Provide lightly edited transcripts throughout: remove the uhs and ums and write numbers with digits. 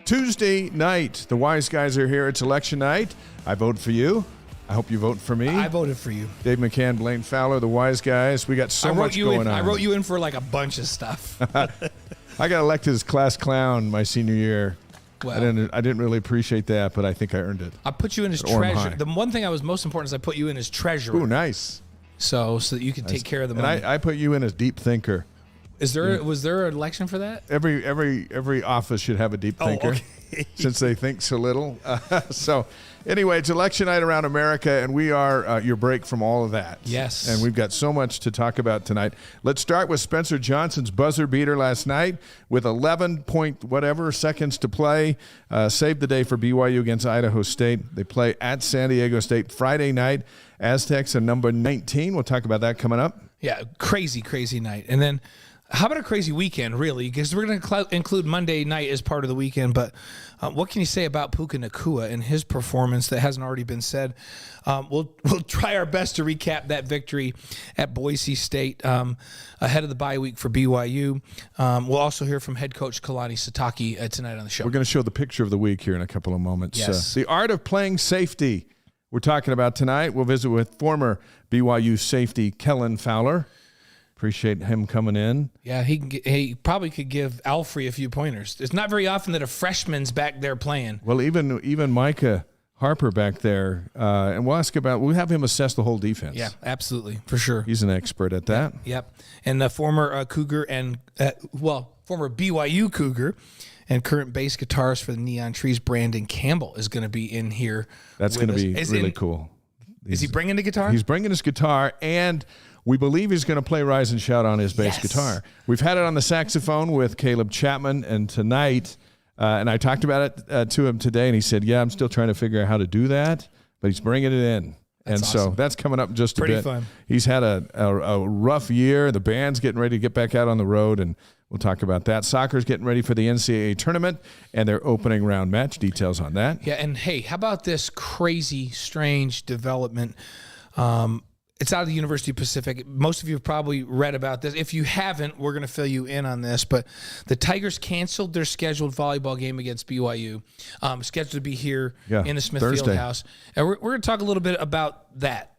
Tuesday night, the wise guys are here. It's election night. I vote for you. I hope you vote for me. I voted for you. Dave McCann, Blaine Fowler, the wise guys. We got so much going on. I wrote you in for like a bunch of stuff. I got elected as class clown my senior year. Well, I didn't really appreciate that, but I think I earned it. I put you in as treasurer. The one thing I was most important is I put you in as treasurer. Ooh, nice. So that you can take care of the money. And I put you in as deep thinker. Was there an election for that? Every office should have a deep thinker, okay. Since they think so little. So anyway, it's election night around America, and we are your break from all of that. Yes. And we've got so much to talk about tonight. Let's start with Spencer Johnson's buzzer beater last night with 11 point whatever seconds to play. Saved the day for BYU against Idaho State. They play at San Diego State Friday night. Aztecs are number 19. We'll talk about that coming up. Yeah, crazy night. And then how about a crazy weekend, really? Because we're going to include Monday night as part of the weekend. But what can you say about Puka Nacua and his performance that hasn't already been said? We'll try our best to recap that victory at Boise State ahead of the bye week for BYU. We'll also hear from head coach Kalani Sitake tonight on the show. We're going to show the picture of the week here in a couple of moments. Yes. The art of playing safety we're talking about tonight. We'll visit with former BYU safety Kellen Fowler. Appreciate him coming in. Yeah, he probably could give Alfrey a few pointers. It's not very often that a freshman's back there playing. Well, even Micah Harper back there, and we'll have him assess the whole defense. Yeah, absolutely, for sure. He's an expert at that. Yep. And the former Cougar and former BYU Cougar and current bass guitarist for the Neon Trees, Brandon Campbell, is going to be in here. That's going to be really cool. Is he bringing the guitar? He's bringing his guitar, and we believe he's going to play Rise and Shout on his bass guitar. We've had it on the saxophone with Caleb Chapman, and tonight, and I talked about it to him today, and he said, yeah, I'm still trying to figure out how to do that, but he's bringing it in. That's awesome. So that's coming up just a bit. Pretty fun. He's had a rough year. The band's getting ready to get back out on the road, and we'll talk about that. Soccer's getting ready for the NCAA tournament and their opening round match. Details on that. Yeah, and hey, how about this crazy, strange development? It's out of the University of Pacific. Most of you have probably read about this. If you haven't, we're going to fill you in on this. But the Tigers canceled their scheduled volleyball game against BYU, scheduled to be here in the Smith Thursday. Fieldhouse. And we're going to talk a little bit about that.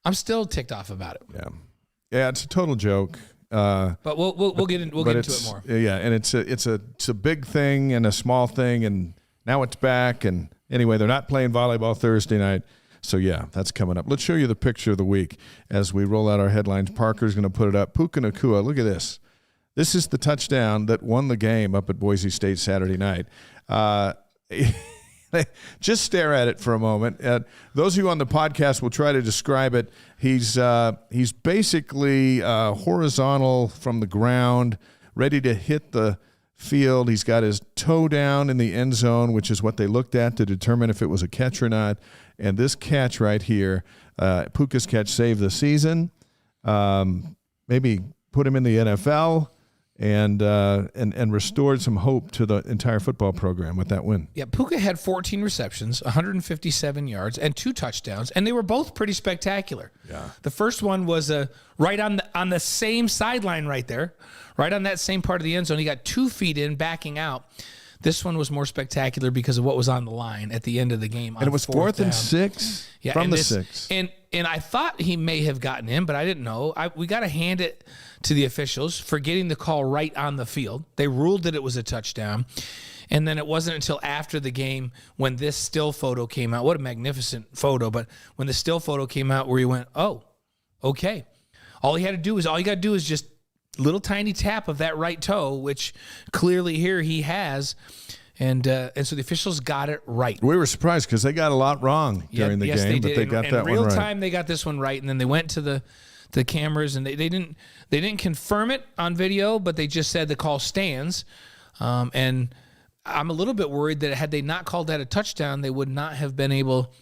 I'm still ticked off about it. Yeah, it's a total joke. But we'll get into it more. Yeah, and it's a big thing and a small thing, and now it's back. And anyway, they're not playing volleyball Thursday night. So, yeah, that's coming up. Let's show you the picture of the week as we roll out our headlines. Parker's going to put it up. Puka Nacua, look at this. This is the touchdown that won the game up at Boise State Saturday night. Just stare at it for a moment. Those of you on the podcast will try to describe it. He's basically horizontal from the ground, ready to hit the field. He's got his toe down in the end zone, which is what they looked at to determine if it was a catch or not. And this catch right here, Puka's catch saved the season, maybe put him in the NFL, and restored some hope to the entire football program with that win. Yeah, Puka had 14 receptions, 157 yards, and 2 touchdowns, and they were both pretty spectacular. Yeah. The first one was right on the same sideline right there, right on that same part of the end zone. He got 2 feet in, backing out. This one was more spectacular because of what was on the line at the end of the game. And it was 4th and 6 from the 6. And I thought he may have gotten in, but I didn't know. We got to hand it to the officials for getting the call right on the field. They ruled that it was a touchdown. And then it wasn't until after the game when this still photo came out. What a magnificent photo. But when the still photo came out where he went, oh, okay. All you got to do is just little tiny tap of that right toe, which clearly here he has. And so the officials got it right. We were surprised because they got a lot wrong during the game, but they got that one right. In real time, they got this one right, and then they went to the cameras, and they didn't confirm it on video, but they just said the call stands. And I'm a little bit worried that had they not called that a touchdown, they would not have been able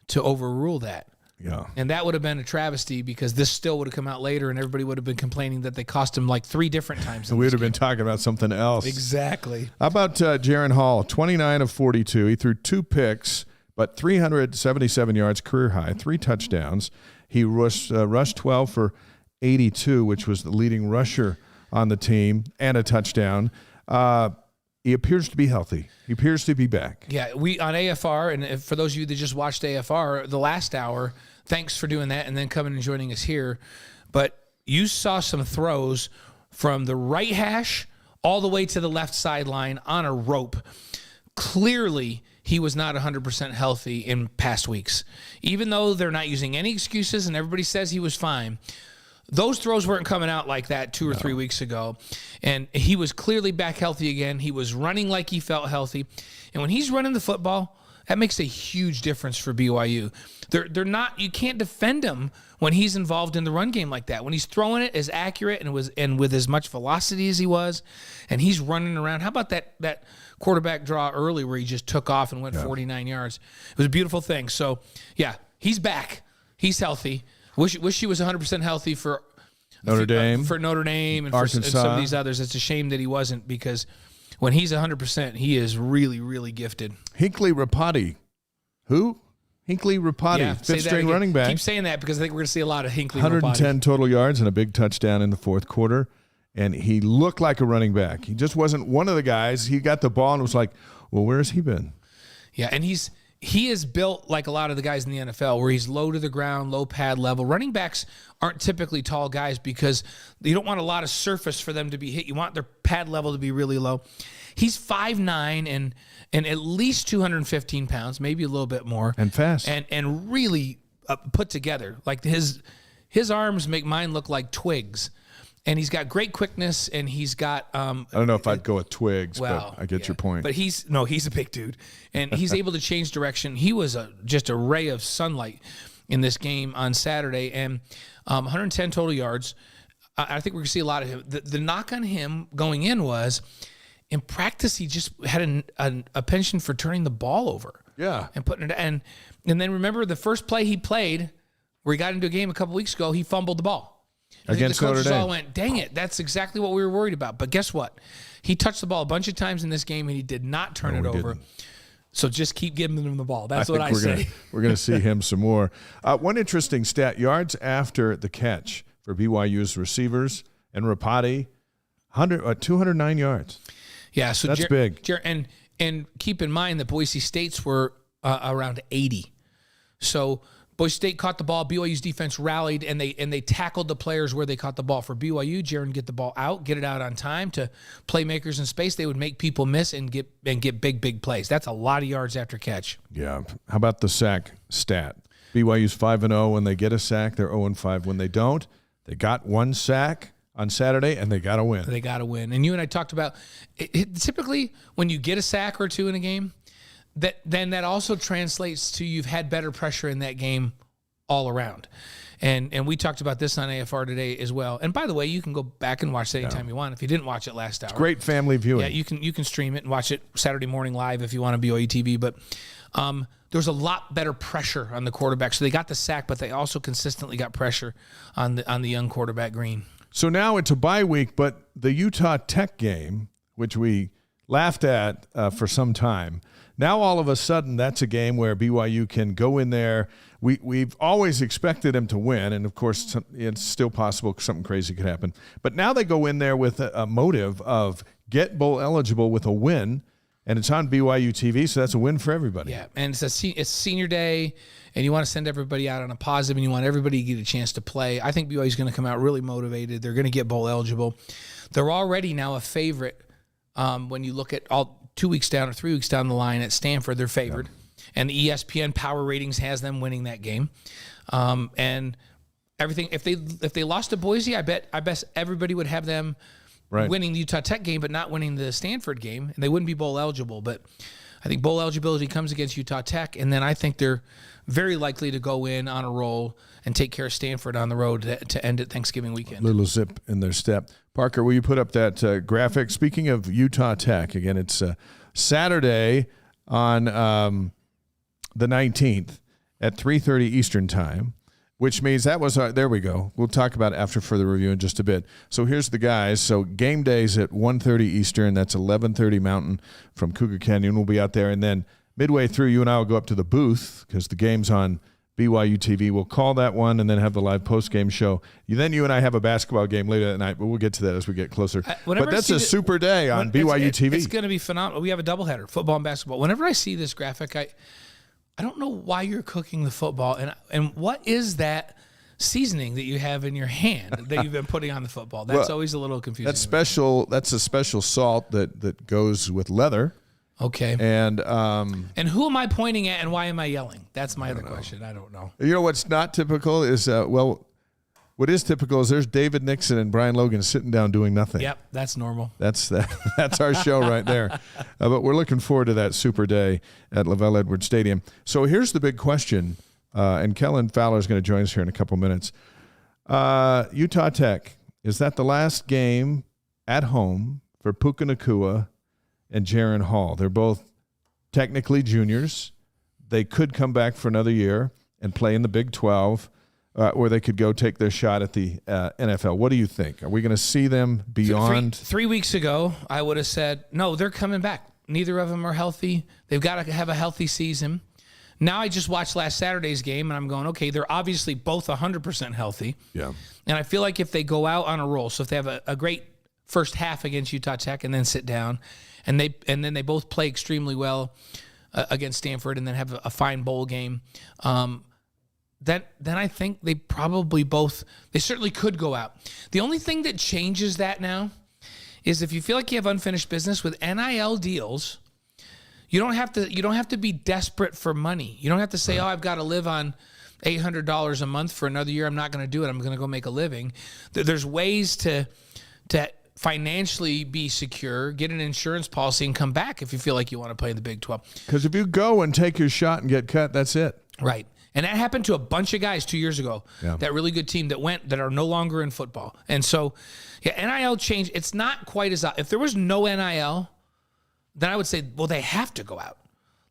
to overrule that. Yeah. And that would have been a travesty because this still would have come out later and everybody would have been complaining that they cost him like 3 different times. We would have been talking about something else. Exactly. How about Jaron Hall, 29 of 42. He threw 2 picks, but 377 yards, career high, 3 touchdowns. He rushed 12 for 82, which was the leading rusher on the team, and a touchdown. he appears to be healthy. He appears to be back. Yeah, we on AFR, and for those of you that just watched AFR, the last hour, thanks for doing that and then coming and joining us here. But you saw some throws from the right hash all the way to the left sideline on a rope. Clearly, he was not 100% healthy in past weeks. Even though they're not using any excuses and everybody says he was fine, those throws weren't coming out like that 2 or 3 weeks ago. And he was clearly back healthy again. He was running like he felt healthy. And when he's running the football, that makes a huge difference for BYU. They're not, you can't defend him when he's involved in the run game like that. When he's throwing it as accurate and with as much velocity as he was, and he's running around. How about that quarterback draw early where he just took off and went 49 yards? It was a beautiful thing. So, yeah, he's back. He's healthy. Wish he was 100% healthy for Notre Dame and Arkansas. for some of these others. It's a shame that he wasn't, because when he's 100%, he is really, really gifted. Hinckley Rapati. Who? Hinckley Rapati, fifth-string running back. Keep saying that because I think we're going to see a lot of Hinckley 110 Rapati. total yards and a big touchdown in the fourth quarter. And he looked like a running back. He just wasn't one of the guys. He got the ball and was like, well, where has he been? Yeah, and he is built like a lot of the guys in the NFL, where he's low to the ground, low pad level. Running backs aren't typically tall guys because you don't want a lot of surface for them to be hit. You want their pad level to be really low. He's 5'9" and at least 215 pounds, maybe a little bit more. And fast. And really put together. Like his arms make mine look like twigs. And he's got great quickness, and he's got I don't know if I'd go with twigs, but I get your point. But he's a big dude, and he's able to change direction. He was just a ray of sunlight in this game on Saturday, and 110 total yards. I think we're going to see a lot of him. The knock on him going in was, in practice, he just had a penchant for turning the ball over. Yeah. And putting it, and then remember the first play he played, where he got into a game a couple weeks ago, he fumbled the ball. Against the coaches Notre Dame. all went, dang it, that's exactly what we were worried about. But guess what? He touched the ball a bunch of times in this game, and he did not turn it over. Didn't. So just keep giving him the ball. That's what I say. We're going to see him some more. One interesting stat, yards after the catch for BYU's receivers and Rapati, 209 yards. Yeah, so that's big. And keep in mind that Boise State's were around 80. So Boise State caught the ball. BYU's defense rallied, and they tackled the players where they caught the ball. For BYU, Jaron get the ball out, get it out on time to playmakers in space. They would make people miss and get big plays. That's a lot of yards after catch. Yeah. How about the sack stat? BYU's 5-0 when they get a sack. They're 0-5 when they don't. They got one sack on Saturday, and they got to win. They got to win. And you and I talked about typically when you get a sack or two in a game, that also translates to you've had better pressure in that game all around. And we talked about this on AFR today as well. And by the way, you can go back and watch that anytime you want if you didn't watch it last hour. It's great family viewing. Yeah, you can stream it and watch it Saturday morning live if you want on BYU TV. But there's a lot better pressure on the quarterback. So they got the sack, but they also consistently got pressure on the young quarterback Green. So now it's a bye week, but the Utah Tech game, which we laughed at for some time, now all of a sudden that's a game where BYU can go in there. We've always expected them to win, and of course it's still possible something crazy could happen. But now they go in there with a motive of get bowl eligible with a win, and it's on BYU TV, so that's a win for everybody. Yeah, and it's senior day, and you want to send everybody out on a positive, and you want everybody to get a chance to play. I think BYU is going to come out really motivated. They're going to get bowl eligible. They're already now a favorite when you look at all 2 weeks down or 3 weeks down the line at Stanford. They're favored, and the ESPN Power Ratings has them winning that game. And everything, if they lost to Boise, I bet everybody would have them winning the Utah Tech game, but not winning the Stanford game, and they wouldn't be bowl eligible. But I think bowl eligibility comes against Utah Tech, and then I think they're very likely to go in on a roll and take care of Stanford on the road to end it Thanksgiving weekend. Little zip in their step. Parker, will you put up that graphic? Speaking of Utah Tech, again, it's Saturday on the 19th at 3:30 Eastern Time, which means that was there we go. We'll talk about it after further review in just a bit. So here's the guys. So game day's at 1:30 Eastern. That's 11:30 Mountain from Cougar Canyon. We'll be out there. And then midway through, you and I will go up to the booth because the game's on BYU TV. We'll call that one and then have the live post-game show. Then you and I have a basketball game later that night, but we'll get to that as we get closer. But that's a super day on BYU TV. It's going to be phenomenal. We have a doubleheader, football and basketball. Whenever I see this graphic, I don't know why you're cooking the football, and what is that seasoning that you have in your hand that you've been putting on the football? That's always a little confusing. That's special. That's a special salt that goes with leather. Okay. And who am I pointing at and why am I yelling? That's my other question. I don't know. You know what's not typical is, what is typical is there's David Nixon and Brian Logan sitting down doing nothing. Yep, that's normal. That's our show right there. But we're looking forward to that super day at LaVell Edwards Stadium. So here's the big question, and Kellen Fowler is going to join us here in a couple minutes. Utah Tech, is that the last game at home for Puka Nacua and Jaron Hall? They're both technically juniors. They could come back for another year and play in the Big 12, or they could go take their shot at the NFL. What do you think? Are we going to see them beyond? 3 weeks ago, I would have said, no, they're coming back. Neither of them are healthy. They've got to have a healthy season. Now I just watched last Saturday's game, and I'm going, okay, they're obviously both 100% healthy. Yeah. And I feel like if they go out on a roll, so if they have a great first half against Utah Tech and then sit down, and then they both play extremely well against Stanford and then have a fine bowl game, then I think they certainly could go out. The only thing that changes that now is if you feel like you have unfinished business with NIL deals, you don't have to be desperate for money. You don't have to say, I've got to live on $800 a month for another year. I'm not going to do it. I'm going to go make a living. There's ways to financially be secure, get an insurance policy, and come back if you feel like you want to play in the Big 12. Because if you go and take your shot and get cut, that's it. Right. And that happened to a bunch of guys 2 years ago, that really good team that are no longer in football. And so, NIL change, it's not quite as – if there was no NIL, then I would say, well, they have to go out.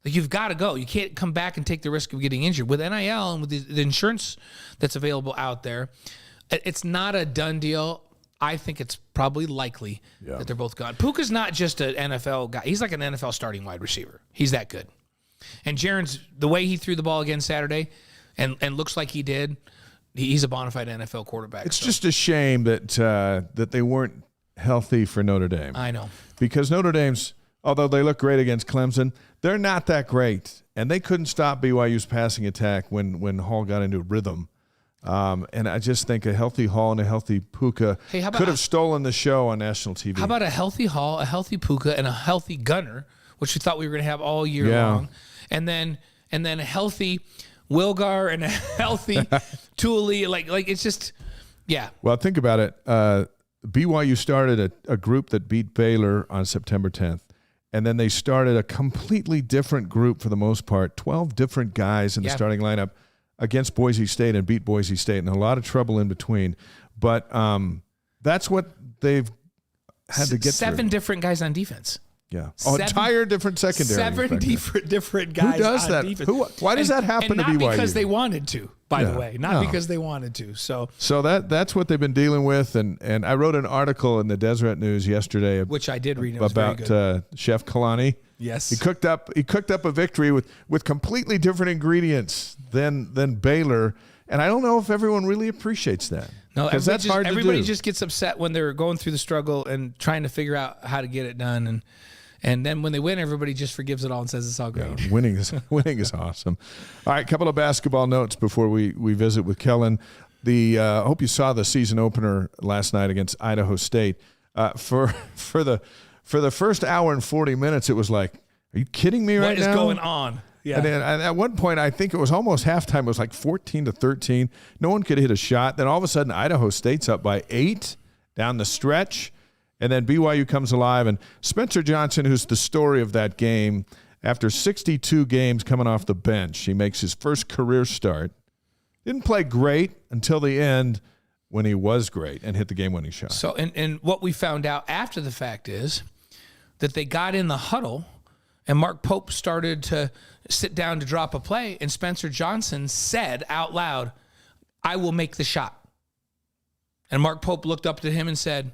Like, you've got to go. You can't come back and take the risk of getting injured. With NIL and with the insurance that's available out there, it's not a done deal. I think it's probably likely that they're both gone. Puka's not just an NFL guy. He's like an NFL starting wide receiver. He's that good. And Jaron's, the way he threw the ball again Saturday and looks like he did, he's a bona fide NFL quarterback. It's just a shame that they weren't healthy for Notre Dame. I know. Because Notre Dame's, although they look great against Clemson, they're not that great. And they couldn't stop BYU's passing attack when Hall got into rhythm. And I just think a healthy Hall and a healthy Puka could have stolen the show on national TV. How about a healthy Hall, a healthy Puka, and a healthy Gunner, which we thought we were going to have all year long, and then a healthy Wilgar and a healthy Thule. Like it's just, Well, think about it. BYU started a group that beat Baylor on September 10th. And then they started a completely different group for the most part, 12 different guys in the starting lineup against Boise State and beat Boise State, and a lot of trouble in between. But that's what they've had to get Seven through. Different guys on defense. Yeah. Entire different secondary. Seven different guys. Who does on that? Defense. Why does that happen to BYU? Not because they wanted to, by the way. Not because they wanted to. So that's what they've been dealing with. And I wrote an article in the Deseret News yesterday, which I did read. It was about very good. Chef Kalani. Yes, he cooked up a victory with completely different ingredients than Baylor. And I don't know if everyone really appreciates that. No, because that's hard to do. Everybody just gets upset when they're going through the struggle and trying to figure out how to get it done. And then when they win, everybody just forgives it all and says it's all great. Yeah, winning is awesome. All right, a couple of basketball notes before we visit with Kellen. I hope you saw the season opener last night against Idaho State. For the first hour and 40 minutes, it was like, are you kidding me right now? What is going on? Yeah. And then at one point, I think it was almost halftime. It was like 14-13. No one could hit a shot. Then all of a sudden, Idaho State's up by 8 down the stretch. And then BYU comes alive. And Spencer Johnson, who's the story of that game, after 62 games coming off the bench, he makes his first career start. Didn't play great until the end when he was great and hit the game-winning shot. So, and what we found out after the fact is that they got in the huddle and Mark Pope started to sit down to drop a play, and Spencer Johnson said out loud, "I will make the shot." And Mark Pope looked up to him and said,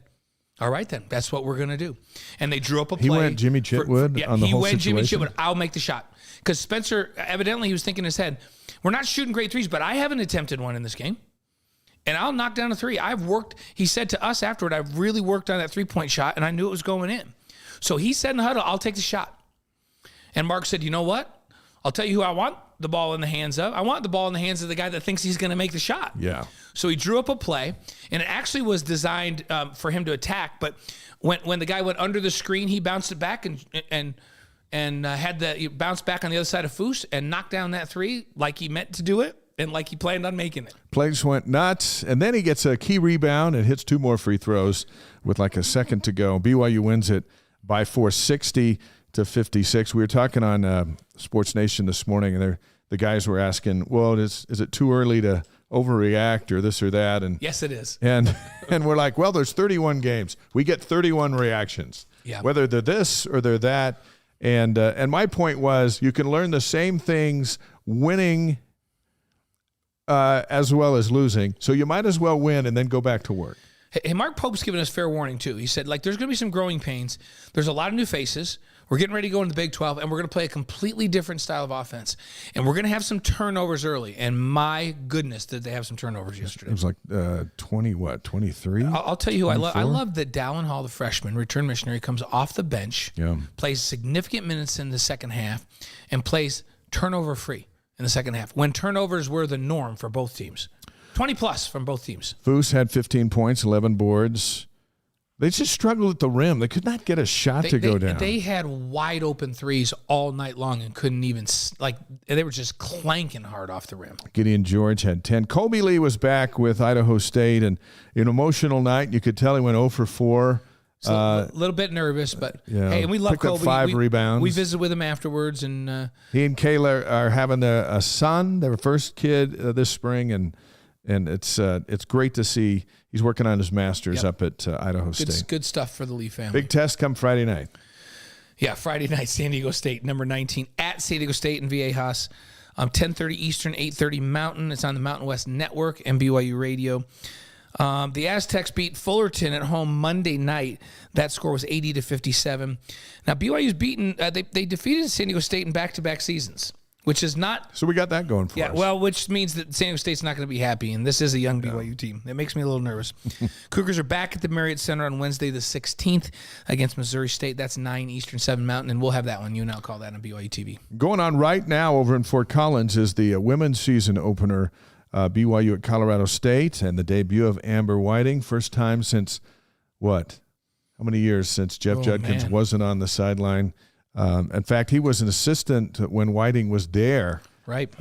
All right, then. That's what we're going to do. And they drew up a play. He went Jimmy Chitwood on the whole situation? He went Jimmy Chitwood. I'll make the shot. Because Spencer, evidently, he was thinking in his head, we're not shooting great threes, but I haven't attempted one in this game. And I'll knock down a three. He said to us afterward, I've really worked on that three-point shot, and I knew it was going in. So he said in the huddle, I'll take the shot. And Mark said, you know what? I'll tell you who I want the ball in the hands of. I want the ball in the hands of the guy that thinks he's going to make the shot. Yeah. So he drew up a play, and it actually was designed for him to attack. But when the guy went under the screen, he bounced it back and had the bounce back on the other side of Foose and knocked down that three like he meant to do it and like he planned on making it. Place went nuts, and then he gets a key rebound and hits 2 more free throws with like a second to go. BYU wins it by 60-56. We were talking on Sports Nation this morning, and the guys were asking, well, is it too early to overreact or this or that? And yes, it is. And we're like, well, there's 31 games. We get 31 reactions, whether they're this or they're that. And my point was, you can learn the same things winning as well as losing. So you might as well win and then go back to work. Hey, Mark Pope's giving us fair warning, too. He said, there's going to be some growing pains. There's a lot of new faces. We're getting ready to go into the Big 12, and we're going to play a completely different style of offense. And we're going to have some turnovers early. And my goodness, did they have some turnovers yesterday. It was like 23? I'll tell you who I love. I love that Dallin Hall, the freshman, return missionary, comes off the bench, plays significant minutes in the second half, and plays turnover-free in the second half, when turnovers were the norm for both teams. 20-plus from both teams. Foose had 15 points, 11 boards. They just struggled at the rim. They could not get a shot to go down. They had wide open threes all night long and couldn't even, they were just clanking hard off the rim. Gideon George had 10. Kobe Lee was back with Idaho State, and an emotional night. You could tell he went 0 for 4. So a little bit nervous, but hey, and we love Kobe. Picked up 5 rebounds. We visited with him afterwards. And he and Kayla are having a son, their first kid this spring, and it's great to see. He's working on his master's up at Idaho State. Good stuff for the Lee family. Big test come Friday night. Yeah, Friday night, San Diego State, number 19 at San Diego State in Viejas. 10:30 Eastern, 8:30 Mountain. It's on the Mountain West Network and BYU Radio. The Aztecs beat Fullerton at home Monday night. That score was 80-57. Now BYU's beaten. They defeated San Diego State in back-to-back seasons, which is not. So we got that going for us. Yeah, well, which means that San Diego State's not going to be happy, and this is a young BYU team. It makes me a little nervous. Cougars are back at the Marriott Center on Wednesday the 16th against Missouri State. That's 9 Eastern, 7 Mountain, and we'll have that one. You and I'll call that on BYU TV. Going on right now over in Fort Collins is the women's season opener. BYU at Colorado State, and the debut of Amber Whiting. First time since, what? How many years since Jeff Judkins wasn't on the sideline? In fact, he was an assistant when Whiting was there. Right.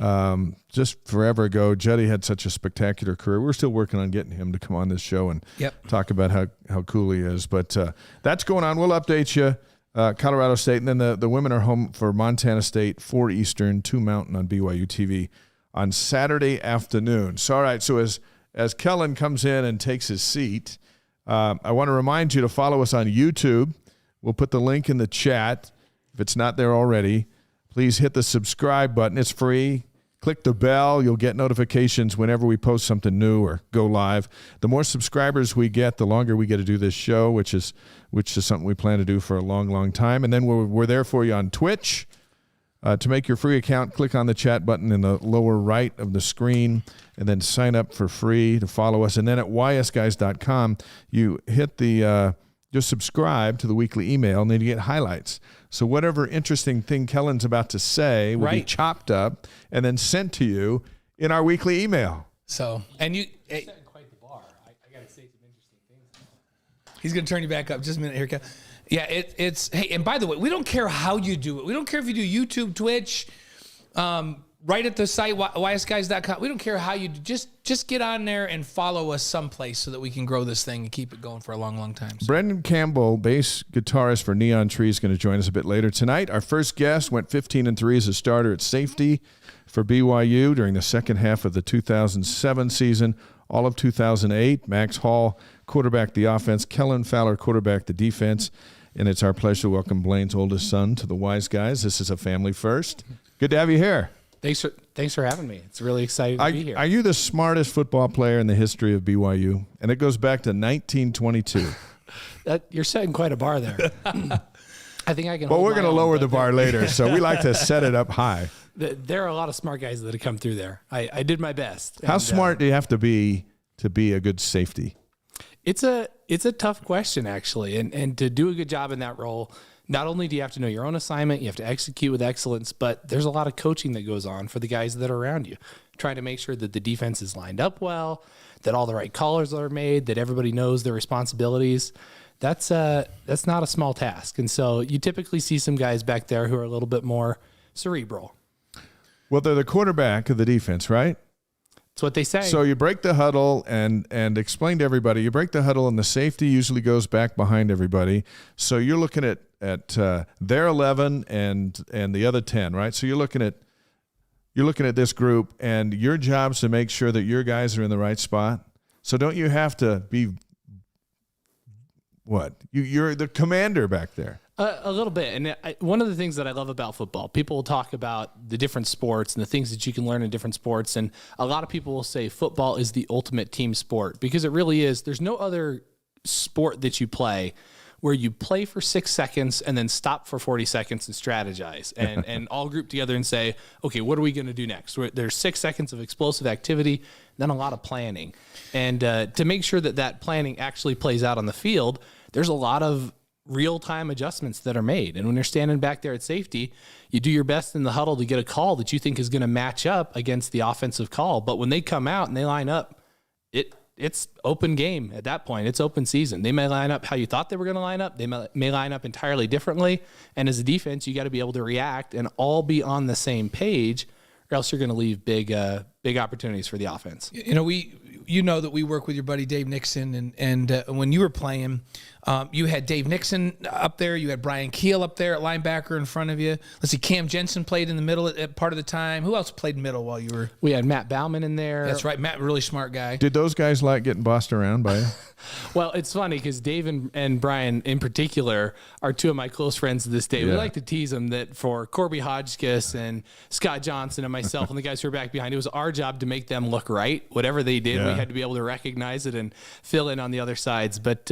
Just forever ago. Juddy had such a spectacular career. We're still working on getting him to come on this show and talk about how cool he is. But that's going on. We'll update you. Colorado State, and then the women are home for Montana State, 4 Eastern, 2 Mountain on BYU TV. On Saturday afternoon. So, all right, so as Kellen comes in and takes his seat, I want to remind you to follow us on YouTube. We'll put the link in the chat. If it's not there already, please hit the subscribe button. It's free. Click the bell. You'll get notifications whenever we post something new or go live. The more subscribers we get, the longer we get to do this show, which is something we plan to do for a long, long time. And then we're there for you on Twitch. To make your free account, click on the chat button in the lower right of the screen and then sign up for free to follow us. And then at ysguys.com, you hit just subscribe to the weekly email, and then you get highlights. So whatever interesting thing Kellen's about to say will be chopped up and then sent to you in our weekly email. So, and you... Hey, setting quite the bar. I got to say some interesting things. He's going to turn you back up. Just a minute here, Kel. Yeah, it's hey, and by the way, we don't care how you do it. We don't care if you do YouTube, Twitch, right at the site, ysguys.com. We don't care how you do. Just get on there and follow us someplace so that we can grow this thing and keep it going for a long, long time. So. Brendan Campbell, bass guitarist for Neon Tree, is going to join us a bit later tonight. Our first guest went 15-3 as a starter at safety for BYU during the second half of the 2007 season, all of 2008. Max Hall quarterbacked the offense, Kellen Fowler quarterbacked the defense. And it's our pleasure to welcome Blaine's oldest son to the Wise Guys. This is a family first. Good to have you here. Thanks for having me. It's really exciting to be here. Are you the smartest football player in the history of BYU? And it goes back to 1922. You're setting quite a bar there. I think I can. Well, we're going to lower the bar later, so we like to set it up high. There are a lot of smart guys that have come through there. I did my best. How smart do you have to be a good safety? It's a tough question, actually. And to do a good job in that role, not only do you have to know your own assignment, you have to execute with excellence, but there's a lot of coaching that goes on for the guys that are around you, trying to make sure that the defense is lined up well, that all the right calls are made, that everybody knows their responsibilities. That's not a small task. And so you typically see some guys back there who are a little bit more cerebral. Well, they're the quarterback of the defense, right? That's what they say. So you break the huddle and explain to everybody, you break the huddle and the safety usually goes back behind everybody. So you're looking at their 11 and the other 10, right? So you're looking at this group, and your job's to make sure that your guys are in the right spot. So don't you have to be what? You're the commander back there. A little bit. And one of the things that I love about football, people will talk about the different sports and the things that you can learn in different sports. And a lot of people will say football is the ultimate team sport, because it really is. There's no other sport that you play where you play for 6 seconds and then stop for 40 seconds and strategize and all group together and say, okay, what are we going to do next? There's 6 seconds of explosive activity, then a lot of planning. And to make sure that planning actually plays out on the field, there's a lot of real-time adjustments that are made. And when you're standing back there at safety, you do your best in the huddle to get a call that you think is going to match up against the offensive call. But when they come out and they line up, it's open game at that point. It's open season. They may line up how you thought they were going to line up. They may line up entirely differently. And as a defense, you got to be able to react and all be on the same page, or else you're going to leave big opportunities for the offense. You know that we work with your buddy Dave Nixon, and when you were playing, you had Dave Nixon up there, you had Brian Keel up there at linebacker in front of you. Let's see, Cam Jensen played in the middle at part of the time. Who else played middle while you were? We had Matt Bauman in there. That's right, Matt, really smart guy. Did those guys like getting bossed around by you? Well, it's funny because Dave and Brian in particular are two of my close friends to this day. Yeah. We like to tease them that for Corby Hodgkiss and Scott Johnson and myself and the guys who are back behind, it was our job to make them look right. Whatever they did, we had to be able to recognize it and fill in on the other sides. But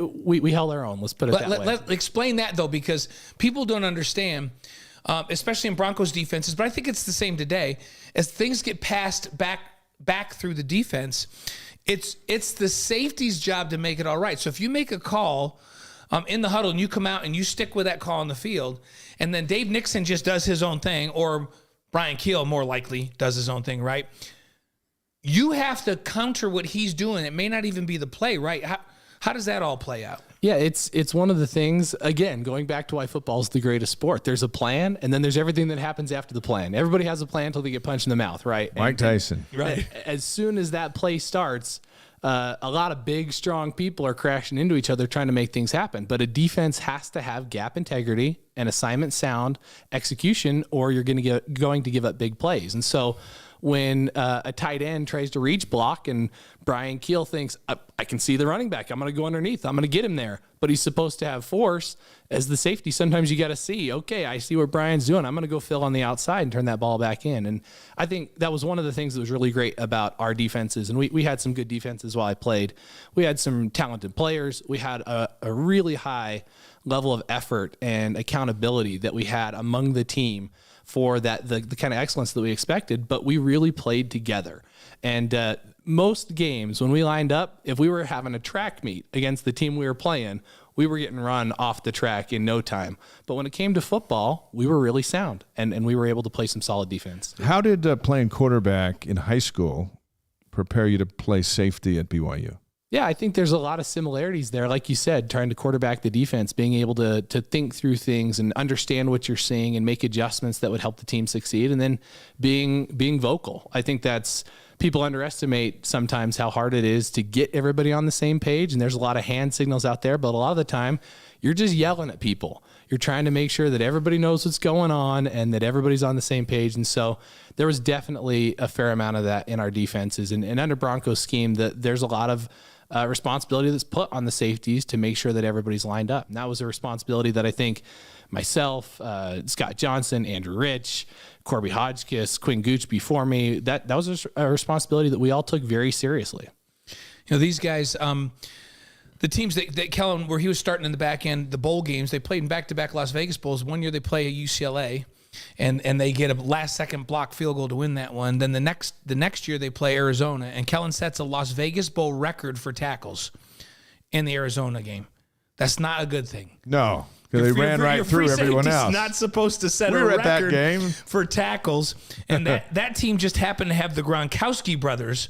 we held our own. Let's put it that way. Let's explain that, though, because people don't understand, especially in Broncos defenses, but I think it's the same today. As things get passed back through the defense, it's the safety's job to make it all right. So if you make a call in the huddle and you come out and you stick with that call on the field, and then Dave Nixon just does his own thing, or Brian Keel more likely does his own thing, right? You have to counter what he's doing. It may not even be the play, right? How does that all play out? Yeah, it's one of the things, again, going back to why football is the greatest sport. There's a plan, and then there's everything that happens after the plan. Everybody has a plan until they get punched in the mouth, right? Mike Tyson. Right. As soon as that play starts, a lot of big, strong people are crashing into each other trying to make things happen. But a defense has to have gap integrity and assignment sound execution, or you're going to give up big plays. And so when a tight end tries to reach block and Brian Keel thinks, I can see the running back, I'm going to go underneath, I'm going to get him there. But he's supposed to have force. As the safety, sometimes you got to see, okay, I see what Brian's doing, I'm going to go fill on the outside and turn that ball back in. And I think that was one of the things that was really great about our defenses. And we had some good defenses while I played. We had some talented players. We had a really high level of effort and accountability that we had among the team for that the kind of excellence that we expected, but we really played together. And most games when we lined up, if we were having a track meet against the team we were playing, we were getting run off the track in no time. But when it came to football, we were really sound, and we were able to play some solid defense. How did playing quarterback in high school prepare you to play safety at BYU? Yeah, I think there's a lot of similarities there. Like you said, trying to quarterback the defense, being able to think through things and understand what you're seeing and make adjustments that would help the team succeed, and then being vocal. I think that's people underestimate sometimes how hard it is to get everybody on the same page, and there's a lot of hand signals out there, but a lot of the time you're just yelling at people. You're trying to make sure that everybody knows what's going on and that everybody's on the same page. And so there was definitely a fair amount of that in our defenses. And under Broncos scheme, there's a lot of responsibility that's put on the safeties to make sure that everybody's lined up. And that was a responsibility that I think myself, Scott Johnson, Andrew Rich, Corby Hodgkiss, Quinn Gooch before me, that was a responsibility that we all took very seriously. These guys, the teams that Kellen, where he was starting in the back end, the bowl games, they played in back-to-back Las Vegas Bowls. One year they play a UCLA, and they get a last-second block field goal to win that one. Then the next year they play Arizona, and Kellen sets a Las Vegas Bowl record for tackles in the Arizona game. That's not a good thing. No, because they ran right through everyone else. Not supposed to set we a were at record that game. for tackles, and that team just happened to have the Gronkowski brothers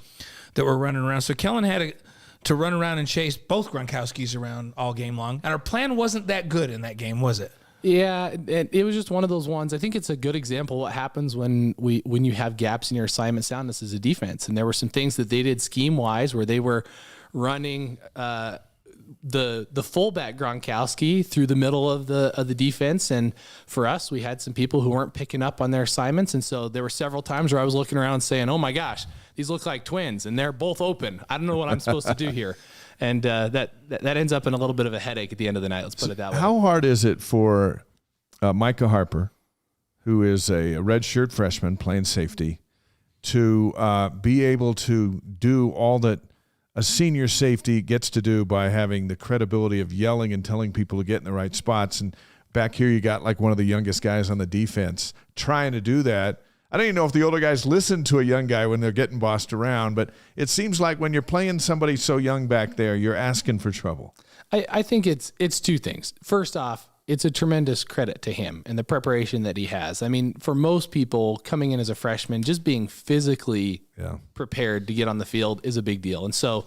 that were running around. So Kellen had to run around and chase both Gronkowskis around all game long, and our plan wasn't that good in that game, was it? Yeah, it was just one of those ones. I think it's a good example of what happens when you have gaps in your assignment soundness as a defense. And there were some things that they did scheme-wise where they were running the fullback Gronkowski through the middle of the defense, and for us, we had some people who weren't picking up on their assignments, and so there were several times where I was looking around saying, "Oh my gosh, these look like twins, and they're both open. I don't know what I'm supposed to do here." And that ends up in a little bit of a headache at the end of the night. Let's put it that way. How hard is it for Micah Harper, who is a redshirt freshman playing safety, to be able to do all that a senior safety gets to do by having the credibility of yelling and telling people to get in the right spots? And back here you got like one of the youngest guys on the defense trying to do that. I don't even know if the older guys listen to a young guy when they're getting bossed around, but it seems like when you're playing somebody so young back there, you're asking for trouble. I think it's two things. First off, it's a tremendous credit to him and the preparation that he has. I mean, for most people coming in as a freshman, just being physically prepared to get on the field is a big deal. And so,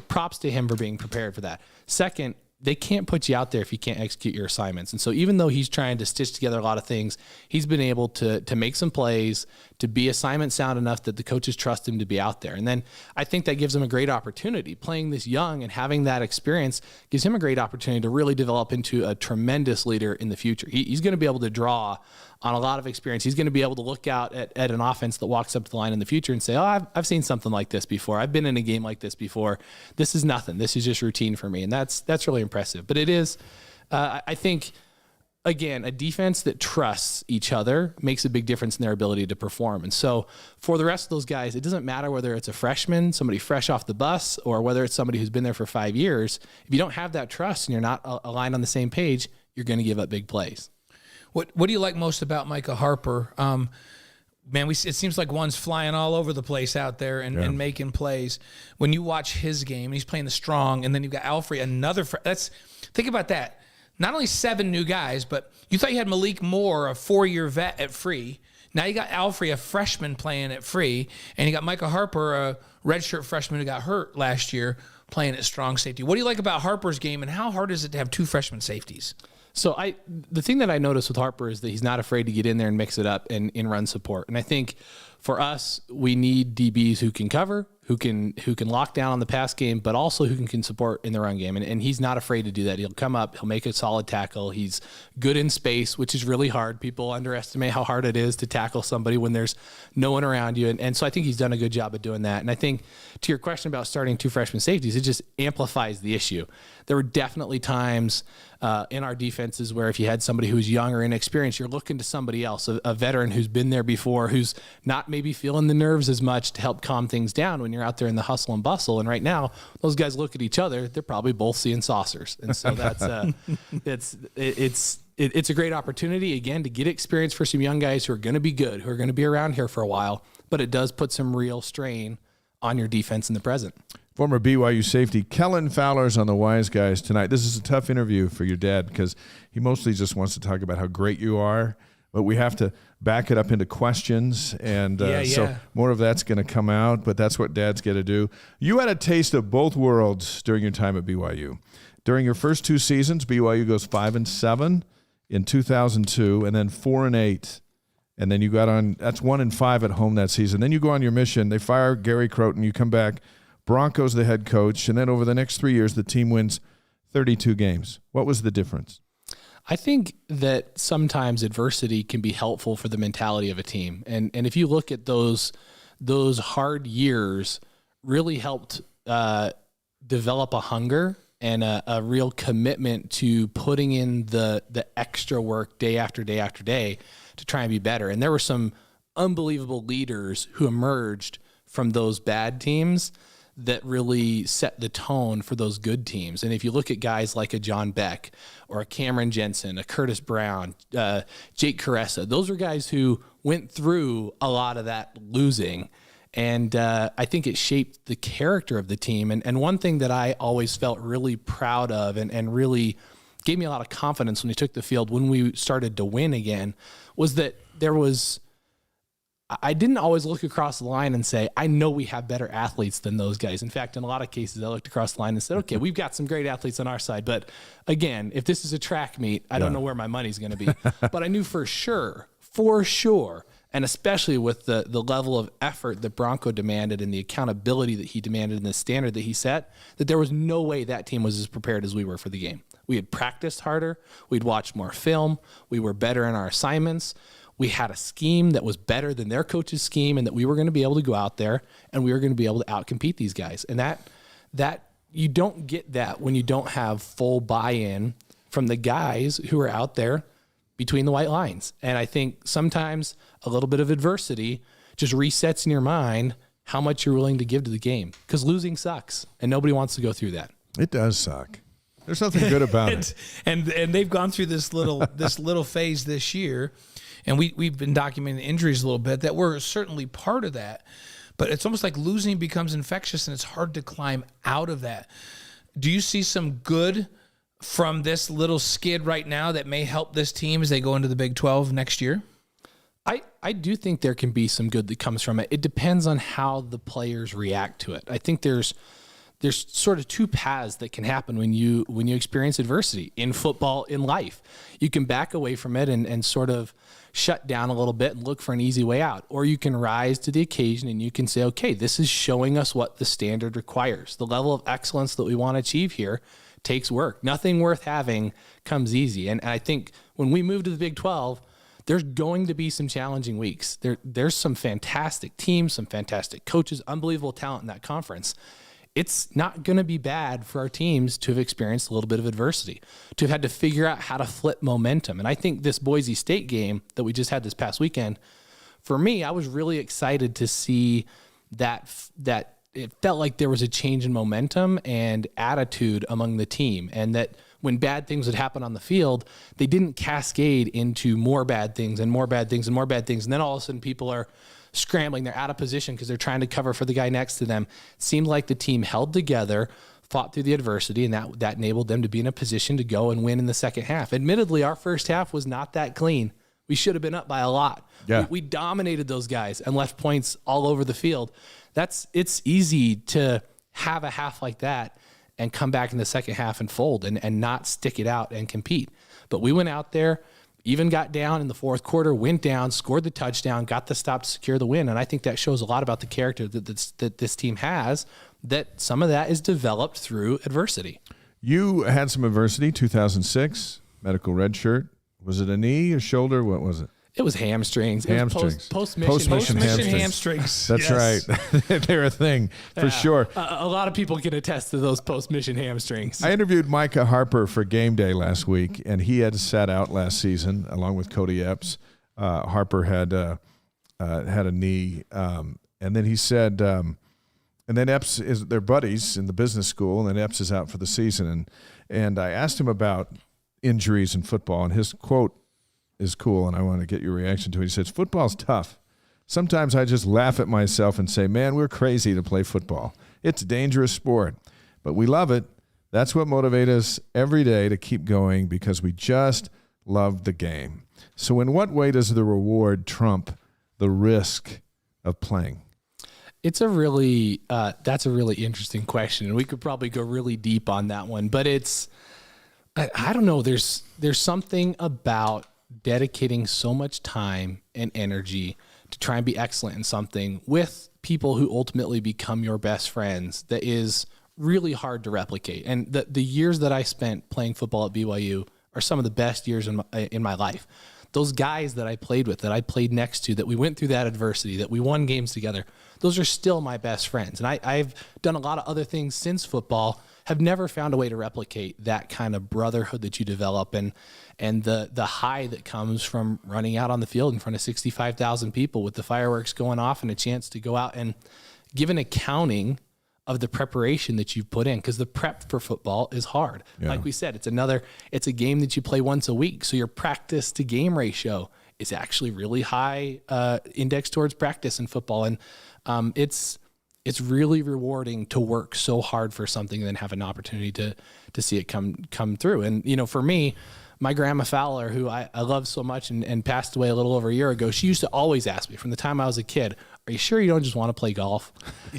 props to him for being prepared for that. Second, they can't put you out there if you can't execute your assignments. And so even though he's trying to stitch together a lot of things, he's been able to make some plays, to be assignment sound enough that the coaches trust him to be out there. And then I think that gives him a great opportunity. Playing this young and having that experience gives him a great opportunity to really develop into a tremendous leader in the future. He's going to be able to draw on a lot of experience. He's going to be able to look out at an offense that walks up to the line in the future and say, "Oh, I've seen something like this before. I've been in a game like this before. This is nothing. This is just routine for me." And that's really impressive. But it is, I think, again, a defense that trusts each other makes a big difference in their ability to perform. And so for the rest of those guys, it doesn't matter whether it's a freshman, somebody fresh off the bus, or whether it's somebody who's been there for 5 years. If you don't have that trust and you're not aligned on the same page, you're going to give up big plays. What do you like most about Micah Harper? Man, it seems like one's flying all over the place out there and making plays. When you watch his game, he's playing the strong, and then you've got Alfrey, think about that. Not only 7 new guys, but you thought you had Malik Moore, a 4-year vet at free. Now you got Alfrey, a freshman, playing at free, and you got Micah Harper, a redshirt freshman who got hurt last year, playing at strong safety. What do you like about Harper's game, and how hard is it to have 2 freshman safeties? So the thing that I noticed with Harper is that he's not afraid to get in there and mix it up and run support. And I think for us, we need DBs who can cover, who can lock down on the pass game, but also who can support in the run game. And he's not afraid to do that. He'll come up, he'll make a solid tackle. He's good in space, which is really hard. People underestimate how hard it is to tackle somebody when there's no one around you. And so I think he's done a good job of doing that. And I think to your question about starting 2 freshman safeties, it just amplifies the issue. There were definitely times in our defenses where if you had somebody who's young or inexperienced, you're looking to somebody else, a veteran who's been there before, who's not maybe feeling the nerves as much to help calm things down when you're out there in the hustle and bustle. And right now, those guys look at each other, they're probably both seeing saucers. And so it's a great opportunity, again, to get experience for some young guys who are going to be good, who are going to be around here for a while, but it does put some real strain on your defense in the present. Former BYU safety Kellen Fowler's on the Wise Guys tonight. This is a tough interview for your dad because he mostly just wants to talk about how great you are, but we have to back it up into questions, and so more of that's going to come out, but that's what dads get to do. You had a taste of both worlds during your time at BYU. During your first 2 seasons, BYU goes 5-7 in 2002, and then 4-8. And then you got on, that's 1-5 at home that season. Then you go on your mission. They fire Gary Croton. You come back, Broncos the head coach. And then over the next 3 years, the team wins 32 games. What was the difference? I think that sometimes adversity can be helpful for the mentality of a team. And if you look at those hard years really helped develop a hunger and a real commitment to putting in the extra work day after day after day to try and be better. And there were some unbelievable leaders who emerged from those bad teams that really set the tone for those good teams. And if you look at guys like a John Beck or a Cameron Jensen, a Curtis Brown, Jake Caressa, those are guys who went through a lot of that losing. And I think it shaped the character of the team. And one thing that I always felt really proud of and really gave me a lot of confidence when we took the field when we started to win again was that I didn't always look across the line and say, I know we have better athletes than those guys. In fact, in a lot of cases, I looked across the line and said, okay, we've got some great athletes on our side. But again, if this is a track meet, I don't know where my money's going to be. But I knew for sure, and especially with the level of effort that Bronco demanded and the accountability that he demanded and the standard that he set, that there was no way that team was as prepared as we were for the game. We had practiced harder. We'd watched more film. We were better in our assignments. We had a scheme that was better than their coach's scheme, and that we were going to be able to go out there and we were going to be able to outcompete these guys. And that you don't get that when you don't have full buy-in from the guys who are out there between the white lines. And I think sometimes a little bit of adversity just resets in your mind how much you're willing to give to the game, because losing sucks and nobody wants to go through that. It does suck. There's nothing good about it. And they've gone through this little phase this year. And we've been documenting injuries a little bit that were certainly part of that. But it's almost like losing becomes infectious and it's hard to climb out of that. Do you see some good from this little skid right now that may help this team as they go into the Big 12 next year? I do think there can be some good that comes from it. It depends on how the players react to it. I think there's sort of two paths that can happen when you experience adversity in football, in life. You can back away from it and sort of shut down a little bit and look for an easy way out. Or you can rise to the occasion and you can say, okay, this is showing us what the standard requires. The level of excellence that we want to achieve here takes work. Nothing worth having comes easy. And I think when we move to the Big 12, there's going to be some challenging weeks. There's some fantastic teams, some fantastic coaches, unbelievable talent in that conference. It's not going to be bad for our teams to have experienced a little bit of adversity, to have had to figure out how to flip momentum. And I think this Boise State game that we just had this past weekend, for me, I was really excited to see that it felt like there was a change in momentum and attitude among the team, and that when bad things would happen on the field, they didn't cascade into more bad things and more bad things and more bad things. And then all of a sudden people are scrambling, they're out of position because they're trying to cover for the guy next to them. It seemed like the team held together, fought through the adversity, and that enabled them to be in a position to go and win in the second half. Admittedly, our first half was not that clean. We should have been up by a lot. Yeah. We dominated those guys and left points all over the field. It's easy to have a half like that and come back in the second half and fold and not stick it out and compete. But we went out there, even got down in the fourth quarter, went down, scored the touchdown, got the stop to secure the win. And I think that shows a lot about the character that this team has, that some of that is developed through adversity. You had some adversity, 2006, medical red shirt. Was it a knee, a shoulder? What was it? It was hamstrings. Hamstrings. Post-mission hamstrings. That's right. They're a thing for sure. A lot of people can attest to those post-mission hamstrings. I interviewed Micah Harper for Game Day last week, and he had sat out last season along with Cody Epps. Harper had a knee, and then he said, and then Epps they're buddies in the business school, and then Epps is out for the season. And I asked him about injuries in football, and his quote is cool, and I want to get your reaction to it. He says, football's tough. Sometimes I just laugh at myself and say, man, we're crazy to play football. It's a dangerous sport, but we love it. That's what motivates us every day to keep going, because we just love the game. So in what way does the reward trump the risk of playing? It's that's a really interesting question, and we could probably go really deep on that one, but I don't know. There's something about dedicating so much time and energy to try and be excellent in something with people who ultimately become your best friends that is really hard to replicate. And the years that I spent playing football at BYU are some of the best years in my life. Those guys that I played with, that I played next to, that we went through that adversity, that we won games together, those are still my best friends. And I've done a lot of other things since football, have never found a way to replicate that kind of brotherhood that you develop and the high that comes from running out on the field in front of 65,000 people with the fireworks going off and a chance to go out and give an accounting of the preparation that you've put in, because the prep for football is hard. Yeah. Like we said, it's a game that you play once a week. So your practice to game ratio is actually really high, index towards practice in football. And it's really rewarding to work so hard for something and then have an opportunity to see it come through. And, for me, my grandma Fowler, who I love so much and passed away a little over a year ago, she used to always ask me from the time I was a kid, are you sure you don't just want to play golf?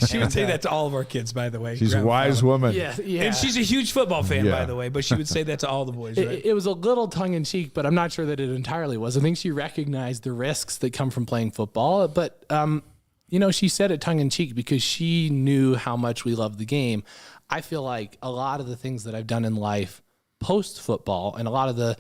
She would say that to all of our kids, by the way. She's a Grandma wise Fowler. woman. Yeah. And she's a huge football fan, Yeah. by the way, but she would say that to all the boys, right? It was a little tongue in cheek, but I'm not sure that it entirely was. I think she recognized the risks that come from playing football, but she said it tongue in cheek because she knew how much we love the game. I feel like a lot of the things that I've done in life post football and a lot of the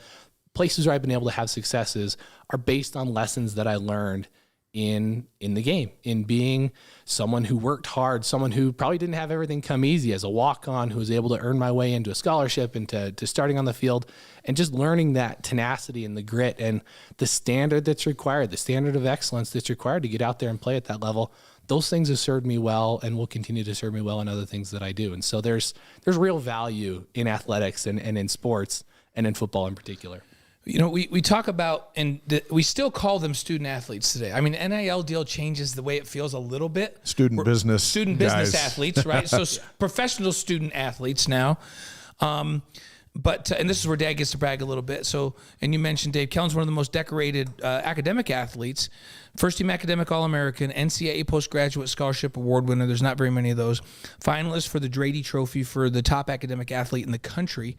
places where I've been able to have successes are based on lessons that I learned in the game, in being someone who worked hard, someone who probably didn't have everything come easy as a walk-on, who was able to earn my way into a scholarship and to starting on the field, and just learning that tenacity and the grit and the standard that's required, the standard of excellence that's required to get out there and play at that level. Those things have served me well and will continue to serve me well in other things that I do. And so there's real value in athletics and in sports and in football in particular. We talk about, and we still call them student athletes today. I mean, NIL deal changes the way it feels a little bit. Student business guys. athletes, right? So professional student athletes now. But and this is where Dad gets to brag a little bit. So, and you mentioned Dave Kellen's one of the most decorated academic athletes, first-team academic All-American, NCAA postgraduate scholarship award winner. There's not very many of those. Finalist for the Drady Trophy for the top academic athlete in the country,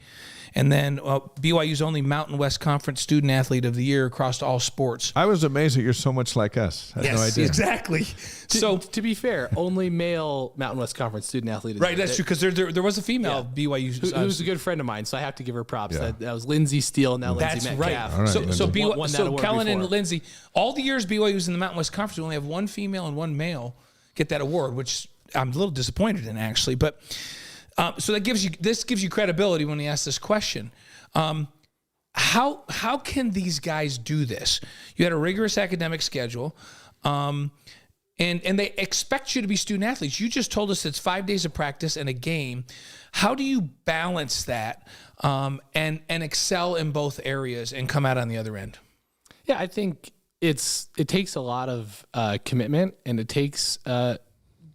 and then BYU's only Mountain West Conference Student Athlete of the Year across all sports. I was amazed that you're so much like us. I had no idea. Exactly. So to be fair, only male Mountain West Conference student athlete. Right, that's true, because there was a female BYU who's a good friend of mine, so I have to give her props. Yeah. That was Lindsay Steele and now Lindsay That's Metcalf. right. Right. So Kellen and Lindsay, all the years BYU's in the Mountain West Conference, we only have one female and one male get that award, which I'm a little disappointed in, actually. But so that gives you credibility when you ask this question. How can these guys do this? You had a rigorous academic schedule. And they expect you to be student athletes. You just told us it's 5 days of practice and a game. How do you balance that and excel in both areas and come out on the other end? Yeah, I think it takes a lot of commitment, and it takes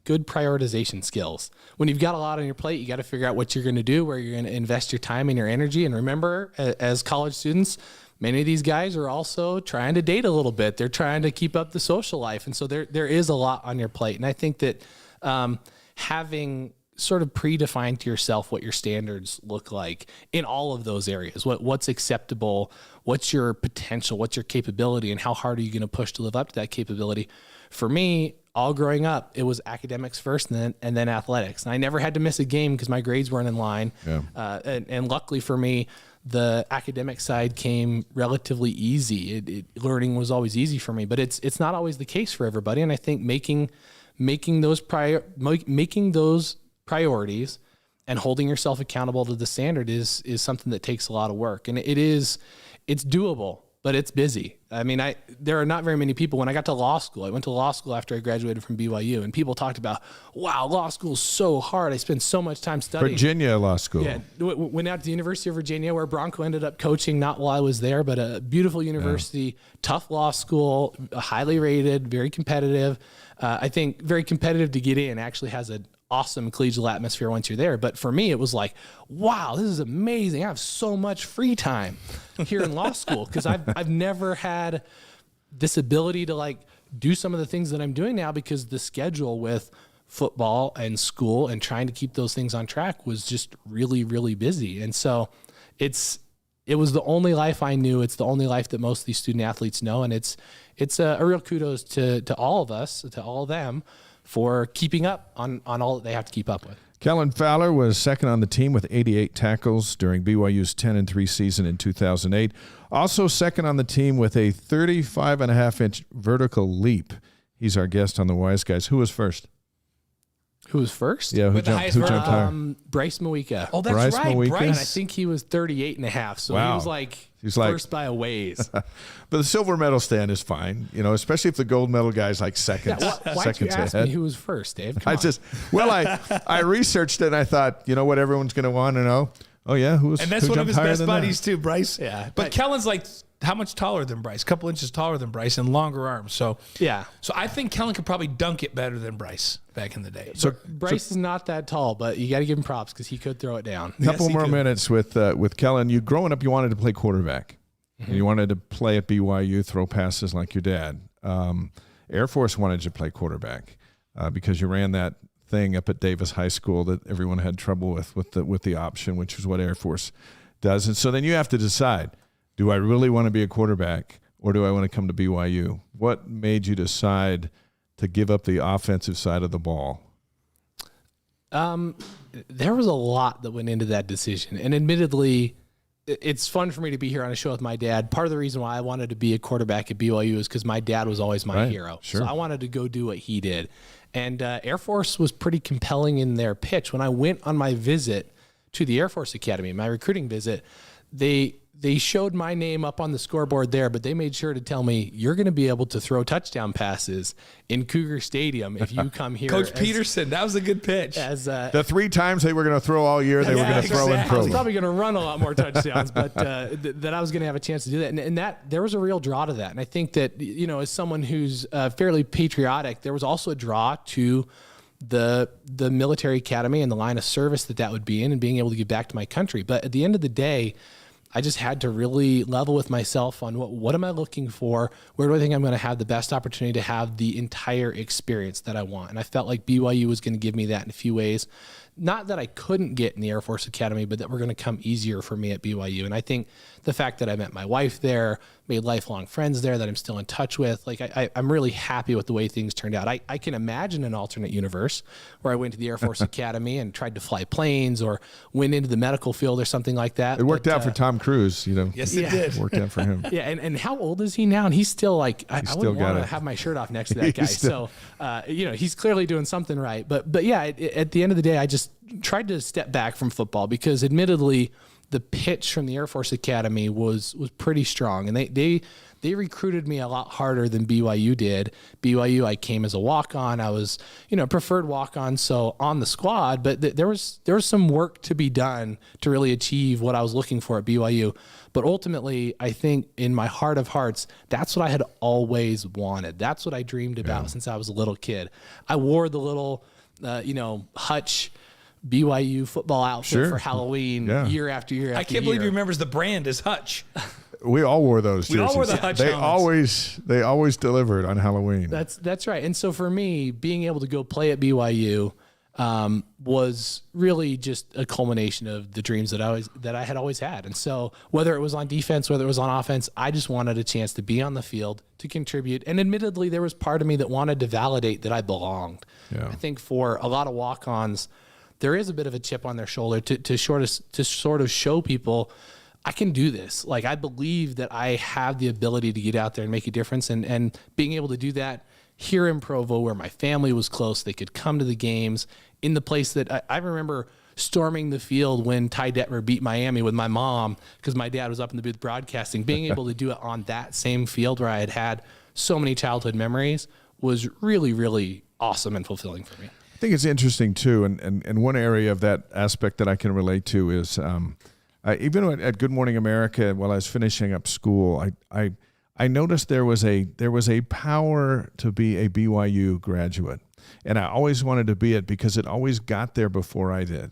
good prioritization skills. When you've got a lot on your plate, you got to figure out what you're going to do, where you're going to invest your time and your energy. And remember, as college students, many of these guys are also trying to date a little bit. They're trying to keep up the social life. And so there is a lot on your plate. And I think that having sort of predefined to yourself what your standards look like in all of those areas, what's acceptable, what's your potential, what's your capability, and how hard are you going to push to live up to that capability. For me, all growing up, it was academics first and then athletics. And I never had to miss a game because my grades weren't in line. Yeah. And luckily for me, the academic side came relatively easy. Learning was always easy for me, but it's not always the case for everybody. And I think making those priorities and holding yourself accountable to the standard is something that takes a lot of work. And it's doable, but it's busy. I mean, there are not very many people. When I got to law school, I went to law school after I graduated from BYU, and people talked about, wow, law school is so hard. I spend so much time studying. Virginia Law School. Yeah, went out to the University of Virginia, where Bronco ended up coaching, not while I was there, but a beautiful university, tough law school, highly rated, very competitive. I think very competitive to get in, actually has an awesome collegial atmosphere once you're there. But for me, it was like, wow, this is amazing. I have so much free time here in law school, because I've never had this ability to do some of the things that I'm doing now, because the schedule with football and school and trying to keep those things on track was just really, really busy. And so it was the only life I knew. It's the only life that most of these student athletes know. And it's a real kudos to all of us, to all of them, for keeping up on all that they have to keep up with. Kellen Fowler was second on the team with 88 tackles during BYU's 10-3 season in 2008. Also second on the team with a 35.5-inch vertical leap. He's our guest on the Wise Guys. Who was first? Who was first? Yeah, With the highest who jumped higher? Bryce Mawika. Oh, that's Bryce right. Mawika? Bryce. And I think he was 38.5. So Wow. he was first by a ways. But the silver medal stand is fine, especially if the gold medal guy's like seconds. Yeah, why'd you seconds ask ahead. me who was first, Dave? Come on. I researched it and I thought, what everyone's going to want to know? Oh yeah, And that's who one of jumped his higher best than buddies that? too, Bryce. Yeah. But Kellen's like how much taller than Bryce? A couple inches taller than Bryce and longer arms. So Yeah. So I think Kellen could probably dunk it better than Bryce back in the day. So Bryce is not that tall, but you got to give him props because he could throw it down. a couple he more could. minutes with Kellen. You growing up, you wanted to play quarterback, and you wanted to play at BYU, throw passes like your dad. Air Force wanted you to play quarterback because you ran that thing up at Davis High School that everyone had trouble with the option, which is what Air Force does. And so then you have to decide: do I really want to be a quarterback, or do I want to come to BYU? What made you decide to give up the offensive side of the ball? There was a lot that went into that decision. And admittedly, it's fun for me to be here on a show with my dad. Part of the reason why I wanted to be a quarterback at BYU is because my dad was always my Right, hero. sure. So I wanted to go do what he did. And Air Force was pretty compelling in their pitch. When I went on my visit to the Air Force Academy, my recruiting visit, they showed my name up on the scoreboard there, but they made sure to tell me, you're going to be able to throw touchdown passes in Cougar Stadium if you come here. Coach Peterson, that was a good pitch. The 3 times they were going to throw all year, they were going to throw in I was pro. probably going to run a lot more touchdowns, but that I was going to have a chance to do that. And that there was a real draw to that. And I think that, as someone who's fairly patriotic, there was also a draw to the military academy and the line of service that would be in and being able to give back to my country. But at the end of the day, I just had to really level with myself on what am I looking for? Where do I think I'm going to have the best opportunity to have the entire experience that I want? And I felt like BYU was going to give me that in a few ways. Not that I couldn't get in the Air Force Academy, but that were going to come easier for me at BYU. And I think the fact that I met my wife there, made lifelong friends there that I'm still in touch with, like I'm really happy with the way things turned out. I can imagine an alternate universe where I went to the Air Force Academy and tried to fly planes or went into the medical field or something like that. It worked out for Tom Cruise, Yes, it did. It worked out for him. Yeah, and how old is he now? And he's still like, I still wouldn't got want to it. have my shirt off next to that guy. He's still- So, he's clearly doing something right. But yeah, at the end of the day, I just tried to step back from football because admittedly, the pitch from the Air Force Academy was pretty strong. And they recruited me a lot harder than BYU did. BYU, I came as a walk-on. I was, preferred walk-on, so on the squad. But there was some work to be done to really achieve what I was looking for at BYU. But ultimately, I think in my heart of hearts, that's what I had always wanted. That's what I dreamed about since I was a little kid. I wore the little, Hutch BYU football outfit for Halloween year after year after I can't believe he remembers the brand as Hutch. We all wore those jerseys. We all wore the Hutch They helmets. always delivered on Halloween. That's right. And so for me, being able to go play at BYU was really just a culmination of the dreams that I had always had. And so whether it was on defense, whether it was on offense, I just wanted a chance to be on the field, to contribute. And admittedly, there was part of me that wanted to validate that I belonged. Yeah. I think for a lot of walk-ons, there is a bit of a chip on their shoulder to sort of show people, I can do this. Like, I believe that I have the ability to get out there and make a difference. And being able to do that here in Provo, where my family was close, they could come to the games in the place that I remember storming the field when Ty Detmer beat Miami with my mom because my dad was up in the booth broadcasting. Being able to do it on that same field where I had so many childhood memories was really, really awesome and fulfilling for me. I think it's interesting too, and one area of that aspect that I can relate to is even at Good Morning America, while I was finishing up school, I noticed there was a power to be a BYU graduate, and I always wanted to be it because it always got there before I did.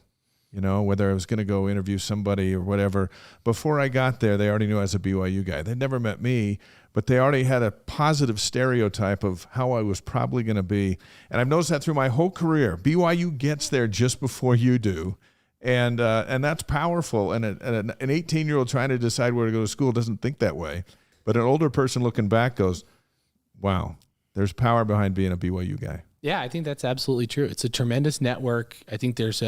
Whether I was going to go interview somebody or whatever, before I got there, they already knew I was a BYU guy. They'd never met me, but they already had a positive stereotype of how I was probably going to be. And I've noticed that through my whole career. BYU gets there just before you do. And that's powerful. And an 18-year-old trying to decide where to go to school doesn't think that way. But an older person looking back goes, wow, there's power behind being a BYU guy. Yeah, I think that's absolutely true. It's a tremendous network. I think there's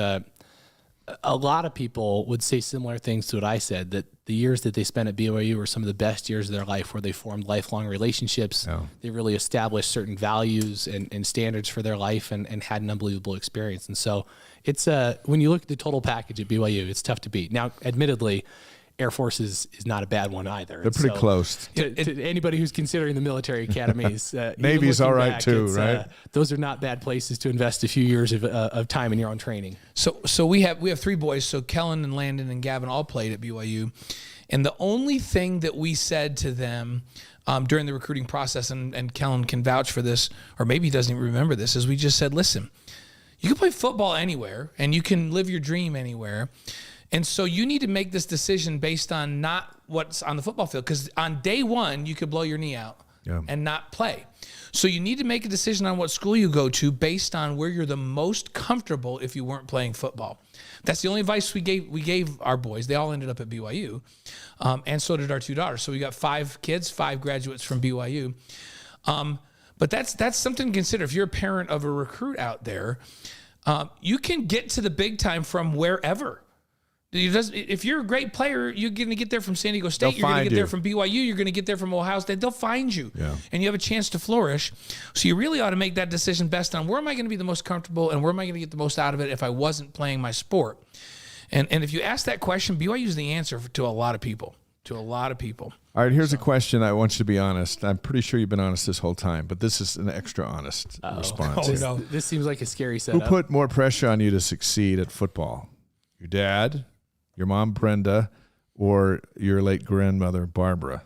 a lot of people would say similar things to what I said, that the years that they spent at BYU were some of the best years of their life, where they formed lifelong relationships. Yeah. They really established certain values and standards for their life, and had an unbelievable experience. And so it's when you look at the total package at BYU, it's tough to beat. Now, admittedly, Air Force is not a bad one either. They're pretty close. To anybody who's considering the military academies, Navy's all right too, right? Those are not bad places to invest a few years of time in your own training. So we have 3 boys. So Kellen and Landon and Gavin all played at BYU, and the only thing that we said to them during the recruiting process, and Kellen can vouch for this, or maybe he doesn't even remember this, is we just said, listen, you can play football anywhere, and you can live your dream anywhere. And so you need to make this decision based on not what's on the football field, because on day one, you could blow your knee out and not play. So you need to make a decision on what school you go to based on where you're the most comfortable if you weren't playing football. That's the only advice we gave our boys. They all ended up at BYU, and so did our 2 daughters. So we got 5 kids, 5 graduates from BYU. But that's something to consider. If you're a parent of a recruit out there, you can get to the big time from wherever. If you're a great player, you're going to get there from San Diego State. You're going to get there from BYU. You're going to get there from Ohio State. They'll find you, and you have a chance to flourish. So you really ought to make that decision based on where am I going to be the most comfortable and where am I going to get the most out of it if I wasn't playing my sport. And if you ask that question, BYU is the answer to a lot of people. All right, here's a question. I want you to be honest. I'm pretty sure you've been honest this whole time, but this is an extra honest response. Oh, no. This seems like a scary setup. Who put more pressure on you to succeed at football? Your dad, your mom, Brenda, or your late grandmother, Barbara?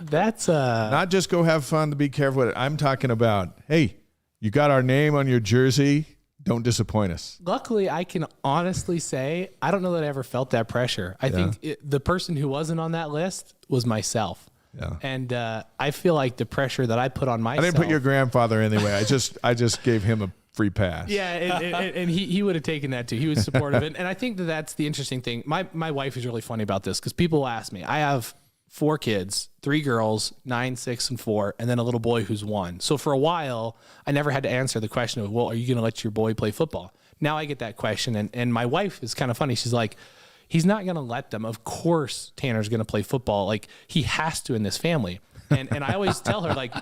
That's Not just go have fun, to be careful with it. I'm talking about, hey, you got our name on your jersey. Don't disappoint us. Luckily, I can honestly say I don't know that I ever felt that pressure. I think the person who wasn't on that list was myself. Yeah. And I feel like the pressure that I put on myself. I didn't put your grandfather anyway. I just gave him a free pass. Yeah, and he would have taken that too. He was supportive. And I think that's the interesting thing. My wife is really funny about this, because people ask me. I have 4 kids, 3 girls, 9, 6, and 4, and then a little boy who's 1. So for a while, I never had to answer the question of, well, are you going to let your boy play football? Now I get that question, and my wife is kind of funny. She's like, he's not going to let them. Of course Tanner's going to play football. Like, he has to in this family. And I always tell her, like,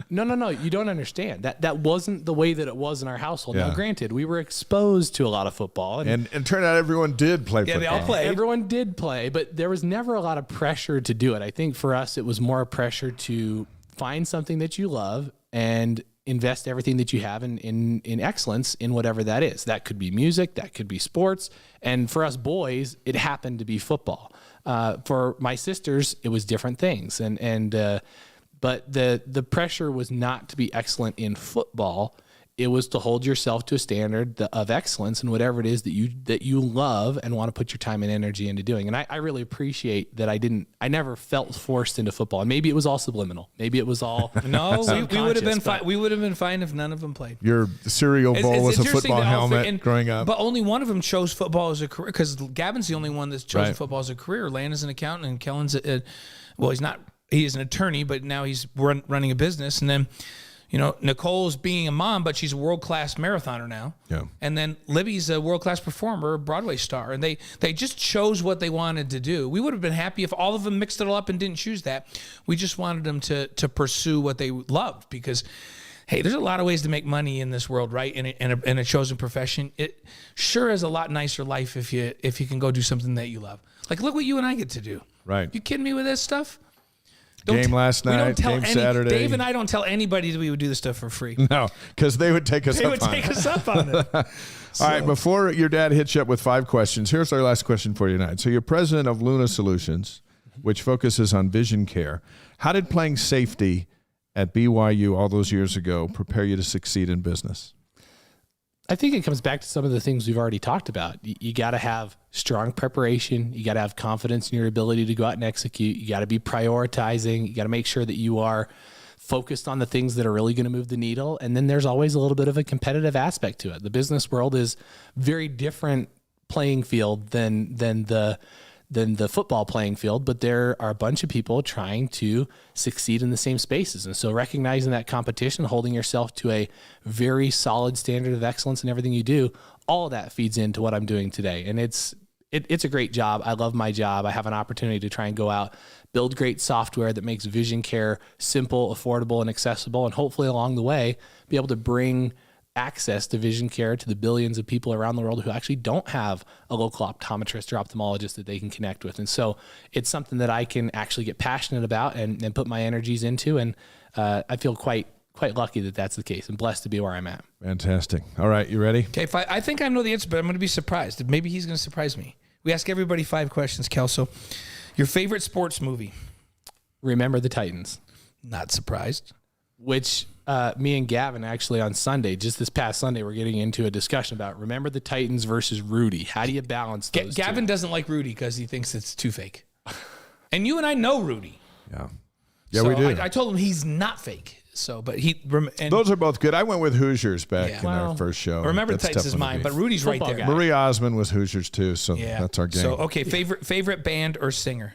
no, you don't understand. That wasn't the way that it was in our household. Yeah. Now, granted, we were exposed to a lot of football. And it turned out everyone did play football. they all played. Everyone did play, but there was never a lot of pressure to do it. I think for us, it was more pressure to find something that you love and invest everything that you have in excellence in whatever that is. That could be music, that could be sports. And for us boys, it happened to be football. For my sisters, it was different things. But the pressure was not to be excellent in football. It was to hold yourself to a standard of excellence in whatever it is that you love and want to put your time and energy into doing. And I really appreciate that I never felt forced into football. And maybe it was all subliminal. Maybe it was all No, we would have been fine. We would have been fine if none of them played. Your cereal bowl was a interesting football that helmet growing up. But only one of them chose football as a career, because Gavin's the only one that's chosen football as a career. Landon's an accountant, and Kellen's he's not. He is an attorney, but now he's running a business. And then, Nicole's being a mom, but she's a world-class marathoner now. Yeah. And then Libby's a world-class performer, Broadway star. And they just chose what they wanted to do. We would have been happy if all of them mixed it all up and didn't choose that. We just wanted them to pursue what they loved, because, hey, there's a lot of ways to make money in this world, right? In a chosen profession. It sure is a lot nicer life if you can go do something that you love. Like, look what you and I get to do. Right. You kidding me with this stuff? Game last night, game Saturday. Dave and I don't tell anybody that we would do this stuff for free. No, because they would take us up on it. They would take us up on it. All right, before your dad hits you up with 5 questions, here's our last question for you tonight. So you're president of Luna Solutions, which focuses on vision care. How did playing safety at BYU all those years ago prepare you to succeed in business? I think it comes back to some of the things we've already talked about. You got to have strong preparation. You got to have confidence in your ability to go out and execute. You got to be prioritizing. You got to make sure that you are focused on the things that are really going to move the needle. And then there's always a little bit of a competitive aspect to it. The business world is very different playing field than the than the football playing field, but there are a bunch of people trying to succeed in the same spaces. And so recognizing that competition, holding yourself to a very solid standard of excellence in everything you do, all of that feeds into what I'm doing today. And it's a great job. I love my job. I have an opportunity to try and go out, build great software that makes vision care simple, affordable, and accessible, and hopefully along the way, be able to bring access to vision care to the billions of people around the world who actually don't have a local optometrist or ophthalmologist that they can connect with. And so it's something that I can actually get passionate about and put my energies into. And I feel quite lucky that that's the case and blessed to be where I'm at. Fantastic. All right, you ready? Okay, I think I know the answer, but I'm going to be surprised. Maybe he's going to surprise me. We ask everybody 5 questions, Kel. So your favorite sports movie? Remember the Titans. Not surprised. Which me and Gavin actually on Sunday, just this past Sunday, we're getting into a discussion about Remember the Titans versus Rudy. How do you balance those Gavin two? doesn't like Rudy because he thinks it's too fake. And you and I know Rudy. Yeah. Yeah, So we do. I told him he's not fake. So, but Those are both good. I went with Hoosiers back in our first show. Remember the That's Titans tough is one to mine, beat. but Rudy's Football right there. guy. Marie Osmond was Hoosiers too, so Yeah. that's our game. So, okay, favorite band or singer?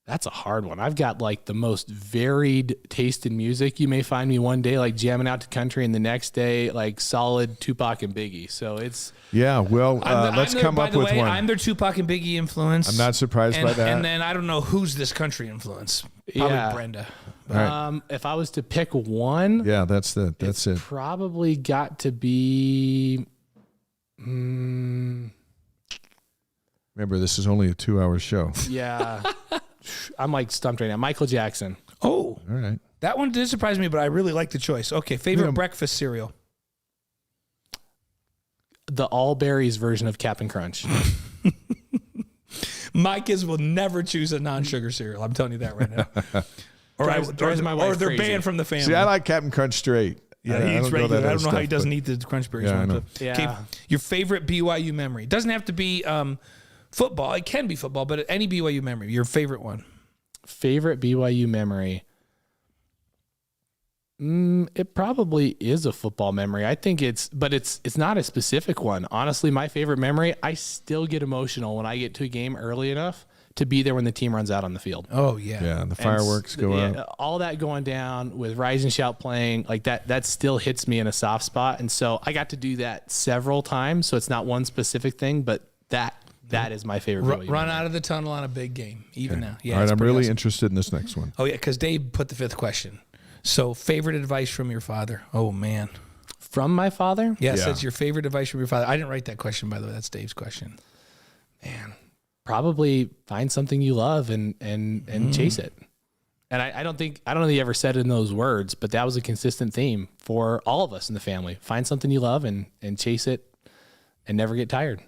That's a hard one. I've got like the most varied taste in music. You may find me one day like jamming out to country, and the next day like solid Tupac and Biggie. So it's yeah, well, let's come up with one. I'm their Tupac and Biggie influence. I'm not surprised by that. And then I don't know who's this country influence. Probably Yeah. Brenda. Right. if I was to pick one, Yeah, that's it. probably got to be. Remember, this is only a 2-hour show. Yeah, I'm like stumped right now. Michael Jackson. Oh, All right. that one did surprise me, but I really like the choice. Okay, favorite breakfast cereal? The all berries version of Cap'n Crunch. My kids will never choose a non-sugar cereal. I'm telling you that right now. Drives my wife or they're crazy. banned from the family. See, I like Captain Crunch straight. Yeah, he eats regular. I don't know how he doesn't eat the Crunch Berries Yeah, I one. know. But, Yeah. okay, your favorite BYU memory. It doesn't have to be football. It can be football, but any BYU memory. Your favorite one. Favorite BYU memory. It probably is a football memory. I think it's not a specific one. Honestly, my favorite memory, I still get emotional when I get to a game early enough to be there when the team runs out on the field. Oh, yeah. Yeah, and the fireworks go up. All that going down with Rise and Shout playing, like that still hits me in a soft spot. And so I got to do that several times. So it's not one specific thing, but that is my favorite. Run out of the tunnel on a big game, even now. Yeah, All right, it's I'm pretty really awesome. interested in this next one. Oh, yeah, because Dave put the 5th question. So, favorite advice from your father? Oh, man. From my father? Yes, Yeah. that's your favorite advice from your father. I didn't write that question, by the way. That's Dave's question. Man, probably find something you love and chase it. And I don't know that he ever said it in those words, but that was a consistent theme for all of us in the family. Find something you love and chase it and never get tired.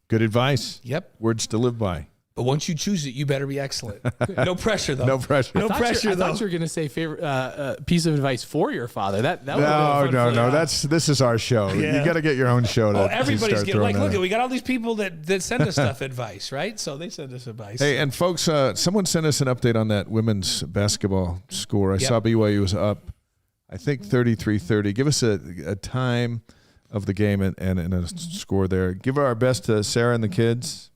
Good advice. Yep. Words to live by. But once you choose it, you better be excellent. No pressure, though. No pressure. No pressure, I though. thought you were going to say favorite piece of advice for your father. That would have No. been fun for you. This is our show. Yeah. You got to get your own show. To Everybody's start getting, throwing like, look, that. we got all these people that send us stuff advice, right? So they send us advice. Hey, and folks, someone sent us an update on that women's basketball score. I saw BYU was up, I think 33-30. Give us a time of the game and a score there. Give our best to Sarah and the kids.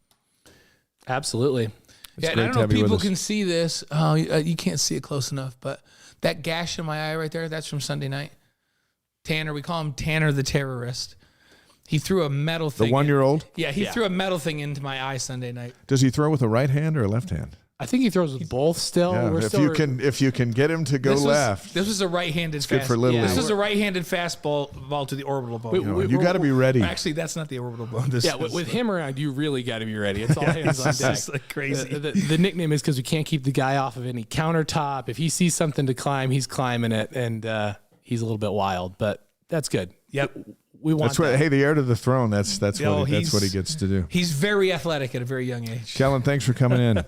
Absolutely. It's yeah, and great I don't to know have if you with people us. can see this. Oh, you can't see it close enough, but that gash in my eye right there, that's from Sunday night. Tanner, we call him Tanner the terrorist. He threw a metal The thing. 1-year-old? Yeah, he threw a metal thing into my eye Sunday night. Does he throw with a right hand or a left hand? I think he throws with both still. Yeah, if you can get him to go left. This was a right-handed good for Little This League. was a right-handed fastball to the orbital bone. You got to be ready. Actually, that's not the orbital bone. This is with him around, you really got to be ready. It's all hands on deck. It's like crazy. The nickname is because we can't keep the guy off of any countertop. If he sees something to climb, he's climbing it, and he's a little bit wild, but that's good. Yep. We want That's what. that. Hey, the heir to the throne. That's what he gets to do. He's very athletic at a very young age. Kellen, thanks for coming in.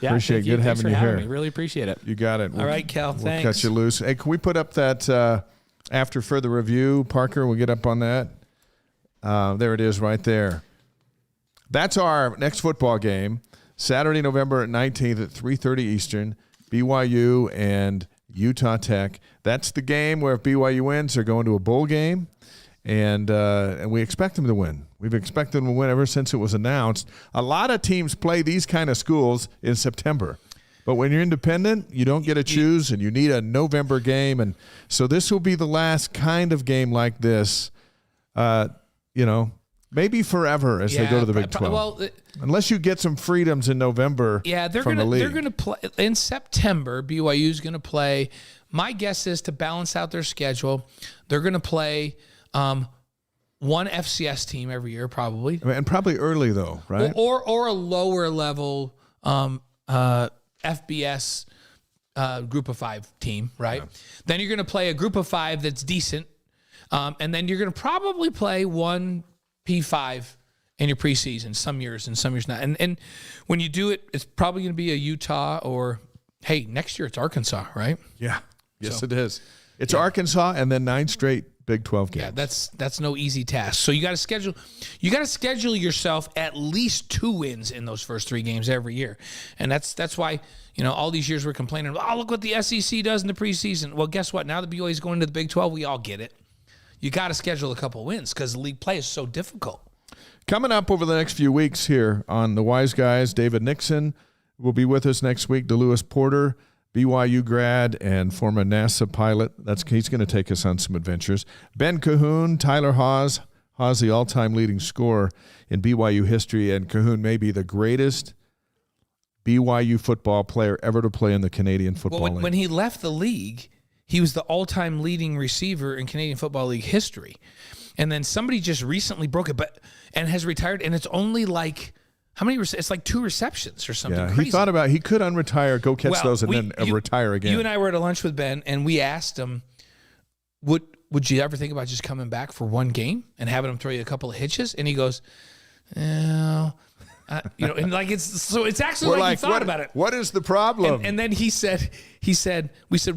Yeah, appreciate thank it. Good Thanks having for you here. me. Really appreciate it. You got it. All right, Cal, We'll thanks. cut you loose. Hey, can we put up that after further review, Parker? We'll get up on that. There it is right there. That's our next football game, Saturday, November 19th at 3:30 Eastern, BYU and Utah Tech. That's the game where if BYU wins, they're going to a bowl game. And we expect them to win. We've expected them to win ever since it was announced. A lot of teams play these kind of schools in September. But when you're independent, you don't get to choose, and you need a November game. And so this will be the last kind of game like this, maybe forever as they go to the Big 12. Well, unless you get some freedoms in November from the league. They're going to play in September. BYU is going to play. My guess is to balance out their schedule, they're going to play one FCS team every year, probably. And probably early, though, right? Or a lower level FBS group of 5 team, right? Yeah. Then you're going to play a group of 5 that's decent. And then you're going to probably play one P5 in your preseason, some years and some years not. And when you do it, it's probably going to be a Utah or, hey, next year it's Arkansas, right? Yeah. Yes, it is. It's Arkansas and then 9 straight Big 12 games. Yeah, that's no easy task. So you got to schedule yourself at least 2 wins in those first 3 games every year. And that's why, all these years we're complaining, oh, look what the SEC does in the preseason. Well, guess what? Now that BYU is going to the Big 12, we all get it. You got to schedule a couple wins because the league play is so difficult. Coming up over the next few weeks here on The Wise Guys, David Nixon will be with us next week. DeLewis Porter, BYU grad and former NASA pilot. He's going to take us on some adventures. Ben Cahoon, Tyler Haws. Haws, the all-time leading scorer in BYU history, and Cahoon may be the greatest BYU football player ever to play in the Canadian Football League. When he left the league, he was the all-time leading receiver in Canadian Football League history. And then somebody just recently broke it and has retired, and it's only like how many? It's like 2 receptions or something. Yeah, crazy. he thought about he could unretire, go catch those, and then retire again. You and I were at a lunch with Ben, and we asked him, "Would you ever think about just coming back for one game and having him throw you a couple of hitches?" And he goes, "No." And like it's actually like he thought about it. What is the problem? And then he said, we said,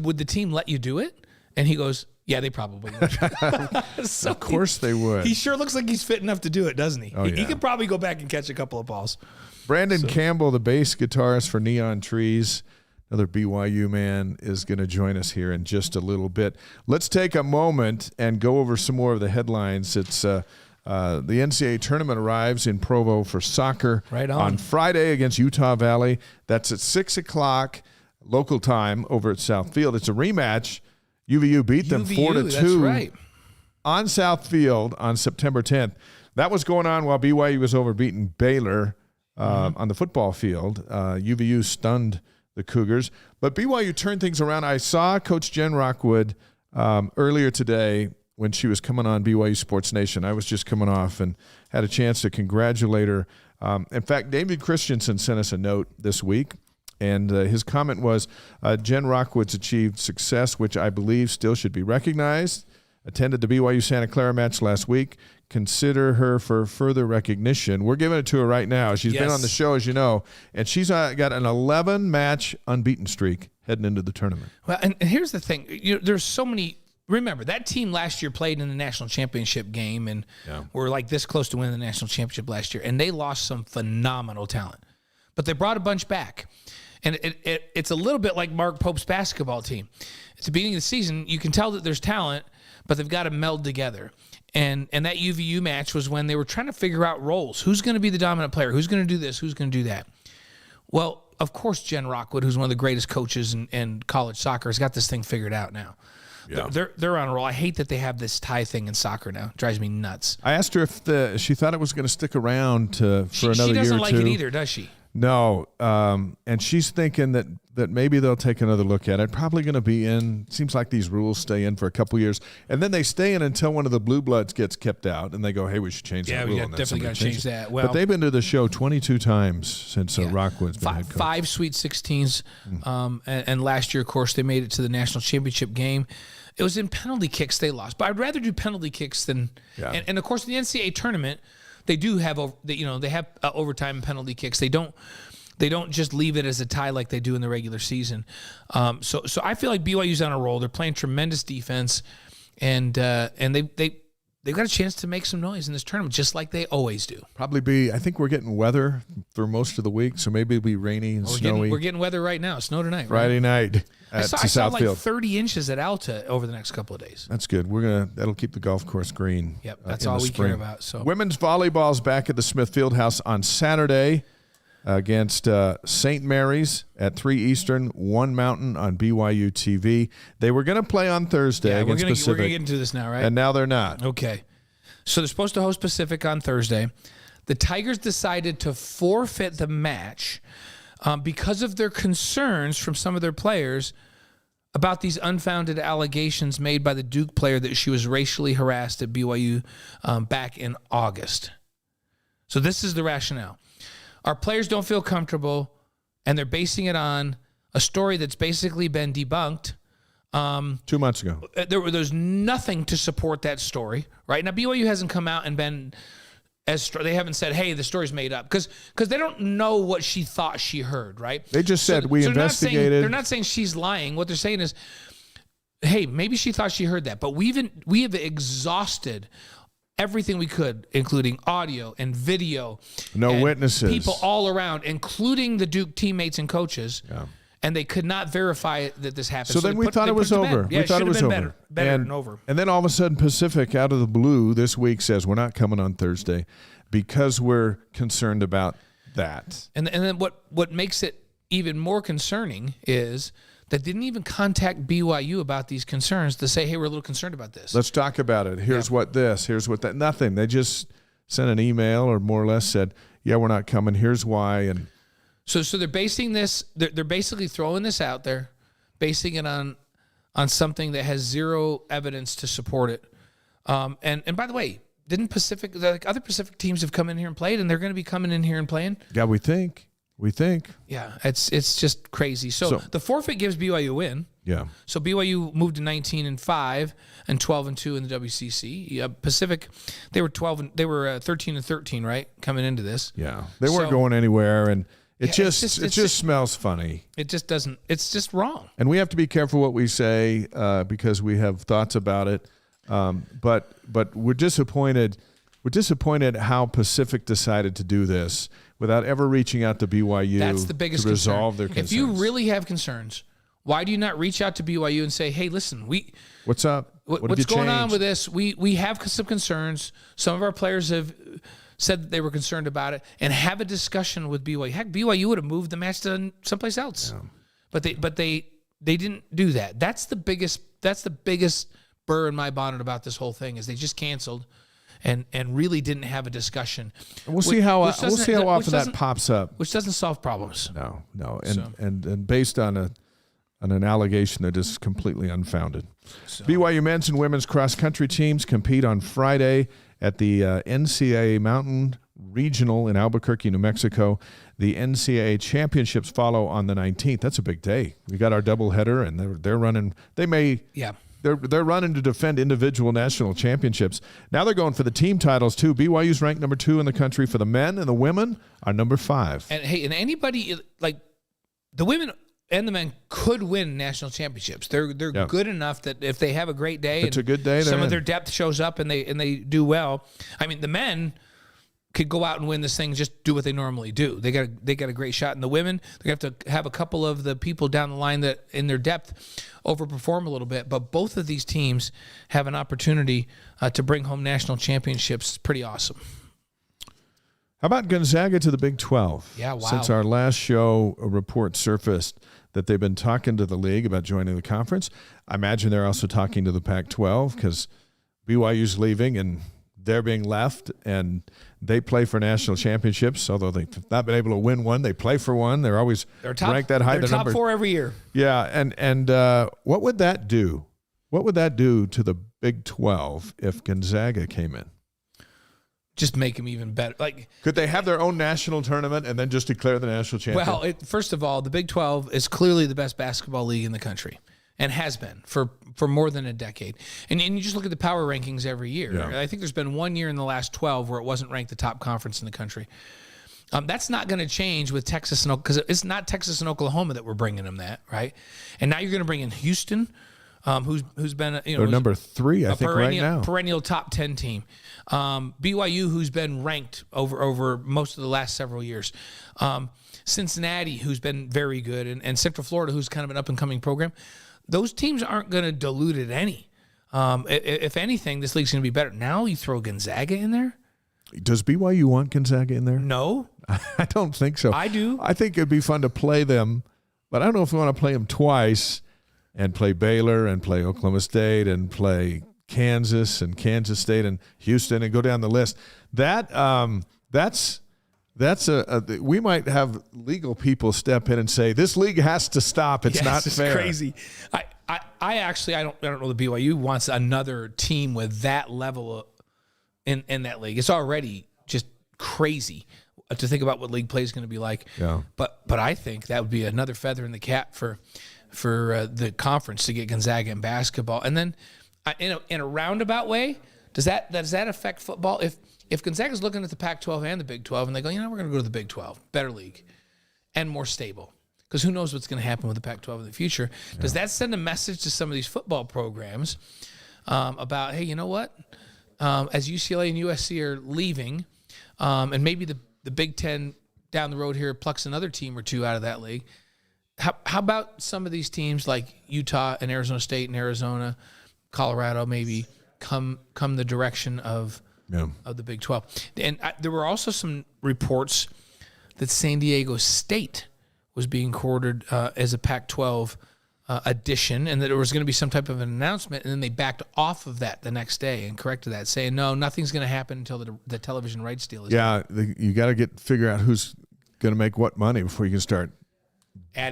would the team let you do it? And he goes, yeah, they probably would. So of course they would. He sure looks like he's fit enough to do it, doesn't he? Oh, He could probably go back and catch a couple of balls. Brandon Campbell, the bass guitarist for Neon Trees, another BYU man, is going to join us here in just a little bit. Let's take a moment and go over some more of the headlines. It's the NCAA tournament arrives in Provo for soccer on Friday against Utah Valley. That's at 6 o'clock local time over at South Field. It's a rematch. UVU beat them 4-2 on South Field on September 10th. That was going on while BYU was over beating Baylor on the football field. UVU stunned the Cougars. But BYU turned things around. I saw Coach Jen Rockwood earlier today when she was coming on BYU Sports Nation. I was just coming off and had a chance to congratulate her. In fact, David Christensen sent us a note this week, and his comment was, Jen Rockwood's achieved success, which I believe still should be recognized. Attended the BYU Santa Clara match last week. Consider her for further recognition. We're giving it to her right now. She's been on the show, as you know, and she's got an 11-match unbeaten streak heading into the tournament. Well, and here's the thing. There's so many. Remember, that team last year played in the national championship game and were like this close to winning the national championship last year, and they lost some phenomenal talent. But they brought a bunch back. And it's a little bit like Mark Pope's basketball team. At the beginning of the season, you can tell that there's talent, but they've got to meld together. And that UVU match was when they were trying to figure out roles. Who's going to be the dominant player? Who's going to do this? Who's going to do that? Well, of course, Jen Rockwood, who's one of the greatest coaches in college soccer, has got this thing figured out now. Yeah. They're on a roll. I hate that they have this tie thing in soccer now. It drives me nuts. I asked her if she thought it was going to stick around for another year or two. She doesn't like it either, does she? No, and she's thinking that maybe they'll take another look at it. Probably going to be in. Seems like these rules stay in for a couple years, and then they stay in until one of the blue bloods gets kept out, and they go, "Hey, we should change that rule." Yeah, definitely got to change that. Well, but they've been to the show 22 times since Rockwood's been head coach. 5 Sweet 16s, and last year, of course, they made it to the national championship game. It was in penalty kicks they lost, but I'd rather do penalty kicks than. Yeah. And of course, in the NCAA tournament, they do have they have overtime and penalty kicks. They don't just leave it as a tie like they do in the regular season. So I feel like BYU's on a roll. They're playing tremendous defense, and they they've got a chance to make some noise in this tournament, just like they always do. Probably be, I think we're getting weather for most of the week, so maybe it'll be rainy and snowy. We're getting weather right now. Snow tonight. Friday night I saw like Southfield. 30 inches at Alta over the next couple of days. That's good. That'll keep the golf course green. Yep, that's in all the we spring. care about. So Women's volleyball's back at the Smith Fieldhouse on Saturday against St. Mary's at 3 Eastern, 1 Mountain on BYU TV. They were going to play on Thursday against Pacific. We're going to get into this now, right? And now they're not. Okay. So they're supposed to host Pacific on Thursday. The Tigers decided to forfeit the match because of their concerns from some of their players about these unfounded allegations made by the Duke player that she was racially harassed at BYU back in August. So this is the rationale. Our players don't feel comfortable, and they're basing it on a story that's basically been debunked 2 months ago. There's nothing to support that story, right? Now, BYU hasn't come out and been they haven't said, hey, the story's made up, because they don't know what she thought she heard, right? They just said, we investigated. They're not saying she's lying. What they're saying is, hey, maybe she thought she heard that, but we have exhausted everything we could, including audio and video. No and witnesses. People all around, including the Duke teammates and coaches. Yeah. And they could not verify that this happened. So then we thought it was over. Yeah, we thought it was over. Better and over. And then all of a sudden, Pacific, out of the blue, this week says, we're not coming on Thursday because we're concerned about that. And then what makes it even more concerning is that they didn't even contact BYU about these concerns to say, hey, we're a little concerned about this. Let's talk about it. Here's what this, here's what that. Nothing. They just sent an email or more or less said, yeah, we're not coming. Here's why. And So they're basing this, they're basically throwing this out there, basing it on something that has zero evidence to support it. And by the way, didn't Pacific, like other Pacific teams have come in here and played, and they're going to be coming in here and playing? yeah, we think. Yeah, it's just crazy. So the forfeit gives BYU a win. Yeah. So BYU moved to 19-5 and 12-2 in the WCC. Pacific, they were 13-13, right, coming into this. Yeah. They weren't going anywhere, and it just smells funny. It just doesn't. It's just wrong. And we have to be careful what we say because we have thoughts about it. But we're disappointed. We're disappointed how Pacific decided to do this without ever reaching out to BYU. That's the biggest to resolve their concerns. If you really have concerns, why do you not reach out to BYU and say, "Hey, listen, what's up? What's going on with this? We have some concerns. Some of our players have said that they were concerned about it, and have a discussion with BYU. Heck, BYU would have moved the match to someplace else, but they didn't do that. That's the biggest burr in my bonnet about this whole thing is they just canceled. And really didn't have a discussion. We'll see how often that pops up. Which doesn't solve problems. No, and based on an allegation that is completely unfounded. So. BYU men's and women's cross country teams compete on Friday at the NCAA Mountain Regional in Albuquerque, New Mexico. The NCAA championships follow on the 19th. That's a big day. We got our doubleheader, and they're running. They're running to defend individual national championships. Now they're going for the team titles, too. BYU's ranked number 2 in the country for the men, and the women are number 5. And, hey, and anybody, like, the women and the men could win national championships. They're good enough that if they have a great day, it's a good day, some of their depth shows up and they do well. I mean, the men could go out and win this thing, just do what they normally do. They got a great shot. And the women, they have to have a couple of the people down the line that in their depth overperform a little bit. But both of these teams have an opportunity to bring home national championships. It's pretty awesome. How about Gonzaga to the Big 12? Yeah, wow. Since our last show, a report surfaced that they've been talking to the league about joining the conference. I imagine they're also talking to the Pac-12 because BYU's leaving and they're being left, and they play for national championships. Although they've not been able to win one, they play for one. They're always ranked that high. They're top 4 every year. Yeah, and what would that do? What would that do to the Big 12 if Gonzaga came in? Just make them even better. Like, could they have their own national tournament and then just declare the national champion? Well, first of all, the Big 12 is clearly the best basketball league in the country. And has been for more than a decade. And you just look at the power rankings every year. Yeah. I think there's been one year in the last 12 where it wasn't ranked the top conference in the country. That's not going to change with Texas, because it's not Texas and Oklahoma that we're bringing them that, right? And now you're going to bring in Houston, who's been They're number 3, I think, right now. Perennial top 10 team. BYU, who's been ranked over most of the last several years. Cincinnati, who's been very good, and Central Florida, who's kind of an up-and-coming program. Those teams aren't going to dilute it any. If anything, this league's going to be better. Now you throw Gonzaga in there? Does BYU want Gonzaga in there? No. I don't think so. I do. I think it'd be fun to play them, but I don't know if we want to play them twice and play Baylor and play Oklahoma State and play Kansas and Kansas State and Houston and go down the list. That's we might have legal people step in and say this league has to stop. It's not fair. It's crazy. I actually don't know the BYU wants another team with that level in that league. It's already just crazy to think about what league play is going to be like. Yeah. But I think that would be another feather in the cap for the conference to get Gonzaga in basketball. And then in a roundabout way, does that affect football? If Gonzaga's looking at the Pac-12 and the Big 12 and they go, we're going to go to the Big 12, better league and more stable. Because who knows what's going to happen with the Pac-12 in the future. Yeah. Does that send a message to some of these football programs about, hey, you know what? As UCLA and USC are leaving, and maybe the Big Ten down the road here plucks another team or two out of that league, how about some of these teams like Utah and Arizona State and Arizona, Colorado maybe come the direction of the Big 12? And there were also some reports that San Diego State was being courted as a Pac-12 addition, and that there was going to be some type of an announcement, and then they backed off of that the next day and corrected that, saying, no, nothing's going to happen until the television rights deal is done. You got to figure out who's going to make what money before you can start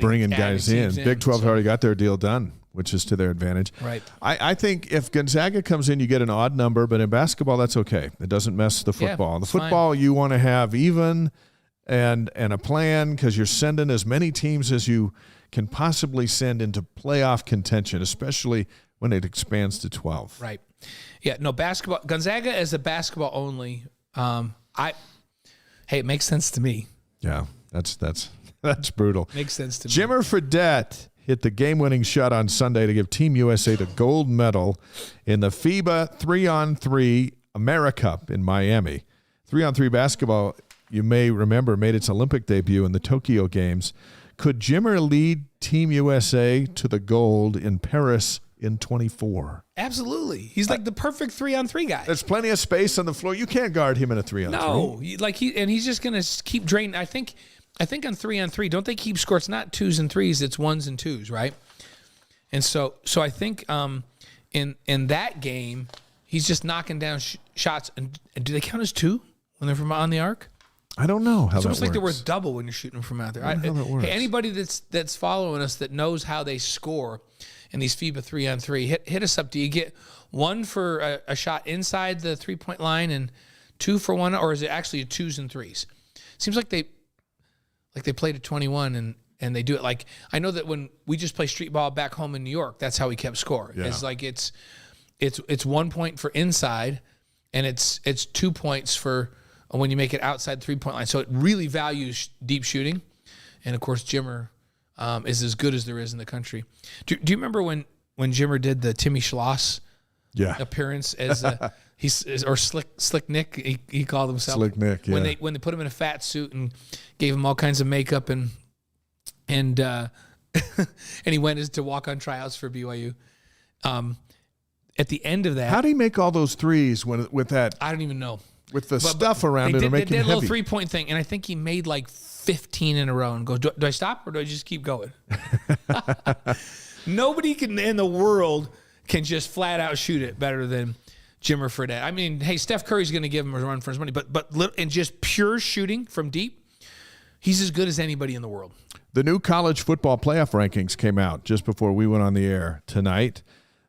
bringing guys in. Big 12's already got their deal done, which is to their advantage. Right. I think if Gonzaga comes in, you get an odd number, but in basketball, that's okay. It doesn't mess the football. Yeah, the football, you want to have even and a plan because you're sending as many teams as you can possibly send into playoff contention, especially when it expands to 12. Right. Yeah, no, basketball. Gonzaga as a basketball only. It makes sense to me. Yeah, that's brutal. Makes sense to me. Jimmer Fredette hit the game-winning shot on Sunday to give Team USA the gold medal in the FIBA 3-on-3 AmeriCup in Miami. 3-on-3 basketball, you may remember, made its Olympic debut in the Tokyo Games. Could Jimmer lead Team USA to the gold in Paris in 24? Absolutely. He's like the perfect 3-on-3 guy. There's plenty of space on the floor. You can't guard him in a 3-on-3. No, he's just going to keep draining. I think on 3-on-3, don't they keep score? It's not 2s and 3s, it's 1s and 2s, right? And so I think in that game, he's just knocking down shots. And do they count as 2 when they're from on the arc? I don't know how that works. It's almost like they're worth double when you're shooting them from out there. I don't know how that works. Hey, anybody that's following us that knows how they score in these FIBA 3-on-3, hit us up. Do you get 1 for a shot inside the 3-point line and 2 for 1, or is it actually a 2s and 3s? Seems like they played at 21 and they do it like, I know that when we just play street ball back home in New York, that's how we kept score. Yeah. It's like it's 1 point for inside, and it's 2 points for when you make it outside the 3-point line. So it really values deep shooting. And of course, Jimmer is as good as there is in the country. Do you remember when Jimmer did the Timmy Schloss appearance as or Slick Nick? He called himself Slick Nick. Yeah. When they put him in a fat suit and gave him all kinds of makeup and and he went to walk on tryouts for BYU. At the end of that, how do you make all those threes with that? I don't even know. With the stuff around it to make it heavy. They did a little 3-point thing, and I think he made like 15 in a row and goes, do I stop or do I just keep going? Nobody in the world can just flat out shoot it better than Jimmer Fredette. I mean, hey, Steph Curry's going to give him a run for his money, but in just pure shooting from deep, he's as good as anybody in the world. The new college football playoff rankings came out just before we went on the air tonight.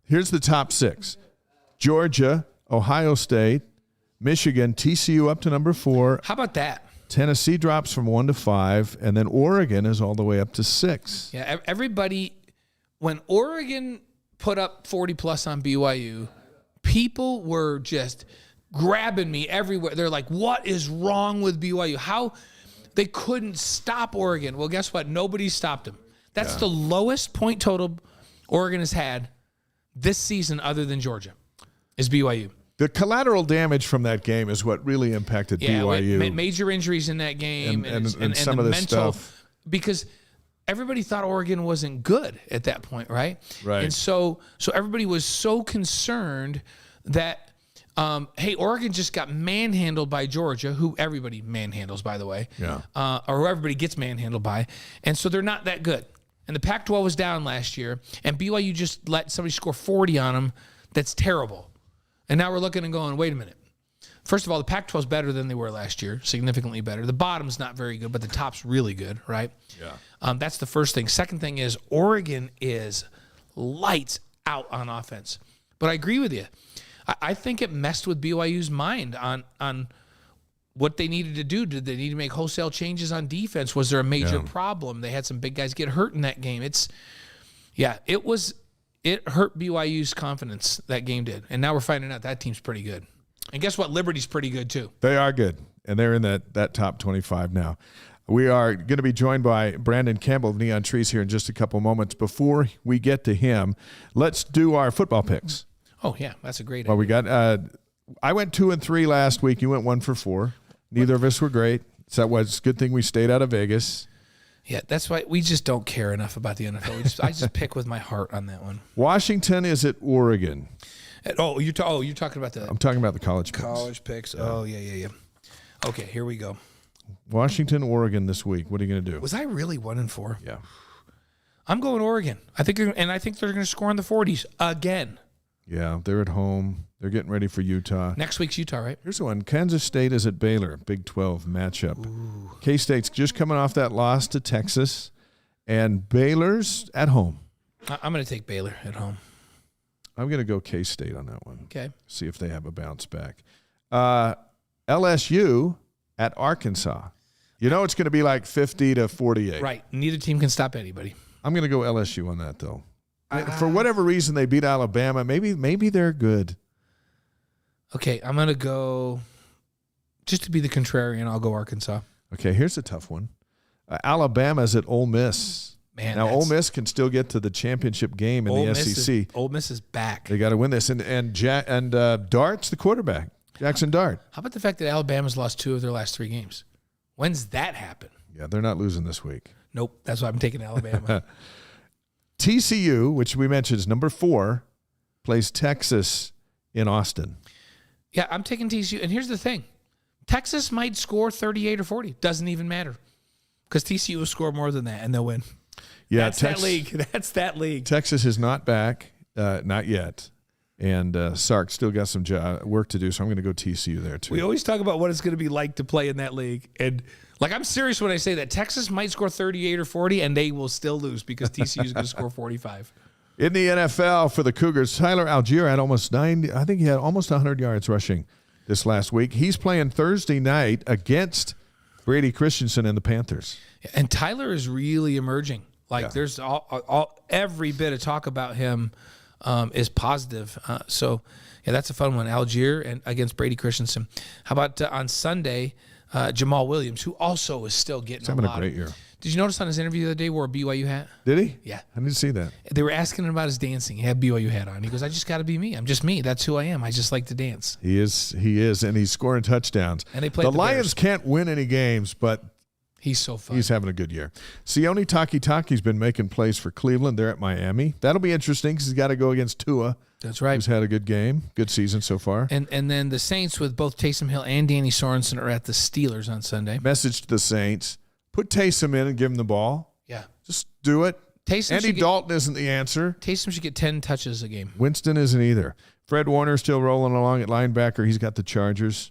Here's the top 6. Georgia, Ohio State, Michigan, TCU up to number 4. How about that? Tennessee drops from 1 to 5, and then Oregon is all the way up to 6. Yeah, everybody, when Oregon put up 40-plus on BYU, people were just grabbing me everywhere. They're like, what is wrong with BYU? How they couldn't stop Oregon. Well, guess what? Nobody stopped them. That's the lowest point total Oregon has had this season other than Georgia is BYU. The collateral damage from that game is what really impacted BYU. Major injuries in that game and some of this stuff. Because everybody thought Oregon wasn't good at that point, right? Right. And so everybody was so concerned that, hey, Oregon just got manhandled by Georgia, who everybody manhandles, by the way. Yeah. Or who everybody gets manhandled by. And so they're not that good. And the Pac-12 was down last year, and BYU just let somebody score 40 on them. That's terrible. And now we're looking and going, wait a minute. First of all, the Pac-12 is better than they were last year, significantly better. The bottom's not very good, but the top's really good, right? Yeah. That's the first thing. Second thing is Oregon is lights out on offense. But I agree with you. I think it messed with BYU's mind on what they needed to do. Did they need to make wholesale changes on defense? Was there a major problem? They had some big guys get hurt in that game. It hurt BYU's confidence, that game did. And now we're finding out that team's pretty good. And guess what? Liberty's pretty good too. They are good, and they're in that top 25 now. We are going to be joined by Brandon Campbell of Neon Trees here in just a couple moments. Before we get to him, let's do our football picks. Oh, yeah, that's a great idea. Well, we got I went 2-3 last week. You went 1-4. Neither of us were great. So that was a good thing we stayed out of Vegas. Yeah, that's why we just don't care enough about the NFL. I just pick with my heart on that one. Washington is at Oregon. You're talking about I'm talking about the college picks. Oh, yeah. Okay, here we go. Washington, Oregon this week. What are you going to do? Was I really 1-4? Yeah. I'm going Oregon. I think they're going to score in the 40s again. Yeah, they're at home. They're getting ready for Utah. Next week's Utah, right? Here's the one. Kansas State is at Baylor. Big 12 matchup. K-State's just coming off that loss to Texas, and Baylor's at home. I'm going to take Baylor at home. I'm going to go K-State on that one. Okay. See if they have a bounce back. LSU at Arkansas. You know it's going to be like 50-48. Right. Neither team can stop anybody. I'm going to go LSU on that, though. For whatever reason, they beat Alabama. Maybe they're good. Okay, I'm going to go, just to be the contrarian, I'll go Arkansas. Okay, here's a tough one. Alabama's at Ole Miss. Man, now, Ole Miss can still get to the championship game in the SEC. Ole Miss is back. They got to win this. And Dart's the quarterback, Jackson Dart. How about the fact that Alabama's lost 2 of their last 3 games? When's that happen? Yeah, they're not losing this week. Nope, that's why I'm taking Alabama. TCU, which we mentioned is number 4, plays Texas in Austin. Yeah, I'm taking TCU. And here's the thing. Texas might score 38 or 40. Doesn't even matter. Because TCU will score more than that, and they'll win. Yeah, That's that league. That's that league. Texas is not back, not yet. And Sark still got some work to do, so I'm going to go TCU there, too. We always talk about what it's going to be like to play in that league. And, I'm serious when I say that. Texas might score 38 or 40, and they will still lose because TCU is going to score 45. In the NFL for the Cougars, Tyler Algier had almost 100 yards rushing this last week. He's playing Thursday night against Brady Christensen and the Panthers. And Tyler is really emerging. There's every bit of talk about him is positive. So that's a fun one. Algier and against Brady Christensen. How about on Sunday, Jamal Williams, who also is still getting having a great year. Did you notice on his interview the other day wore a BYU hat? Did he? Yeah. I didn't see that. They were asking him about his dancing. He had BYU hat on. He goes, I just got to be me. I'm just me. That's who I am. I just like to dance. He is, and he's scoring touchdowns. And they play the Lions can't win any games, but he's so fun. He's having a good year. Sione Taki's been making plays for Cleveland. They're at Miami. That'll be interesting because he's got to go against Tua. That's right. Who's had a good game, good season so far. And then the Saints with both Taysom Hill and Danny Sorensen are at the Steelers on Sunday. Message to the Saints. Put Taysom in and give him the ball. Yeah. Just do it. Andy Dalton isn't the answer. Taysom should get 10 touches a game. Winston isn't either. Fred Warner still rolling along at linebacker. He's got the Chargers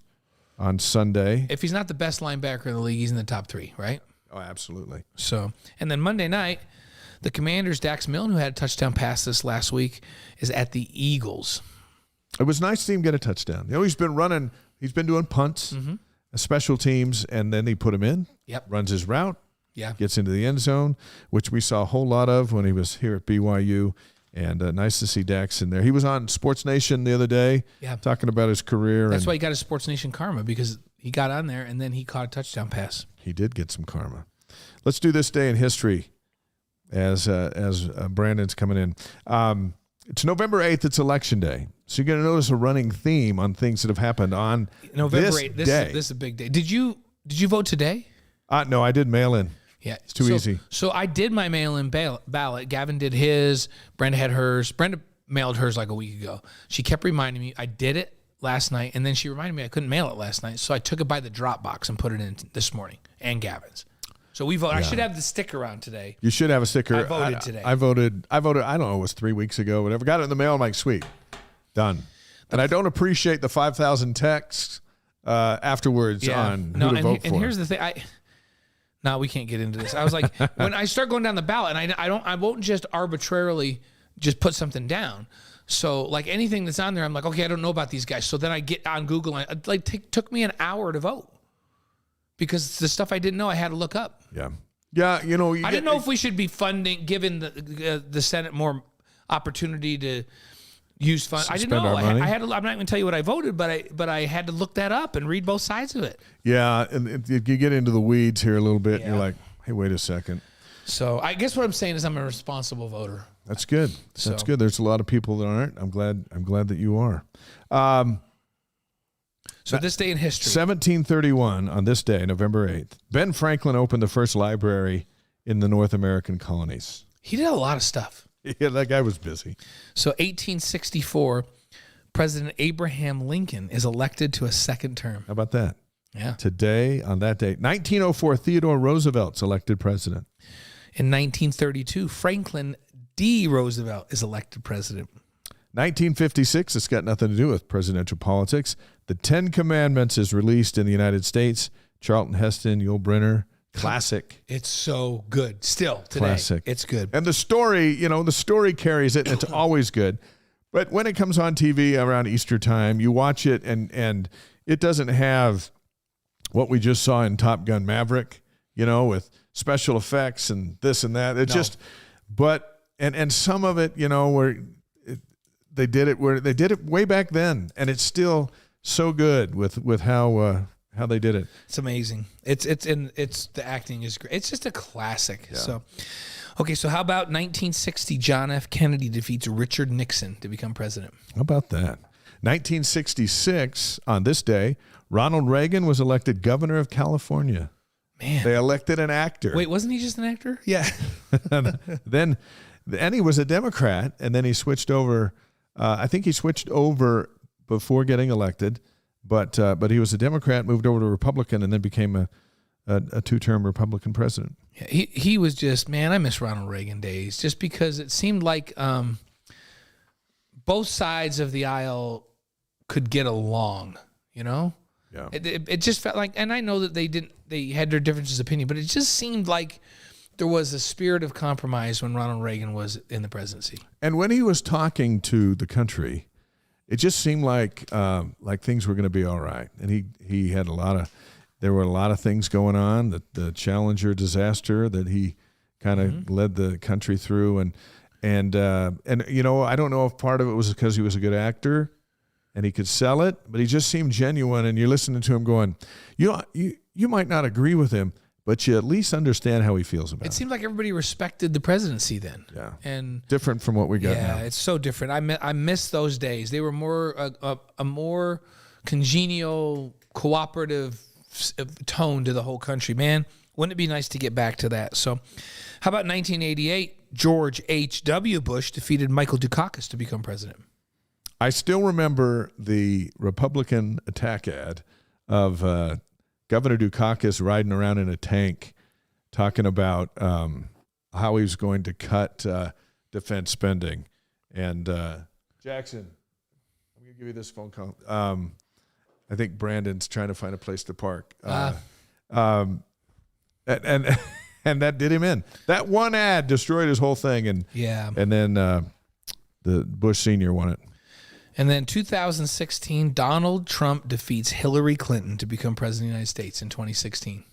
on Sunday. If he's not the best linebacker in the league, he's in the top 3, right? Oh, absolutely. So, and then Monday night, the Commanders' Dax Milne, who had a touchdown pass this last week, is at the Eagles. It was nice to see him get a touchdown. He's been running. He's been doing punts, special teams, and then they put him in. Yep. Runs his route. Yeah. Gets into the end zone, which we saw a whole lot of when he was here at BYU. And nice to see Dax in there. He was on Sports Nation the other day talking about his career. That's why he got his Sports Nation karma, because he got on there and then he caught a touchdown pass. He did get some karma. Let's do this day in history as Brandon's coming in. It's November 8th. It's Election Day. So you're going to notice a running theme on things that have happened on November this 8th. day. This is a big day. Did you vote today? No, I did mail in. Yeah. It's too easy. So I did my mail-in ballot. Gavin did his. Brenda had hers. Brenda mailed hers like a week ago. She kept reminding me. I did it last night, and then she reminded me I couldn't mail it last night. So I took it by the drop box and put it in this morning, and Gavin's. So we voted. Yeah. I should have the sticker on today. You should have a sticker. I voted today. I voted. I don't know. It was 3 weeks ago. Whatever. Got it in the mail. I'm like, sweet, done. And I don't appreciate the 5,000 texts afterwards on who to vote for. And here's the thing. No, we can't get into this. I was like, when I start going down the ballot, and I won't just arbitrarily just put something down. So like anything that's on there, I'm like, okay, I don't know about these guys. So then I get on Google, and it took me an hour to vote because the stuff I didn't know I had to look up. Yeah, yeah. You know, I didn't know if we should be giving the Senate more opportunity to use funds. I didn't know. I'm not even going to tell you what I voted, but I had to look that up and read both sides of it. Yeah, and you get into the weeds here a little bit, and you're like, hey, wait a second. So I guess what I'm saying is I'm a responsible voter. That's good. That's good. There's a lot of people that aren't. I'm glad that you are. So this day in history. 1731, on this day, November 8th, Ben Franklin opened the first library in the North American colonies. He did a lot of stuff. Yeah, that guy was busy. So 1864, President Abraham Lincoln is elected to a second term. How about that? Yeah. Today, on that day, 1904, Theodore Roosevelt's elected president. In 1932, Franklin D. Roosevelt is elected president. 1956, it's got nothing to do with presidential politics. The Ten Commandments is released in the United States. Charlton Heston, Yul Brynner. Classic. It's so good. Still today. Classic. It's good. And the story carries it, and it's always good. But when it comes on TV around Easter time, you watch it, and it doesn't have what we just saw in Top Gun Maverick, with special effects and this and that. It just, but some of it, where they did it way back then, and it's still so good with how they did it. It's amazing. The acting is great. It's just a classic. Yeah. So, okay. So how about 1960? John F. Kennedy defeats Richard Nixon to become president. How about that? 1966, on this day, Ronald Reagan was elected governor of California. Man, they elected an actor. Wait, wasn't he just an actor? Yeah. Then he was a Democrat, and then he switched over. I think he switched over before getting elected. But he was a Democrat, moved over to Republican, and then became a two-term Republican president. Yeah, he was just, man, I miss Ronald Reagan days, just because it seemed like both sides of the aisle could get along, Yeah. It just felt like, and I know that they had their differences of opinion, but it just seemed like there was a spirit of compromise when Ronald Reagan was in the presidency. And when he was talking to the country, it just seemed like things were going to be all right, and he had there were a lot of things going on. The Challenger disaster that he kind of led the country through, and I don't know if part of it was because he was a good actor, and he could sell it, but he just seemed genuine. And you're listening to him going, you might not agree with him, but you at least understand how he feels about it. It seemed like everybody respected the presidency then. Yeah. And different from what we got now. Yeah, it's so different. I miss those days. They were more a more congenial, cooperative tone to the whole country. Man, wouldn't it be nice to get back to that? So how about 1988? George H.W. Bush defeated Michael Dukakis to become president. I still remember the Republican attack ad of Governor Dukakis riding around in a tank talking about how he was going to cut defense spending. And Jackson, I'm going to give you this phone call. I think Brandon's trying to find a place to park. And that did him in. That one ad destroyed his whole thing. And then the Bush Sr. won it. And then 2016, Donald Trump defeats Hillary Clinton to become president of the United States in 2016.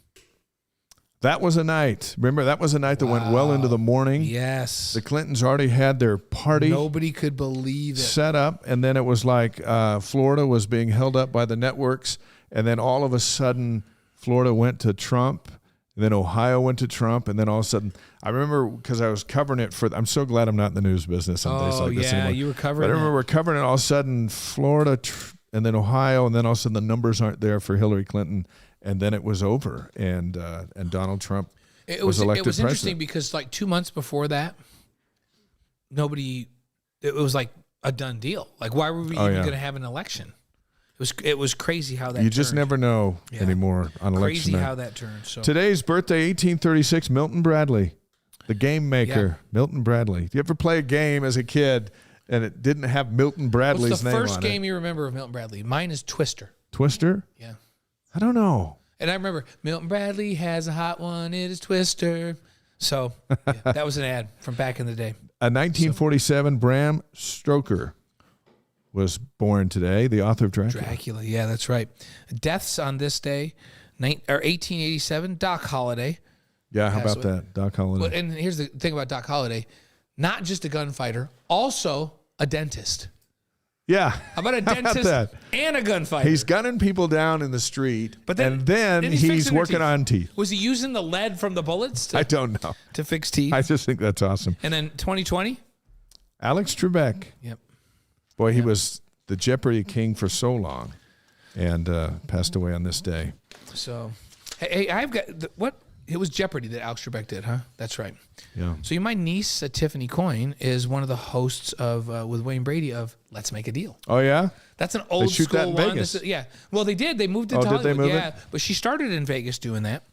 That was a night. Remember, that was a night that went well into the morning. Yes. The Clintons already had their party. Nobody could believe it. Set up, and then it was like Florida was being held up by the networks, and then all of a sudden, Florida went to Trump. And then Ohio went to Trump, and then all of a sudden, I remember because I was covering it I'm so glad I'm not in the news business on days like this anymore. You were covering But I remember we're covering it, all of a sudden, Florida, and then Ohio, and then all of a sudden the numbers aren't there for Hillary Clinton, and then it was over, and Donald Trump was elected president. It was interesting because like 2 months before that, it was like a done deal. Like, why were we even going to have an election? It was crazy how that You just never know anymore on election Crazy night. how that turned. So Today's birthday, 1836, Milton Bradley, the game maker. Milton Bradley. Do you ever play a game as a kid and it didn't have Milton Bradley's what's the name on it? first game you remember of Milton Bradley? Mine is Twister. Twister? Yeah. I don't know. And I remember Milton Bradley has a hot one. It is Twister. So that was an ad from back in the day. A 1947 Bram Stoker was born today, the author of Dracula. Dracula, yeah, that's right. Deaths on this day, 1887, Doc Holliday. Yeah, how about that? Doc Holliday. Well, and here's the thing about Doc Holliday, not just a gunfighter, also a dentist. Yeah. How about a dentist and a gunfighter? He's gunning people down in the street, but then he's working on teeth. Was he using the lead from the bullets I don't know. to fix teeth? I just think that's awesome. And then 2020? Alex Trebek. Yep. Boy, he was the Jeopardy king for so long and passed away on this day. So, hey, I've got what? It was Jeopardy that Alex Trebek did, huh? That's right. Yeah. So my niece, Tiffany Coyne, is one of the hosts of with Wayne Brady of Let's Make a Deal. Oh yeah, that's an old shoot school that in one. Vegas. Yeah. Well, they did. They moved into Hollywood. Did they move yeah, it? but she started in Vegas doing that,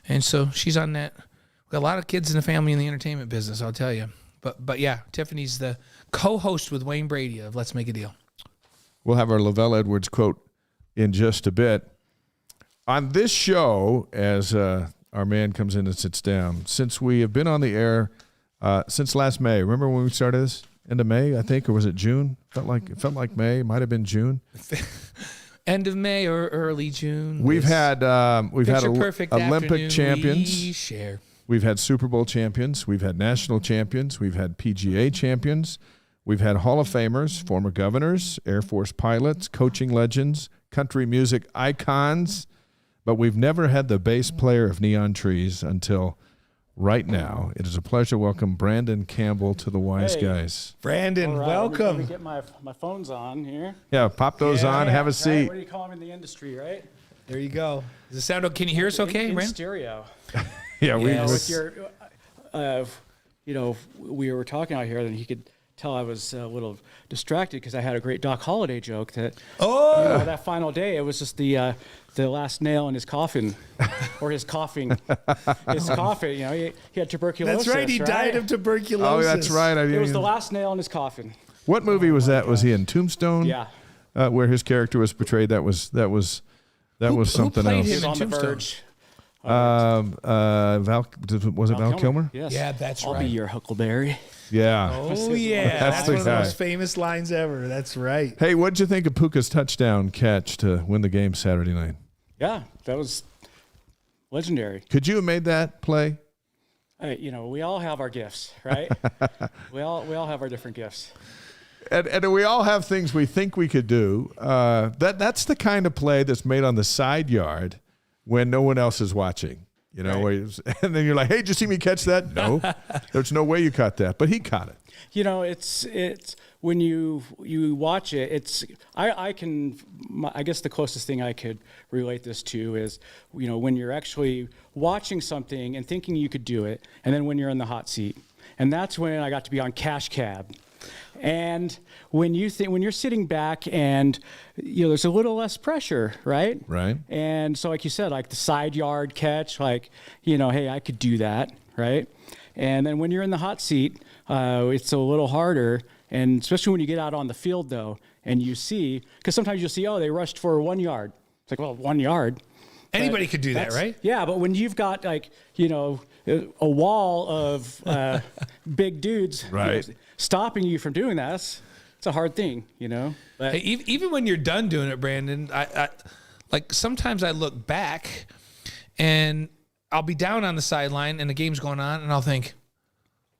and so she's on that. We've got a lot of kids in the family in the entertainment business, I'll tell you. But yeah, Tiffany's the co-host with Wayne Brady of Let's Make a Deal. We'll have our Lavelle Edwards quote in just a bit. On this show, as our man comes in and sits down, since we have been on the air since last May. Remember when we started this? End of May, I think, or was it June? It felt like May. Might have been June. End of May or early June. We've had Olympic champions. We share. We've had Super Bowl champions. We've had national champions. We've had PGA champions. We've had Hall of Famers, former governors, Air Force pilots, coaching legends, country music icons. But we've never had the bass player of Neon Trees until right now. It is a pleasure to welcome Brandon Campbell to the Wise Guys. Brandon, right, welcome. Let me get my phones on here. Yeah, pop those on. Have a seat. Right, what do you call them in the industry, right? There you go. Does it sound okay? Can you hear us okay, in Brandon? stereo. Yeah, With your, we were talking out here, and you could tell I was a little distracted because I had a great Doc Holliday joke that that final day, it was just the last nail in his coffin, or his coughing. His coffin, he had tuberculosis. That's right, he died of tuberculosis. Oh, that's right. It was the last nail in his coffin. What movie was that? Was he in Tombstone? Yeah. Where his character was portrayed. That was something played else. He him? was on the Tombstone. verge. Was it Val Kilmer? Yes. Yeah, that's I'll right. be your Huckleberry. Yeah. Oh, yeah. That's the one of guy. the most famous lines ever. That's right. Hey, what'd you think of Puka's touchdown catch to win the game Saturday night? Yeah, that was legendary. Could you have made that play? We all have our gifts, right? we all have our different gifts. And we all have things we think we could do. That's the kind of play that's made on the side yard when no one else is watching. Right. And then you're like, hey, did you see me catch that? No. There's no way you caught that. But he caught it. It's when you watch it, I guess the closest thing I could relate this to is, when you're actually watching something and thinking you could do it, and then when you're in the hot seat. And that's when I got to be on Cash Cab. And when you're sitting back and there's a little less pressure, right? Right. And so, like you said, like the side yard catch, hey, I could do that, right? And then when you're in the hot seat, it's a little harder, and especially when you get out on the field though, and you see, because sometimes you'll see, they rushed for 1 yard. It's like, well, 1 yard. Anybody could do that, right? Yeah, but when you've got a wall of big dudes right. Stopping you from doing that, it's a hard thing, But Hey, even when you're done doing it, Brandon, I like sometimes I look back and I'll be down on the sideline and the game's going on and I'll think,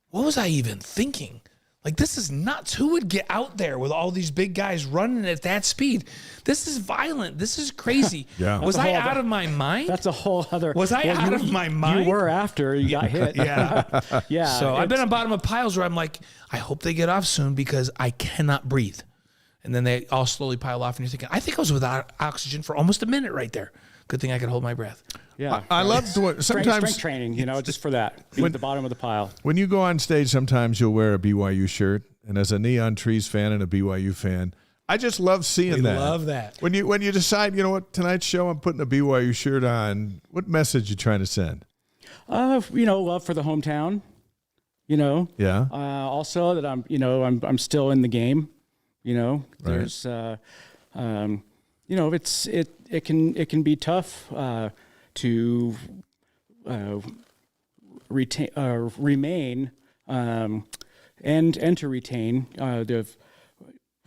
what was I even thinking? Like, this is nuts. Who would get out there with all these big guys running at that speed? This is violent. This is crazy. Yeah. Was I out of my mind? That's a whole other. Was I out of my mind? You were after you got hit. Yeah. Yeah. So I've been on bottom of piles where I'm like, I hope they get off soon because I cannot breathe. And then they all slowly pile off, and you're thinking, I think I was without oxygen for almost a minute right there. Good thing I could hold my breath. Yeah. I love what sometimes strength training, just for that. Being at the bottom of the pile. when you go on stage, sometimes you'll wear a BYU shirt. And as a Neon Trees fan and a BYU fan, I just love seeing that. Love that. When you decide, you know what, tonight's show, I'm putting a BYU shirt on. What message you trying to send? Love for the hometown. Yeah. Also that I'm still in the game. There's it can be tough to remain and to retain the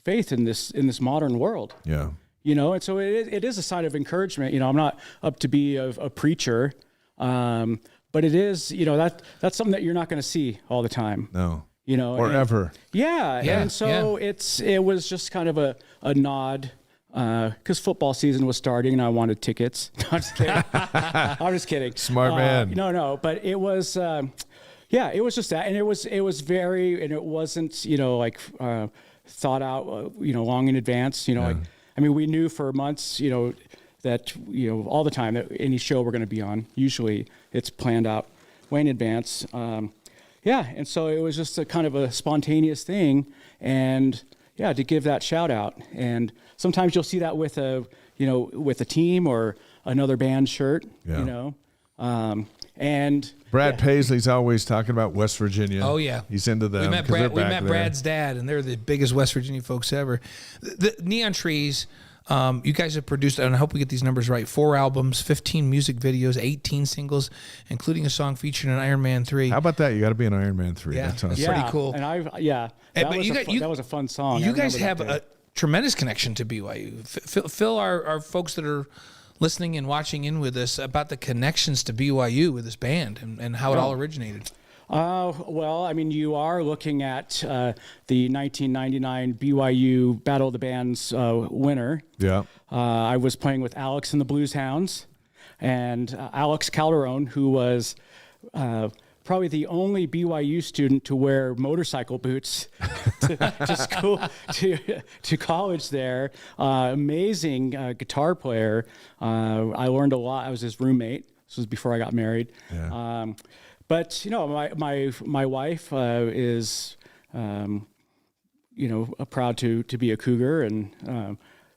faith in this modern world. Yeah. And so it is a sign of encouragement. I'm not up to be a preacher, but it is that's something that you're not going to see all the time. No. Or ever. Yeah. And so it was just kind of a nod. Because football season was starting and I wanted tickets. No, I'm just kidding. I'm just kidding. Smart man. No. But it was, it was just that. And it was and it wasn't, thought out, long in advance. We knew for months, that, all the time that any show we're going to be on, usually it's planned out way in advance. And so it was just a kind of a spontaneous thing. And to give that shout out. And sometimes you'll see that with a team or another band shirt, and Brad Paisley's always talking about West Virginia. Oh yeah. He's into them. We met Brad's dad, and they're the biggest West Virginia folks ever. The Neon Trees, you guys have produced, and I hope we get these numbers right, 4 albums, 15 music videos, 18 singles, including a song featured in Iron Man 3. How about that? You got to be in Iron Man 3. Yeah. That's awesome. Pretty cool. And that was a fun song. You guys have a tremendous connection to BYU. Fill our folks that are listening and watching in with us about the connections to BYU with this band and how it all originated. You are looking at the 1999 BYU Battle of the Bands winner. Yeah. I was playing with Alex and the Blues Hounds, and Alex Calderon, who was probably the only BYU student to wear motorcycle boots to school, to college there. Amazing guitar player. I learned a lot. I was his roommate. This was before I got married. Yeah. But my wife is proud to be a Cougar, and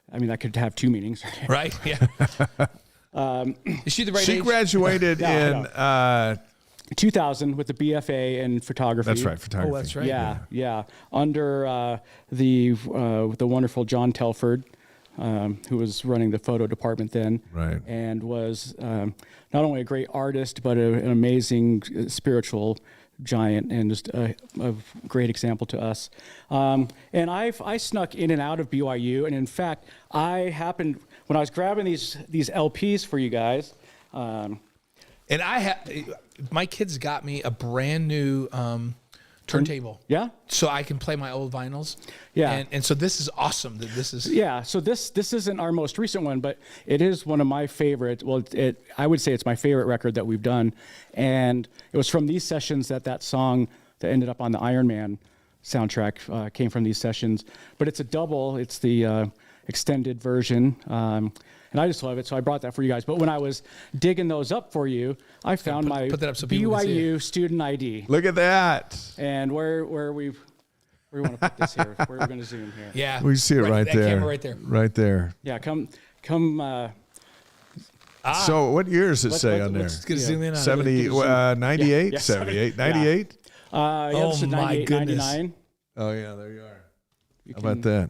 that could have two meanings. Right? Yeah. Is she the right age? She graduated in 2000 with the BFA in photography. That's right, photography. Oh, that's right. Yeah. Under the wonderful John Telford, who was running the photo department then, right, and was not only a great artist but an amazing spiritual giant and just a great example to us. And I snuck in and out of BYU, and in fact, I happened when I was grabbing these LPs for you guys. And my kids got me a brand new turntable. Yeah. So I can play my old vinyls. Yeah. And so this is awesome that this is. Yeah. So this isn't our most recent one, but it is one of my favorite. Well, I would say it's my favorite record that we've done. And it was from these sessions that song that ended up on the Iron Man soundtrack came from these sessions. But it's a double. It's the extended version. And I just love it, so I brought that for you guys. But when I was digging those up for you, I found my put that up so people can see BYU student ID. Look at that. And where we want to put this here? Where we're going to zoom here? Yeah. We see it right that there. Camera right there. Right there. Yeah, come. So what year does it say on there? Let's get a zoom in on 70, 98, Yeah, 78, 98? This Oh, is my 98, goodness. 99. Oh, yeah, there you are. How about that?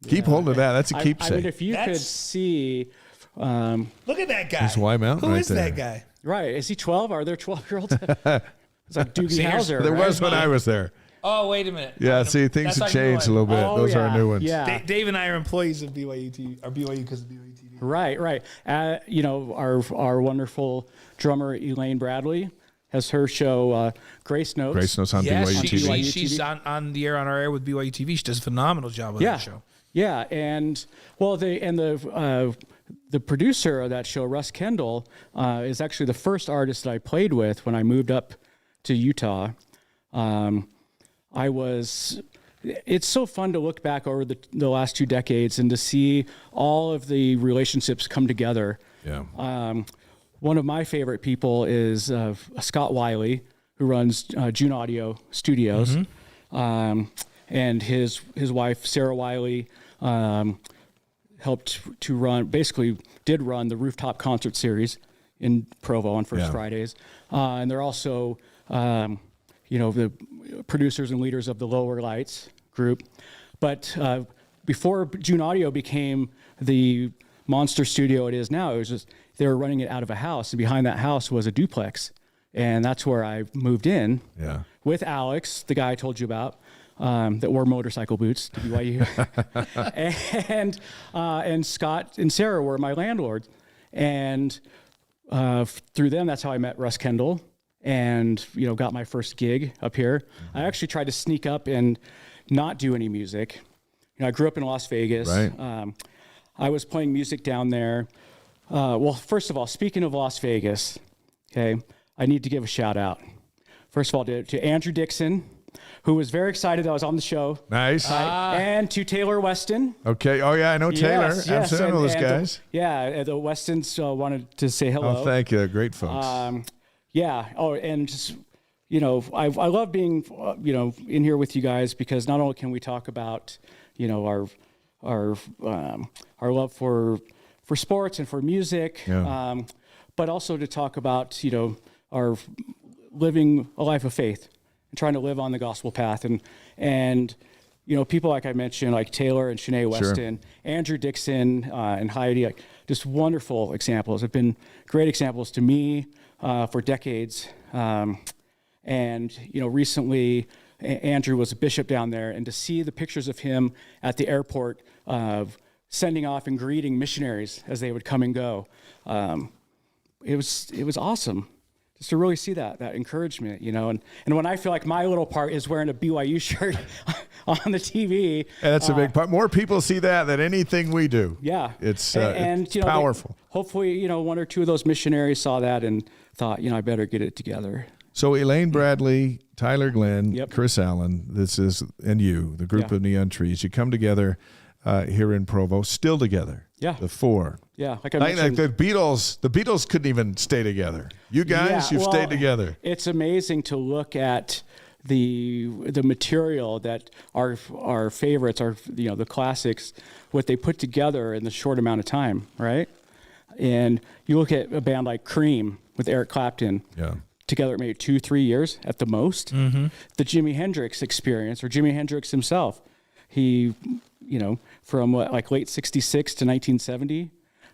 Keep holding of that. That's a keepsake. I mean, if you could see. Look at that guy. There's Y Mountain Who right is there. that guy? Right. Is he 12? Are there 12-year-olds? It's like Doogie Howser. There right? was when I was there. Oh, wait a minute. Yeah, see, things That's have how you know changed it. a little bit. Oh, Those are yeah. new ones. Yeah. Dave and I are employees of BYU TV, or BYU because of BYU TV. Right. Our wonderful drummer Elaine Bradley has her show Grace Notes. Grace Notes on Yes, BYU TV. she's on the air on our air with BYU TV. She does a phenomenal job with that show. Yeah, and the producer of that show, Russ Kendall, is actually the first artist that I played with when I moved up to Utah. It's so fun to look back over the last 2 decades and to see all of the relationships come together. Yeah. One of my favorite people is Scott Wiley, who runs June Audio Studios. And his wife, Sarah Wiley, helped to run the Rooftop Concert Series in Provo on First Fridays. And they're also, the producers and leaders of the Lower Lights group. But before June Audio became the monster studio it is now, it was just, they were running it out of a house, and behind that house was a duplex. And that's where I moved in with Alex, the guy I told you about, that wore motorcycle boots to BYU. and Scott and Sarah were my landlords. And through them, that's how I met Russ Kendall and, got my first gig up here. I actually tried to sneak up and not do any music. I grew up in Las Vegas. Right. I was playing music down there. Well, first of all, speaking of Las Vegas, okay, I need to give a shout out. First of all, to Andrew Dixon, who was very excited that I was on the show. Nice. And to Taylor Weston. Okay. Oh, yeah, I know Taylor. Yes, Absolutely. I know those guys. The Westons wanted to say hello. Oh, thank you. Great folks. Oh, and just, I love being, in here with you guys, because not only can we talk about, our love for sports and for music, but also to talk about, our living a life of faith and trying to live on the gospel path. And people like I mentioned, like Taylor and Shanae Weston, Andrew Dixon, and Heidi, like just wonderful examples. Have been great examples to me for decades. And recently Andrew was a bishop down there, and to see the pictures of him at the airport sending off and greeting missionaries as they would come and go, it was awesome. Just to really see that encouragement, and when I feel like my little part is wearing a BYU shirt on the TV. And that's a big part. More people see that than anything we do. Yeah. It's powerful. Hopefully, one or two of those missionaries saw that and thought, I better get it together. So Elaine Bradley, Tyler Glenn, Yep. Chris Allen, and you, the group of Neon Trees, you come together here in Provo, still together. Yeah. The four. Yeah, like I mentioned. Like the Beatles couldn't even stay together. You guys, you've stayed together. It's amazing to look at the material that our favorites, the classics, what they put together in the short amount of time, right? And you look at a band like Cream with Eric Clapton. Yeah. Together maybe 2-3 years at the most. Mm-hmm. The Jimi Hendrix Experience, or Jimi Hendrix himself, he, from late 66 to 1970.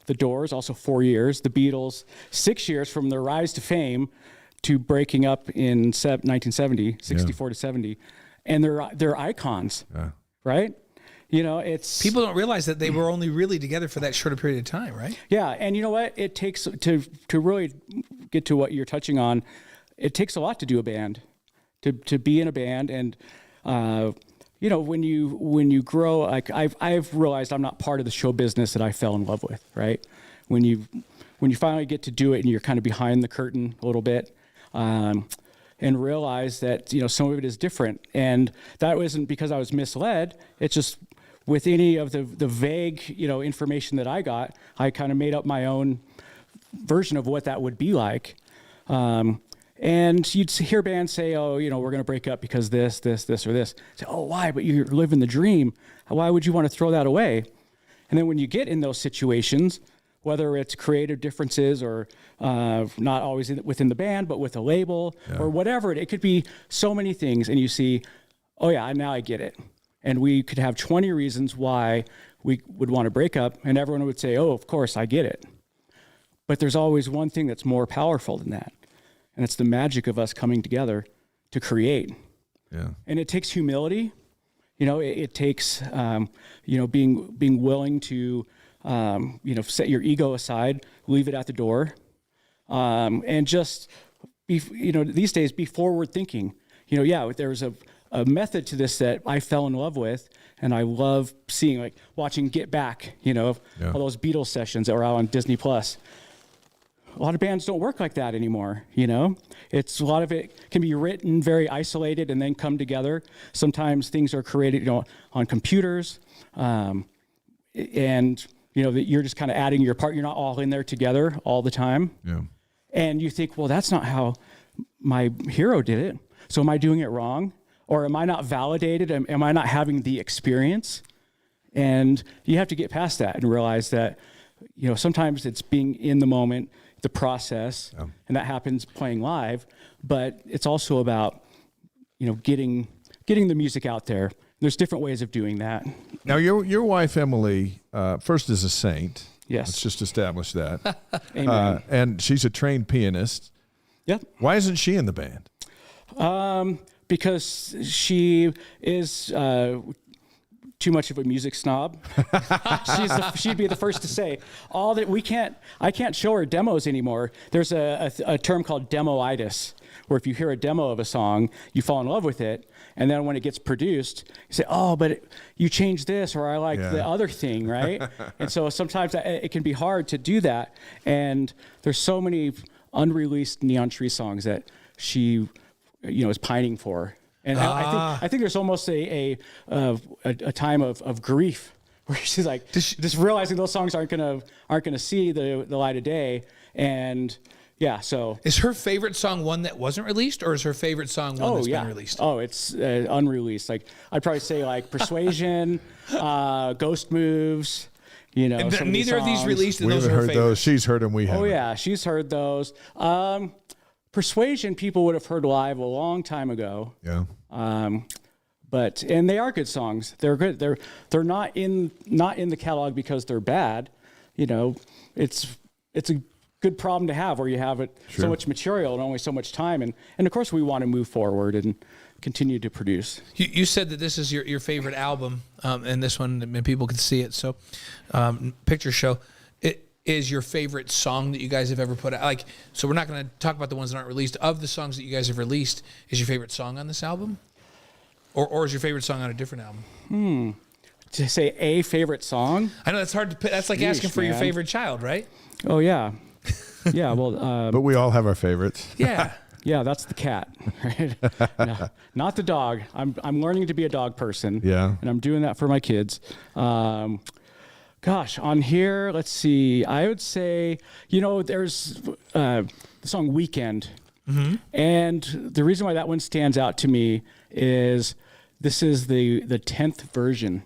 The Doors, also 4 years. The Beatles, 6 years from their rise to fame to breaking up in 1970, 64 to 70. And they're icons, right? It's... People don't realize that they were only really together for that shorter period of time, right? Yeah, and you know what? It takes, to really get to what you're touching on, it takes a lot to do a band, to be in a band. And, when you grow, like I've realized I'm not part of the show business that I fell in love with, right? When you finally get to do it and you're kind of behind the curtain a little bit, and realize that, some of it is different. And that wasn't because I was misled. It's just with any of the vague, information that I got, I kind of made up my own version of what that would be like. And you'd hear bands say, oh, we're going to break up because this, or this. Say, oh, why? But you're living the dream. Why would you want to throw that away? And then when you get in those situations, whether it's creative differences or not always within the band, but with a label or whatever, it could be so many things. And you see, oh, yeah, now I get it. And we could have 20 reasons why we would want to break up, and everyone would say, oh, of course, I get it. But there's always one thing that's more powerful than that. And it's the magic of us coming together to create. Yeah. And it takes humility. It takes, being willing to, set your ego aside, leave it at the door, and just these days, be forward thinking. There's a method to this that I fell in love with, and I love seeing, like watching Get Back, all those Beatles sessions that were out on Disney Plus. A lot of bands don't work like that anymore, It's a lot of it can be written very isolated and then come together. Sometimes things are created, on computers, and you're just kind of adding your part. You're not all in there together all the time. Yeah. And you think, well, that's not how my hero did it. So am I doing it wrong? Or am I not validated? Am I not having the experience? And you have to get past that and realize that, sometimes it's being in the moment, the process, and that happens playing live. But it's also about, getting the music out there. There's different ways of doing that. Now, your wife, Emily, first is a saint. Yes. Let's just establish that. Amen. And she's a trained pianist. Yep. Why isn't she in the band? Because she is too much of a music snob. She'd be the first to say all that I can't show her demos anymore. There's a term called demoitis, where if you hear a demo of a song, you fall in love with it. And then when it gets produced, you say, oh, but you changed this, or I like the other thing, right? And so sometimes it can be hard to do that. And there's so many unreleased Neon Tree songs that she, is pining for. And I think there's almost a time of grief where she's like just realizing those songs aren't gonna see the light of day. And yeah, so is her favorite song one that wasn't released, or is her favorite song one that's been released? Oh, it's unreleased. Like I'd probably say like Persuasion, Ghost Moves. And neither of these released. We haven't heard those. She's heard them. We haven't. Oh yeah, she's heard those. Persuasion, people would have heard live a long time ago. Yeah. But they are good songs. They're good. They're not in the catalog because they're bad. It's a good problem to have where you have so much material and only so much time. And of course we want to move forward and continue to produce. You said that this is your favorite album, and this one, and people can see it. So, picture show. It is your favorite song that you guys have ever put out. So we're not going to talk about the ones that aren't released. Of the songs that you guys have released, is your favorite song on this album, or is your favorite song on a different album? To say a favorite song? I know that's hard to pick. That's like asking for your favorite child, right? Oh yeah, yeah. Well, but we all have our favorites. Yeah. Yeah, that's the cat, right? No, not the dog. I'm learning to be a dog person. Yeah. And I'm doing that for my kids. Gosh, on here, let's see. I would say, there's the song Weekend. Mm-hmm. And the reason why that one stands out to me is this is the 10th version.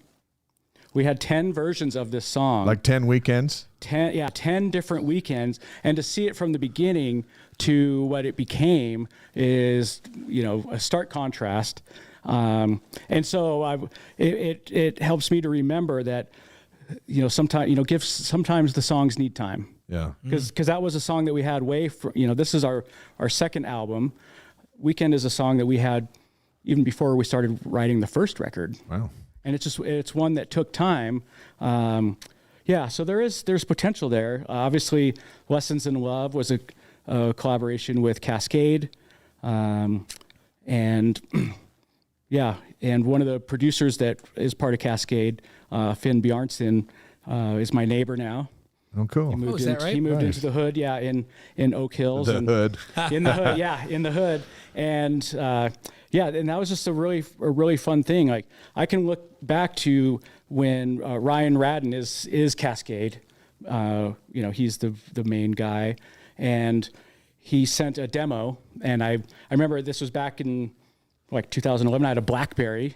We had 10 versions of this song. Like 10 weekends? 10 different weekends. And to see it from the beginning to what it became is, a stark contrast. And so it helps me to remember that, sometimes the songs need time. Yeah. Because that was a song that we had this is our second album. Weekend is a song that we had even before we started writing the first record. Wow. And it's one that took time. So there's potential there. Obviously, Lessons in Love was a collaboration with Cascade. And one of the producers that is part of Cascade, Finn Bjarnson, is my neighbor now. Oh, cool. He moved, is that right? He moved Nice. into the hood, in Oak Hills. The hood. In the hood, in the hood. And and that was just a really fun thing. Like I can look back to when Ryan Radden is Cascade. He's the main guy, and he sent a demo. And I remember this was back in like 2011. I had a BlackBerry,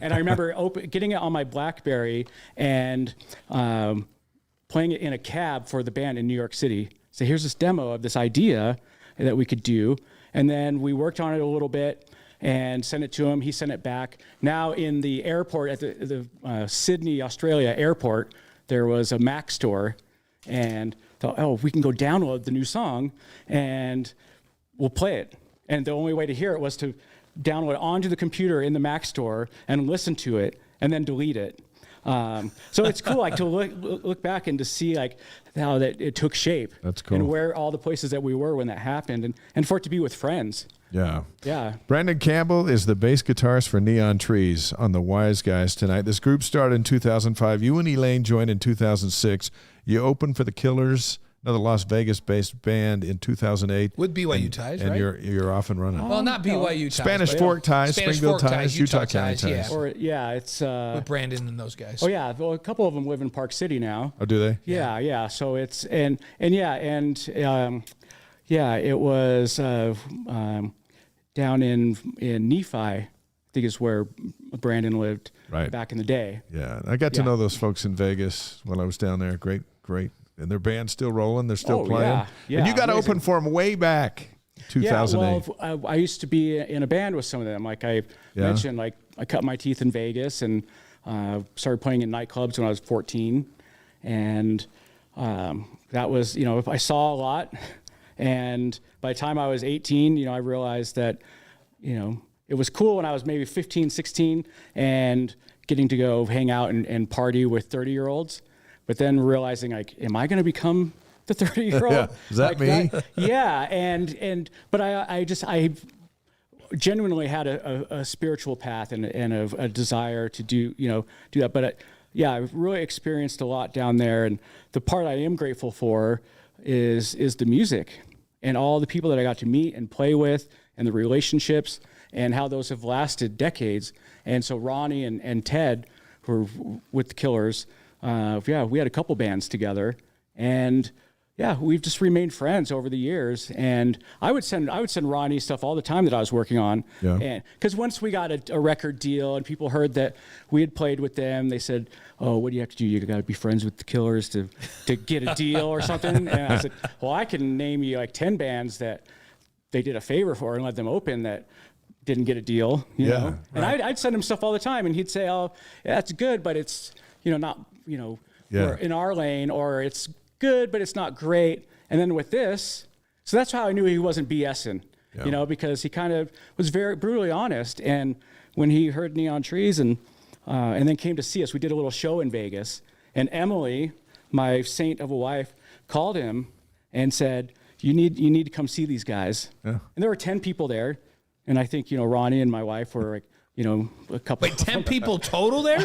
and I remember getting it on my BlackBerry and playing it in a cab for the band in New York City. So here's this demo of this idea that we could do. And then we worked on it a little bit and sent it to him. He sent it back. Now in the airport, at the Sydney, Australia airport, there was a Mac store. And thought, we can go download the new song and we'll play it. And the only way to hear it was to download it onto the computer in the Mac store and listen to it and then delete it. So it's cool, like to look back and to see like how that it took shape. That's cool. And where all the places that we were when that happened, and for it to be with friends. Yeah. Yeah. Brandon Campbell is the bass guitarist for Neon Trees on the Wise Guys tonight. This group started in 2005. You and Elaine joined in 2006. You opened for the Killers, another Las Vegas-based band, in 2008. With BYU ties, and right? you're off and running. Well, not BYU ties. Spanish but Fork ties, Spanish Springfield Fork ties, Utah County ties. Yeah. Or it's With Brandon and those guys. oh yeah, well, a couple of them live in Park City now. Oh, do they? Yeah. So it's it was down in Nephi, I think is where Brandon lived back in the day. Yeah, I got to know those folks in Vegas when I was down there. Great. And their band's still rolling. They're still playing. Yeah, and you got to amazing. open for them way back, 2008. Yeah, well, I used to be in a band with some of them. Like I mentioned, like I cut my teeth in Vegas and started playing in nightclubs when I was 14. And that was, I saw a lot. And by the time I was 18, I realized that, it was cool when I was maybe 15, 16 and getting to go hang out and party with 30-year-olds. But then realizing, like, am I going to become the 30-year-old? Yeah. Is that me? Yeah. But I genuinely had a spiritual path and a desire to do that. But I really experienced a lot down there. And the part I am grateful for is the music and all the people that I got to meet and play with and the relationships and how those have lasted decades. And so Ronnie and Ted were with the Killers. We had a couple bands together, and we've just remained friends over the years. And I would send Ronnie stuff all the time that I was working on. Yeah. And because once we got a record deal and people heard that we had played with them, they said, "Oh, what do you have to do? You got to be friends with the Killers to get a deal or something." And I said, "Well, I can name you like 10 bands that they did a favor for and let them open that didn't get a deal." You know? And I'd send him stuff all the time, and he'd say, "Oh, yeah, that's good, but it's not." We're in our lane, or it's good, but it's not great. And then with this, so that's how I knew he wasn't BSing, because he kind of was very brutally honest. And when he heard Neon Trees and then came to see us, we did a little show in Vegas, and Emily, my saint of a wife, called him and said, you need to come see these guys. Yeah. And there were 10 people there. And I think, Ronnie and my wife were like, a couple. Wait, 10 people total there?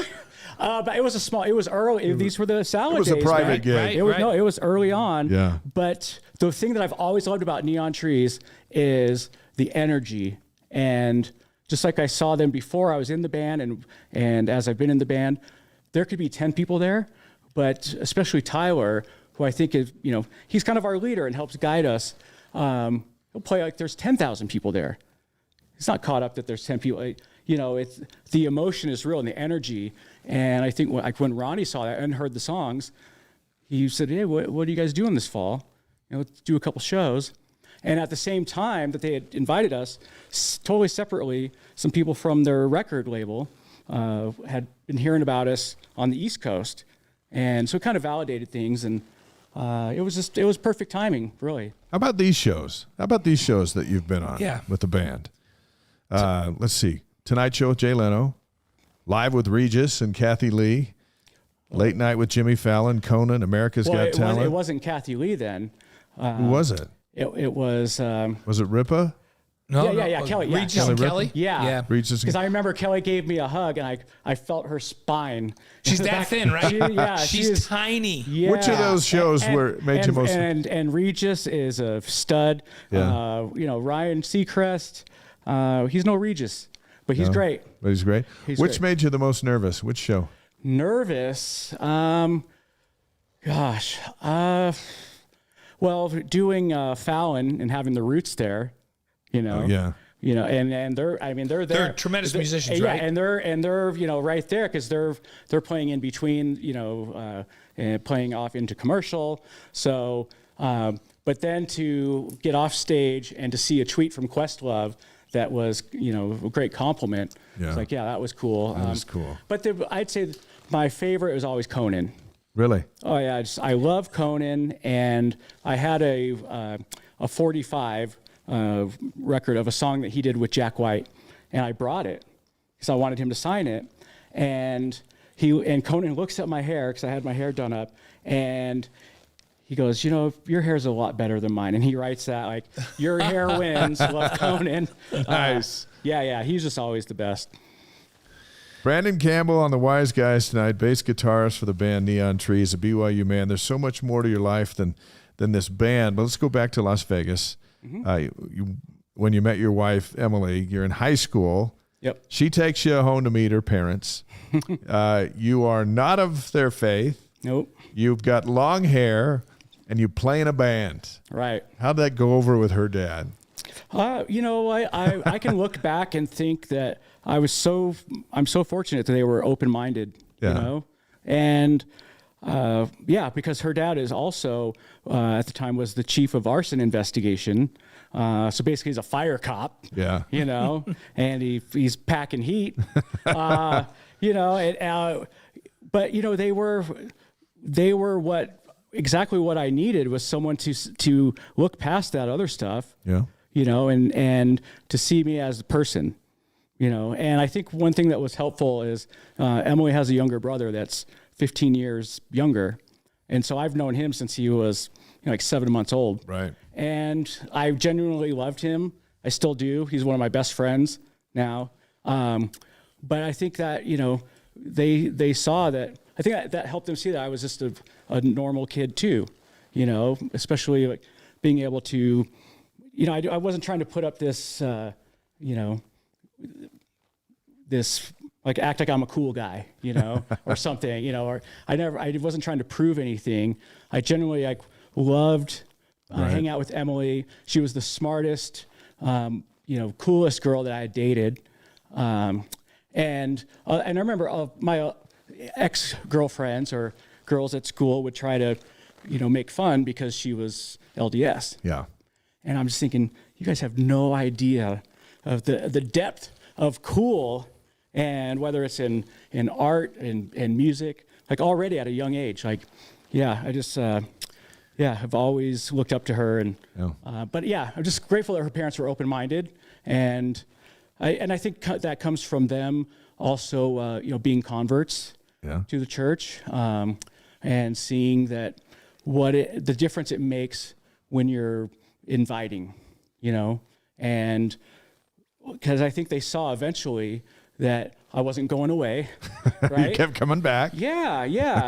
But it was early. These were the salad days. It was a private right? gig. It was early on. Yeah. But the thing that I've always loved about Neon Trees is the energy. And just like I saw them before I was in the band and as I've been in the band, there could be 10 people there, but especially Tyler, who I think is, he's kind of our leader and helps guide us. He'll play like there's 10,000 people there. He's not caught up that there's 10 people. It's the emotion is real and the energy. And I think when Ronnie saw that and heard the songs, he said, "Hey, what are you guys doing this fall? Let's do a couple shows." And at the same time that they had invited us, totally separately, some people from their record label had been hearing about us on the East Coast, and so it kind of validated things. And it was perfect timing, really. How about these shows? How about these shows that you've been on with the band? Let's see. Tonight Show with Jay Leno, Live with Regis and Kathy Lee, Late Night with Jimmy Fallon, Conan, America's Got Talent. It wasn't Kathy Lee then. Who was it? It was. Was it Ripa? No, Kelly. Yeah, Regis and Kelly? Yeah. Regis. Because I remember Kelly gave me a hug, and I felt her spine. She's that thin, right? She's tiny. Yeah. Which of those shows made you most? And Regis is a stud. Yeah. Ryan Seacrest. He's no Regis, but he's great. But he's great. Which great. made you the most nervous? Which show? Nervous? Well, doing Fallon and having the Roots there, and they're there. They're tremendous musicians, right? Yeah, and they're right there because they're playing in between, and playing off into commercial. So, but then to get off stage and to see a tweet from Questlove that was, a great compliment. Yeah. It's like, that was cool. That was cool. But I'd say my favorite was always Conan. Really? Oh yeah, I love Conan, and I had a 45 record of a song that he did with Jack White, and I brought it because I wanted him to sign it. And and Conan looks at my hair because I had my hair done up, and he goes, your hair's a lot better than mine. And he writes that, like, your hair wins, love Conan. Nice. Yeah, he's just always the best. Brandon Campbell on the Wise Guys tonight, bass guitarist for the band Neon Trees, a BYU man. There's so much more to your life than this band. But let's go back to Las Vegas. When you met your wife, Emily, you're in high school. Yep. She takes you home to meet her parents. You are not of their faith. Nope. You've got long hair, and you play in a band. Right. How'd that go over with her dad? I can look back and think that I'm so fortunate that they were open-minded, and because her dad is also at the time was the chief of arson investigation. So basically he's a fire cop, and he's packing heat, but they were exactly what I needed was someone to look past that other stuff. Yeah. And to see me as a person, and I think one thing that was helpful is Emily has a younger brother that's 15 years younger. And so I've known him since he was like 7 months old. Right. And I genuinely loved him. I still do. He's one of my best friends now. But I think that, they saw that, I think that helped them see that I was just a normal kid too, especially like being able to, I wasn't trying to put up this, this like act like I'm a cool guy, or something, or I wasn't trying to prove anything. I genuinely loved hanging out with Emily. She was the smartest, coolest girl that I had dated. And I remember my ex-girlfriends or girls at school would try to, make fun because she was LDS. Yeah. And I'm just thinking, you guys have no idea of the depth of cool, and whether it's in art and music, like already at a young age, I just, have always looked up to her. And, but yeah, I'm just grateful that her parents were open-minded. And I think that comes from them also, being converts to the church, and seeing that the difference it makes when you're inviting, and because I think they saw eventually that I wasn't going away, right? You kept coming back. Yeah.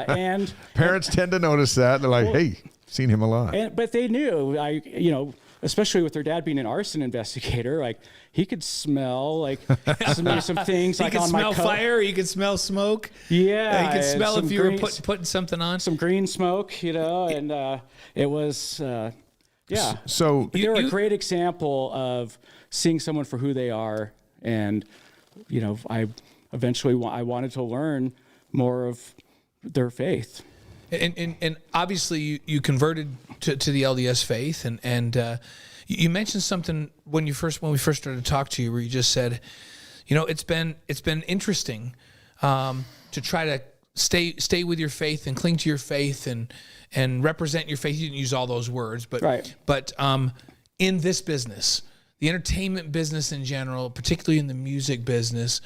And parents tend to notice that. They're like, hey, seen him a lot. But they knew, especially with their dad being an arson investigator, like he could smell some things. He could smell fire. He could smell smoke. Yeah, he could smell if you were putting something on. Some green smoke, and it was. Yeah. So they're a great example of seeing someone for who they are, and I wanted to learn more of their faith. And obviously you converted to the LDS faith, and you mentioned something when we first started to talk to you, where you just said, it's been interesting to try to stay with your faith and cling to your faith and represent your faith. You didn't use all those words, but right. But in this business, the entertainment business in general, particularly in the music business,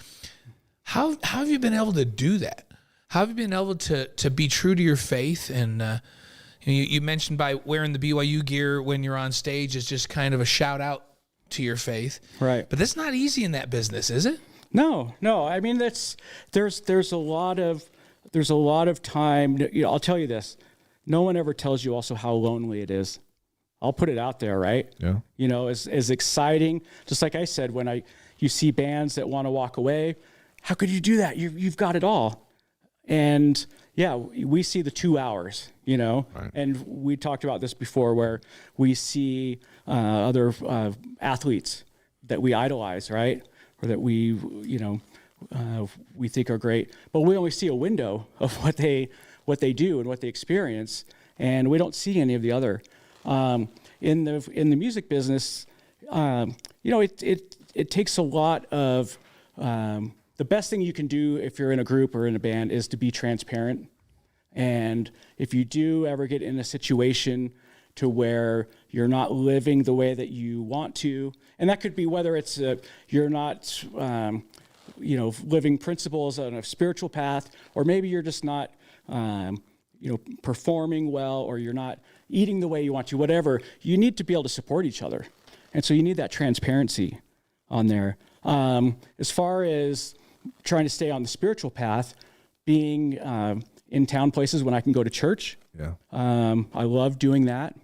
how have you been able to do that? How have you been able to be true to your faith? And you mentioned by wearing the BYU gear when you're on stage is just kind of a shout out to your faith, right? But that's not easy in that business, is it? No. I mean, there's a lot of time. I'll tell you this: no one ever tells you also how lonely it is. I'll put it out there, right? Yeah. As exciting. Just like I said, when you see bands that want to walk away, how could you do that? You've got it all. And yeah, we see the 2 hours, right. And we talked about this before, where we see other athletes that we idolize, right? Or that we think are great, but we only see a window of what they do and what they experience, and we don't see any of the other. In the music business, it takes a lot of. The best thing you can do if you're in a group or in a band is to be transparent. And if you do ever get in a situation to where you're not living the way that you want to, and that could be whether it's you're not living principles on a spiritual path, or maybe you're just not, performing well, or you're not eating the way you want to, whatever, you need to be able to support each other. And so you need that transparency on there. As far as trying to stay on the spiritual path, being in town places when I can go to church. Yeah. I love doing that.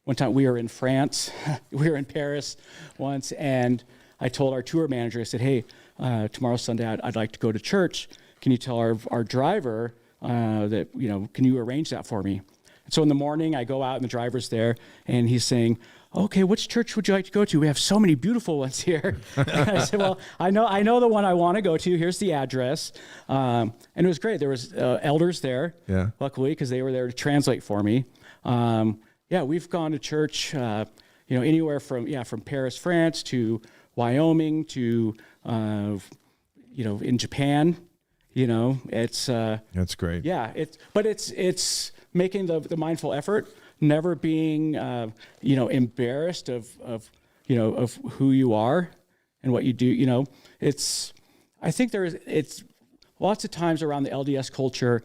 One time we were in France, we were in Paris once, and I told our tour manager, I said, hey, tomorrow Sunday, I'd like to go to church. Can you tell our driver that, can you arrange that for me? And so in the morning, I go out and the driver's there, and he's saying, okay, which church would you like to go to? We have so many beautiful ones here. And I said, well, I know the one I want to go to. Here's the address. And it was great. There was elders there, luckily, because they were there to translate for me. We've gone to church, anywhere from Paris, France to Wyoming to, in Japan. It's that's great. Yeah, it's making the mindful effort, never being embarrassed of who you are and what you do. I think it's lots of times around the LDS culture,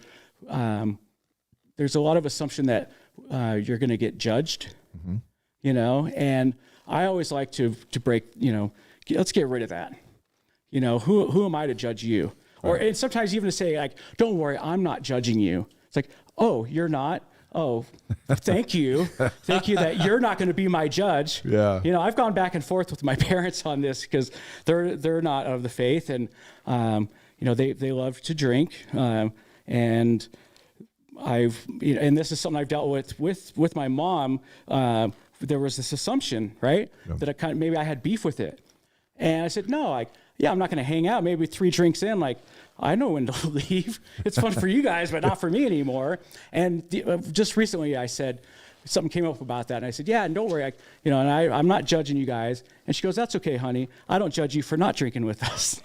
there's a lot of assumption that you're going to get judged, and I always like to break, let's get rid of that. Who am I to judge you? Right. And sometimes even to say, like, don't worry, I'm not judging you. It's like, oh, you're not? Oh, thank you. Thank you that you're not going to be my judge. Yeah. I've gone back and forth with my parents on this because they're not of the faith, and they love to drink, and and this is something I've dealt with my mom. There was this assumption, right, that maybe I had beef with it, and I said, no, I'm not going to hang out. Maybe 3 drinks in, I know when to leave. It's fun for you guys, but not for me anymore. And just recently, I said, something came up about that, and I said, yeah, and don't worry, I'm not judging you guys. And she goes, that's okay, honey. I don't judge you for not drinking with us.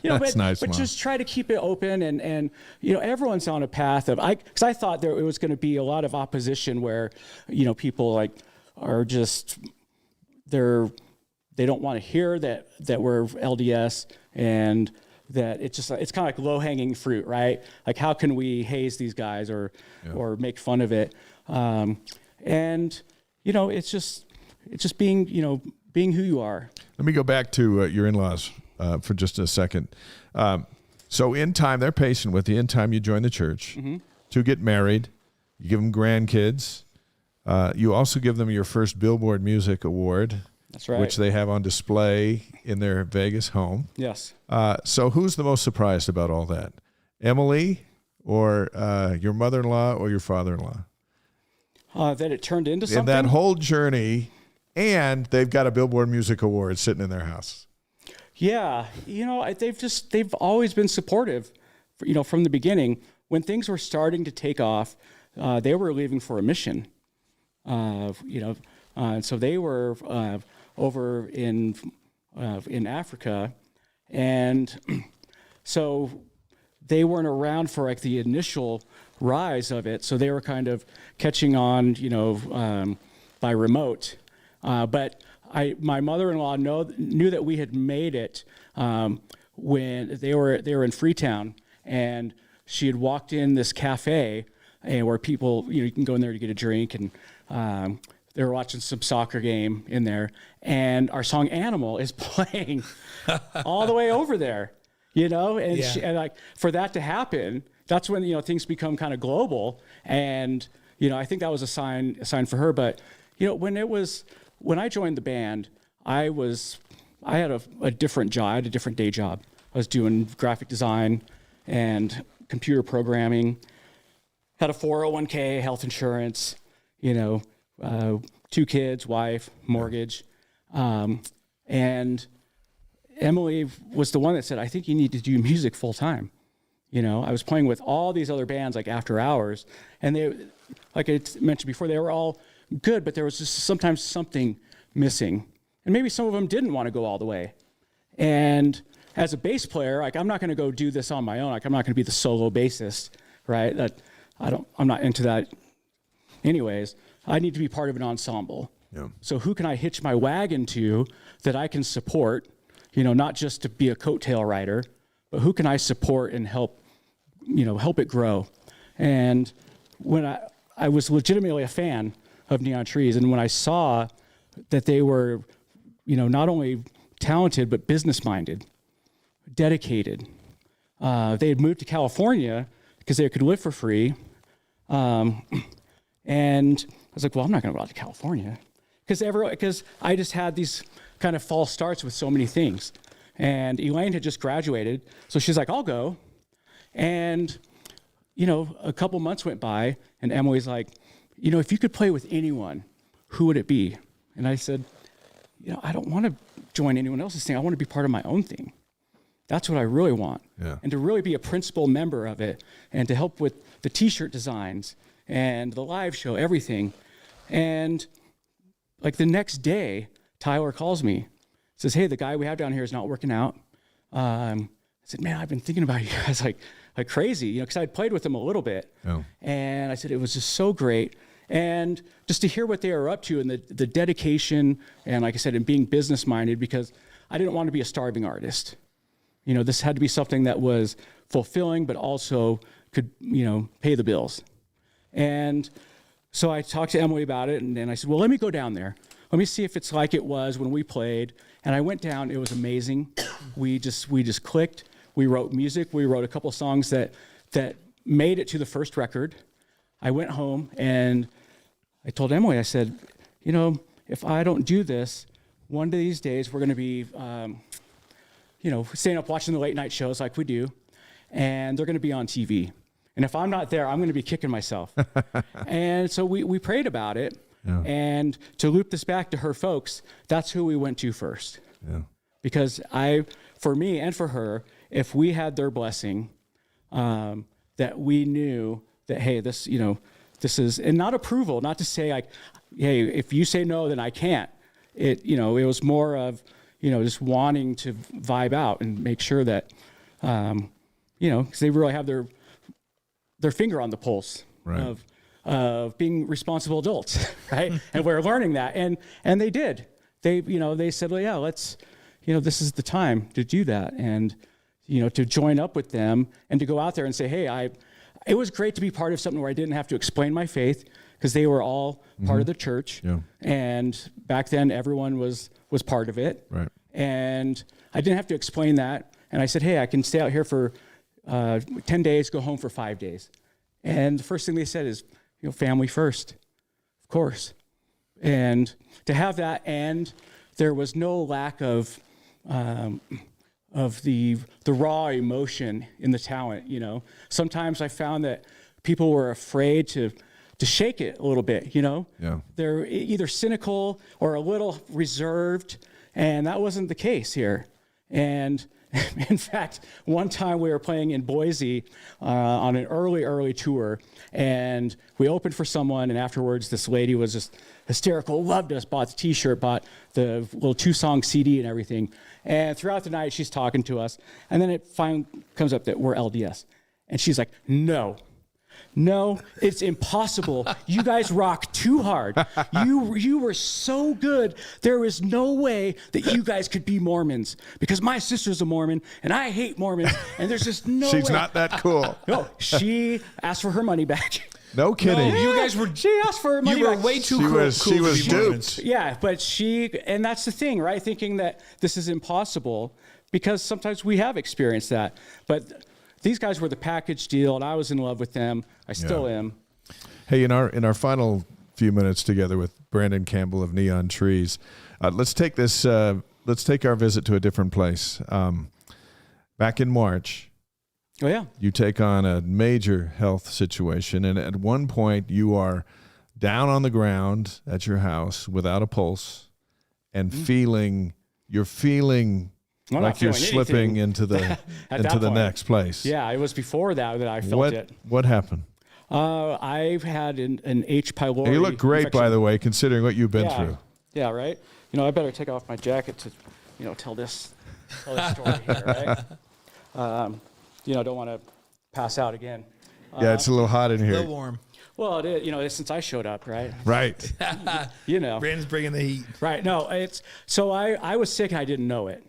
That's nice, but Mom. just try to keep it open, and everyone's on a path of, because I thought it was going to be a lot of opposition where, people are just, they don't want to hear that we're LDS, and that it's kind of like low-hanging fruit, right? Like, how can we haze these guys or make fun of it? It's just being who you are. Let me go back to your in-laws for just a second. So in time, they're patient with you. In time, you join the church to get married. You give them grandkids. You also give them your first Billboard Music Award. That's right. Which they have on display in their Vegas home. Yes. So who's the most surprised about all that? Emily, or your mother-in-law, or your father-in-law? That it turned into something? In that whole journey, and they've got a Billboard Music Award sitting in their house. Yeah. They've always been supportive, from the beginning. When things were starting to take off, they were leaving for a mission. And so they were over in Africa, and so they weren't around for the initial rise of it. So they were kind of catching on, by remote. But my mother-in-law knew that we had made it when they were in Freetown, and she had walked in this cafe where people, you can go in there to get a drink, and they were watching some soccer game in there, and our song "Animal" is playing all the way over there, and for that to happen, that's when things become kind of global, and I think that was a sign for her. But when I joined the band, I had a different job. I had a different day job. I was doing graphic design and computer programming. Had a 401k, health insurance, 2 kids, wife, mortgage. And Emily was the one that said, I think you need to do music full time. I was playing with all these other bands after hours, and they, like I mentioned before, they were all good, but there was just sometimes something missing. And maybe some of them didn't want to go all the way. And as a bass player, I'm not going to go do this on my own. I'm not going to be the solo bassist, right? I'm not into that anyways. I need to be part of an ensemble. Yeah. So who can I hitch my wagon to that I can support, not just to be a coattail rider, but who can I support and help it grow. And when I was legitimately a fan of Neon Trees, and when I saw that they were, not only talented, but business-minded, dedicated. They had moved to California because they could live for free. And I was like, well, I'm not going to go out to California. Because I just had these kind of false starts with so many things. And Elaine had just graduated, so she's like, I'll go. And, a couple months went by, and Emily's like, if you could play with anyone, who would it be? And I said, I don't want to join anyone else's thing. I want to be part of my own thing. That's what I really want. Yeah. And to really be a principal member of it, and to help with the t-shirt designs and the live show, everything. And like the next day, Tyler calls me, says, hey, the guy we have down here is not working out. I said, man, I've been thinking about you guys like crazy, because I'd played with him a little bit. Oh. And I said, it was just so great. And just to hear what they were up to, and the dedication, and like I said, and being business-minded, because I didn't want to be a starving artist. This had to be something that was fulfilling, but also could, pay the bills. And so I talked to Emily about it, and then I said, well, let me go down there. Let me see if it's like it was when we played. And I went down. It was amazing. We just clicked. We wrote music. We wrote a couple songs that made it to the first record. I went home, and I told Emily, I said, if I don't do this, one of these days we're going to be, staying up watching the late night shows like we do, and they're going to be on TV. And if I'm not there, I'm going to be kicking myself. And so we prayed about it. Yeah. And to loop this back to her folks, that's who we went to first. Yeah. Because for me and for her, if we had their blessing, that we knew that, hey, this is, and not approval, not to say like, hey, if you say no, then I can't. It was more of, just wanting to vibe out and make sure that, because they really have their finger on the pulse, right, of being responsible adults, right? And we're learning that, and they did. They said, well, yeah, let's, this is the time to do that, and to join up with them and to go out there and say, hey, it was great to be part of something where I didn't have to explain my faith, because they were all part of the church, yeah. And back then everyone was part of it, right? And I didn't have to explain that. And I said, hey, I can stay out here for 10 days, go home for 5 days. And the first thing they said is, family first, of course. And to have that, and there was no lack of the raw emotion in the talent. Sometimes I found that people were afraid to shake it a little bit. Yeah. They're either cynical or a little reserved, and that wasn't the case here. And in fact, one time we were playing in Boise on an early tour, and we opened for someone, and afterwards this lady was just hysterical, loved us, bought the t-shirt, bought the little 2-song CD and everything. And throughout the night, she's talking to us, and then it finally comes up that we're LDS. And she's like, no, it's impossible. You guys rock too hard. You were so good. There is no way that you guys could be Mormons, because my sister's a Mormon and I hate Mormons, and there's just no way. She's not that cool. No, she asked for her money back. No kidding. No, you guys were. She asked for her money back. You were way too cool. She was duped. Yeah, but and that's the thing, right? Thinking that this is impossible, because sometimes we have experienced that. But these guys were the package deal, and I was in love with them. I still am. Hey, in our final few minutes together with Brandon Campbell of Neon Trees, let's take this. Let's take our visit to a different place. Back in March. Oh yeah. You take on a major health situation, and at one point you are down on the ground at your house without a pulse, and you're feeling. Like you're slipping into the next place. Yeah, it was before that I felt it. What happened? I've had an H. pylori. You look great, infection. by the way, considering what you've been through. Yeah, right. I better take off my jacket to, tell this story here, right? Don't want to pass out again. Yeah, it's a little hot in here. A little warm. Well, it is, since I showed up, right? Right. Brandon's bringing the heat. Right. No, so I was sick and I didn't know it.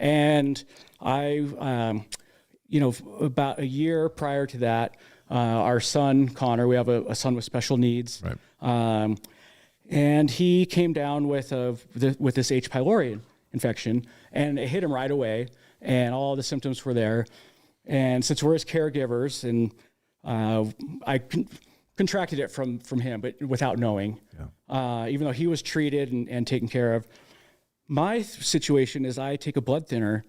And I, about a year prior to that, our son, Connor, we have a son with special needs. Right. And he came down with this H. pylori infection, and it hit him right away, and all the symptoms were there. And since we're his caregivers, and I contracted it from him, but without knowing, even though he was treated and taken care of. My situation is I take a blood thinner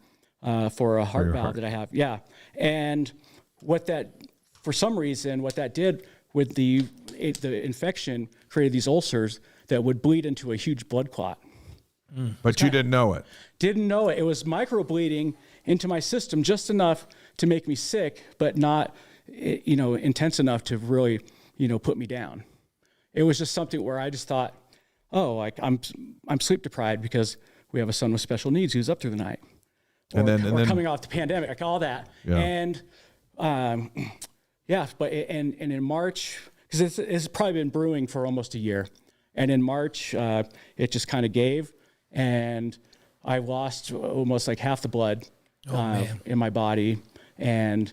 for a heart valve that I have. Yeah. And for some reason, what that did with the infection created these ulcers that would bleed into a huge blood clot. But you didn't know it. Didn't know it. It was microbleeding into my system just enough to make me sick, but not, intense enough to really, put me down. It was just something where I just thought, I'm sleep deprived because we have a son with special needs who's up through the night, or coming off the pandemic, like all that. Yeah. And but in March, because it's probably been brewing for almost a year, and in March it just kind of gave, and I lost almost like half the blood in my body, and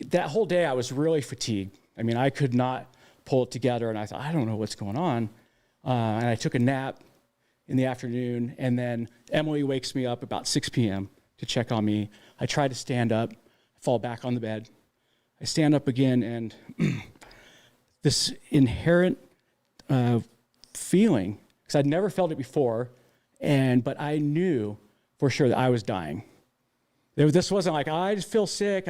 that whole day I was really fatigued. I mean, I could not pull it together, and I thought, I don't know what's going on. And I took a nap in the afternoon, and then Emily wakes me up about 6 p.m. to check on me. I try to stand up, fall back on the bed. I stand up again, and this inherent feeling, because I'd never felt it before, but I knew for sure that I was dying. This wasn't like, I just feel sick.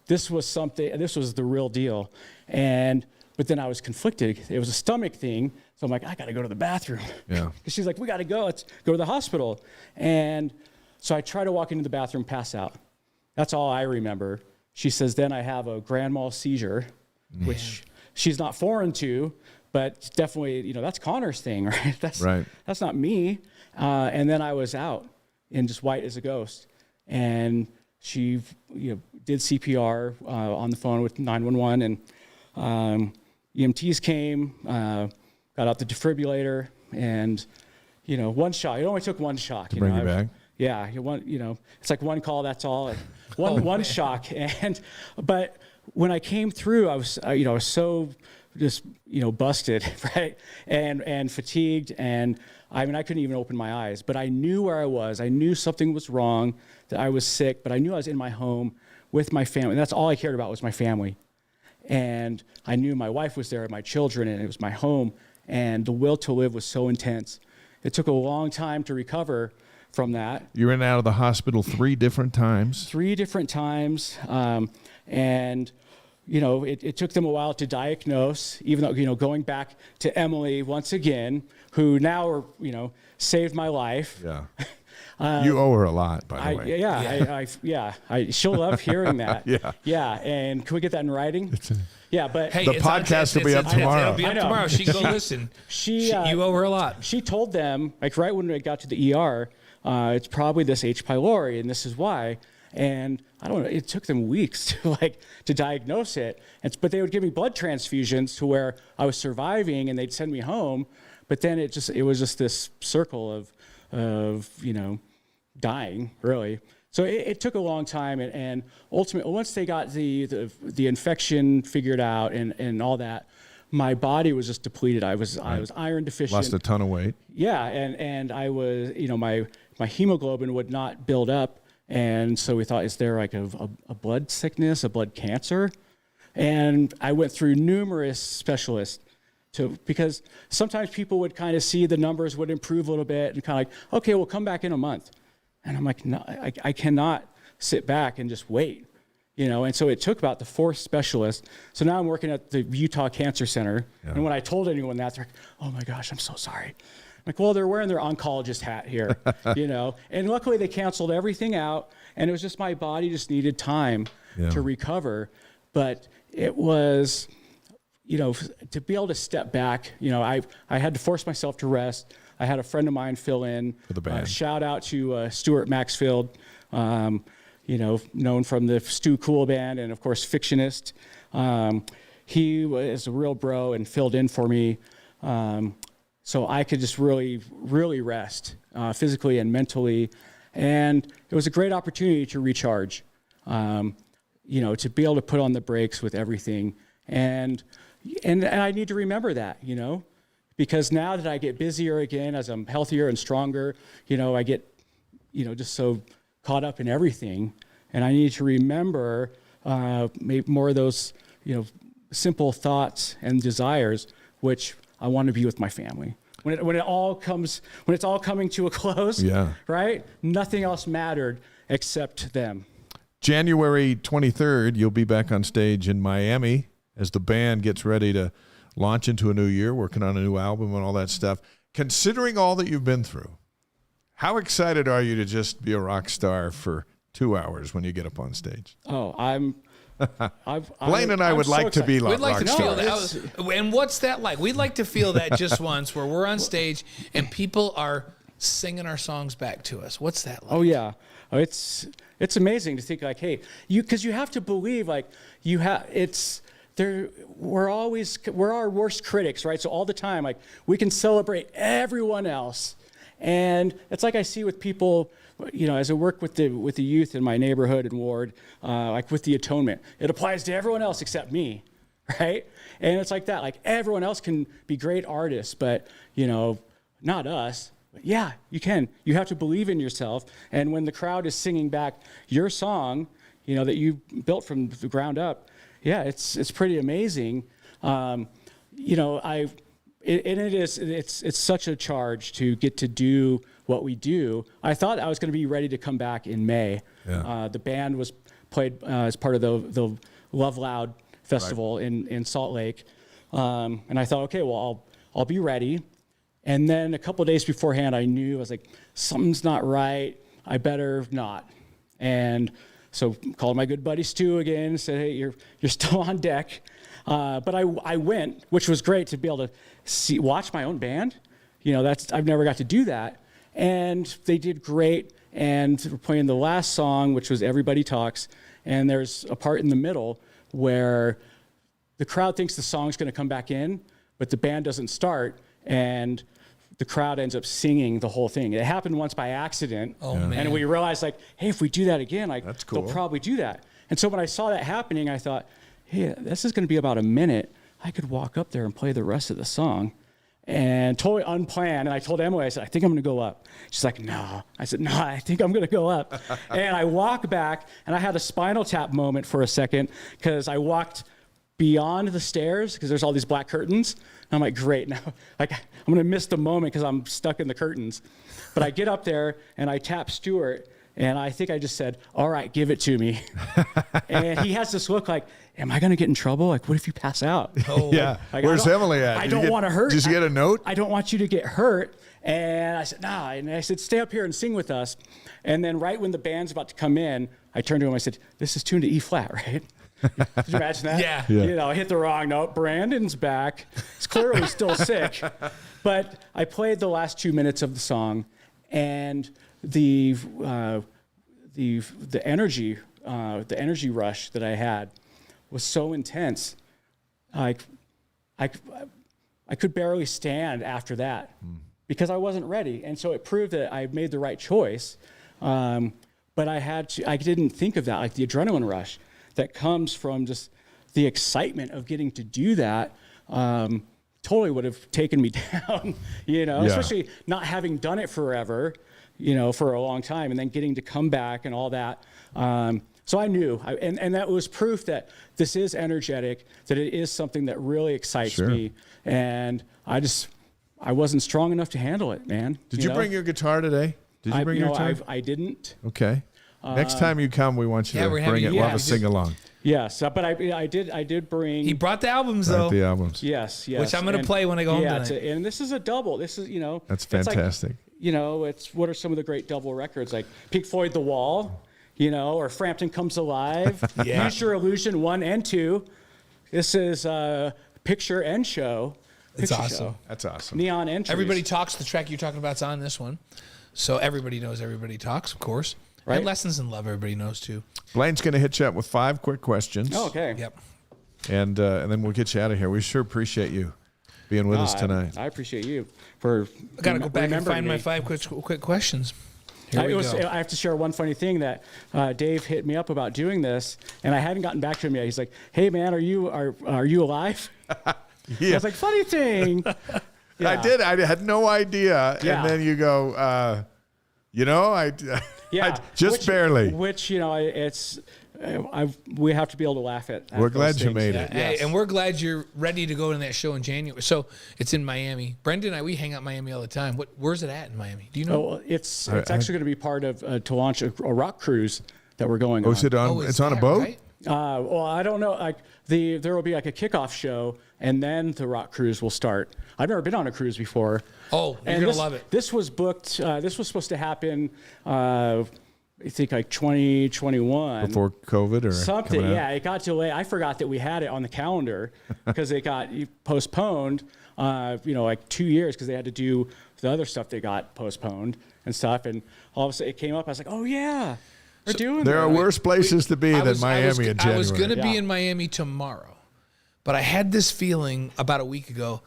This was something. This was the real deal. But then I was conflicted. It was a stomach thing. So I'm like, I got to go to the bathroom. Yeah. Because she's like, we got to go. Let's go to the hospital. And so I try to walk into the bathroom, pass out. That's all I remember. She says, then I have a grand mal seizure, which she's not foreign to, but definitely, that's Connor's thing, right? That's not me. And then I was out and just white as a ghost. And she did CPR on the phone with 911, and EMTs came, got out the defibrillator, and one shot. It only took one shock to bring you back. Yeah, it's like one call. That's all. One shock. But when I came through, I was so just busted, right, and fatigued, and I couldn't even open my eyes. But I knew where I was. I knew something was wrong, that I was sick. But I knew I was in my home with my family. And that's all I cared about was my family. And I knew my wife was there, my children, and it was my home. And the will to live was so intense. It took a long time to recover from that. You were in and out of the hospital 3 different times. 3 different times. And it took them a while to diagnose, even though, going back to Emily once again, who now, saved my life. Yeah. You owe her a lot, by the way. She'll love hearing that. Yeah. And can we get that in writing? But hey, the podcast will be up tomorrow. It'll be up tomorrow. She can go listen. You owe her a lot. She told them, right when we got to the ER, it's probably this H. pylori, and this is why. And I don't know, it took them weeks to diagnose it. But they would give me blood transfusions to where I was surviving, and they'd send me home. But then it was just this circle of dying, really. So it took a long time, and ultimately, once they got the infection figured out and all that, my body was just depleted. I was iron deficient. Lost a ton of weight. Yeah, and I was, my hemoglobin would not build up, and so we thought, is there like a blood sickness, a blood cancer? And I went through numerous specialists because sometimes people would kind of see the numbers would improve a little bit and kind of like, okay, we'll come back in a month. And I'm like, no, I cannot sit back and just wait, and so it took about the 4th specialist. So now I'm working at the Utah Cancer Center. Yeah. And when I told anyone that, they're like, oh my gosh, I'm so sorry. I'm like, well, they're wearing their oncologist hat here, and luckily they canceled everything out, and it was just my body just needed time to recover. But it was, to be able to step back, I had to force myself to rest. I had a friend of mine fill in. For the band. Shout out to Stuart Maxfield, known from the Stu Cool Band, and of course Fictionist. He was a real bro and filled in for me, so I could just really, really rest physically and mentally. And it was a great opportunity to recharge, you know, to be able to put on the brakes with everything. And I need to remember that, you know, because now that I get busier again, as I'm healthier and stronger, you know, I get, you know, just so caught up in everything. And I need to remember maybe more of those, you know, simple thoughts and desires, which I want to be with my family. When it's all coming to a close, right? Nothing else mattered except them. January 23rd, you'll be back on stage in Miami as the band gets ready to launch into a new year, working on a new album and all that stuff. Considering all that you've been through, how excited are you to just be a rock star for 2 hours when you get up on stage? Oh, Blaine and I would like to be We'd like rock to stars. feel that. And what's that like? We'd like to feel that just once, where we're on stage and people are singing our songs back to us. What's that like? Oh yeah, it's amazing to think like, hey, because you have to believe like we're our worst critics, right? So all the time, like we can celebrate everyone else, and it's like I see with people. You know, as I work with the youth in my neighborhood and ward, like with the atonement, it applies to everyone else except me, right? And it's like that. Like everyone else can be great artists, but you know, not us. But yeah, you can. You have to believe in yourself. And when the crowd is singing back your song, you know that you built from the ground up, yeah, it's pretty amazing. You know, it's such a charge to get to do what we do. I thought I was going to be ready to come back in May. Yeah. The band was played as part of the Love Loud Festival in Salt Lake, and I thought, okay, well, I'll be ready. And then a couple of days beforehand, I knew I was like, something's not right. I better not. And so called my good buddy Stu again and said, hey, you're still on deck. But I went, which was great to be able to watch my own band. You know, I've never got to do that. And they did great. And we're playing the last song, which was Everybody Talks. And there's a part in the middle where the crowd thinks the song's going to come back in, but the band doesn't start. And the crowd ends up singing the whole thing. It happened once by accident. Oh, man. And we realized, like, hey, if we do that again, like, that's cool. They'll probably do that. And so when I saw that happening, I thought, hey, this is going to be about a minute. I could walk up there and play the rest of the song. And totally unplanned. And I told Emily, I said, I think I'm going to go up. She's like, no. I said, no, I think I'm going to go up. And I walk back, and I had a Spinal Tap moment for a second because I walked beyond the stairs because there's all these black curtains. And I'm like, great. Now, like, I'm going to miss the moment because I'm stuck in the curtains. But I get up there, and I tap Stuart, and I think I just said, all right, give it to me. And he has this look like, am I going to get in trouble? Like, what if you pass out? Oh, yeah. Like, where's Emily at? I don't want to hurt. Did you get a note? I don't want you to get hurt. And I said, nah. And I said, stay up here and sing with us. And then right when the band's about to come in, I turned to him. I said, this is tuned to E flat, right? Did you imagine that? Yeah. You know, I hit the wrong note. Brandon's back. He's clearly still sick. But I played the last 2 minutes of the song, and the energy rush that I had was so intense. I could barely stand after that because I wasn't ready. And so it proved that I made the right choice. But I didn't think of that, like the adrenaline rush that comes from just the excitement of getting to do that. Totally would have taken me down, you know, especially not having done it forever, you know, for a long time, and then getting to come back and all that. So I knew, and that was proof that this is energetic, that it is something that really excites me. And I wasn't strong enough to handle it, man. Did you bring your guitar today? Did you bring your guitar? I didn't. Okay. Next time you come, we want you to bring it. We'll have a sing-along. Yes, but I did bring. He brought the albums, though. The albums. Yes. Which I'm going to play when I go home tonight. And this is a double. This is, you know. That's fantastic. Like, you know, it's what are some of the great double records, like Pink Floyd, The Wall, you know, or Frampton Comes Alive, Use Your Illusion 1 and 2. This is Picture and Show. It's awesome. Show. That's awesome. Neon Entries. Everybody Talks, the track you're talking about, is on this one. So everybody knows Everybody Talks, of course. Right. And Lessons in Love, everybody knows, too. Blaine's going to hit you up with 5 quick questions. Oh, okay. Yep. And then we'll get you out of here. We sure appreciate you being with us tonight. I appreciate you for I got to go back and find my 5 quick questions. Here we go. I have to share one funny thing that Dave hit me up about doing this, and I hadn't gotten back to him yet. He's like, "Hey man, are you alive?" Yeah. I was like, "Funny thing." Yeah. I did. I had no idea. Yeah. And then you go, I just barely. Which it's. We have to be able to laugh at We're those glad you things. made it. Hey, Yes. and we're glad you're ready to go to that show in January. So it's in Miami. Brendan and I, we hang out in Miami all the time. Where's it at in Miami? Do you know? Oh, it's actually going to be part of to launch a rock cruise that we're going on. Is it on? Oh, is It's on a that boat. right? Well, I don't know. Like there will be like a kickoff show, and then the rock cruise will start. I've never been on a cruise before. Oh, you're And gonna this, love it. This was booked. This was supposed to happen. I think like 2021. Before COVID or Something, coming out? yeah. It got delayed. I forgot that we had it on the calendar because it got postponed. Like 2 years because they had to do the other stuff that got postponed and stuff. And all of a sudden it came up. I was like, oh yeah, we're doing. There are that. worse places to be than Miami in January. I was going to be Yeah. in Miami tomorrow, but I had this feeling about a week ago.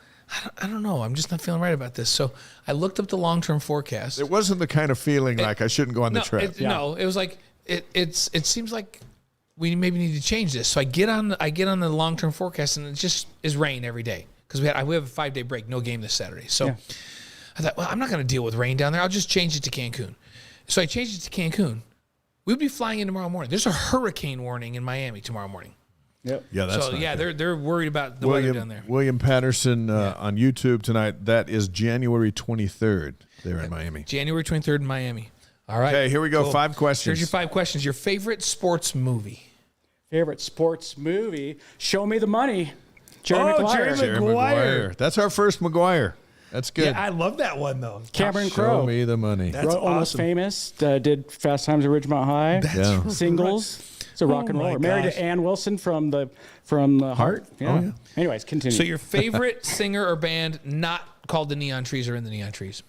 I don't know. I'm just not feeling right about this. So I looked up the long-term forecast. It wasn't the kind of feeling like I shouldn't go on the trip. No, it was like it seems like we maybe need to change this. So I get on the long-term forecast, and it just is rain every day because we have a 5-day break, no game this Saturday. So I thought, well, I'm not going to deal with rain down there. I'll just change it to Cancun. So I changed it to Cancun. We'd be flying in tomorrow morning. There's a hurricane warning in Miami tomorrow morning. Yep. Yeah, that's So not yeah, good. they're worried about the weather down there. William Patterson on YouTube tonight. That is January 23rd there in Miami. January 23rd in Miami. All right. Okay, here we go. Cool. 5 questions. Here's your 5 questions. Your favorite sports movie? Favorite sports movie? Show Me the Money. Jerry Maguire. Jerry Maguire. That's our first Maguire. That's good. Yeah, I love that one though. Cameron Show Crowe. me the money. That's Almost awesome. Famous. Did Fast Times at Ridgemont High. Yeah. Singles. It's a rock and Oh my roller. Married gosh. to Ann Wilson from the Heart. Yeah. Oh, yeah. Anyways, continue. So your favorite singer or band not called the Neon Trees or in the Neon Trees?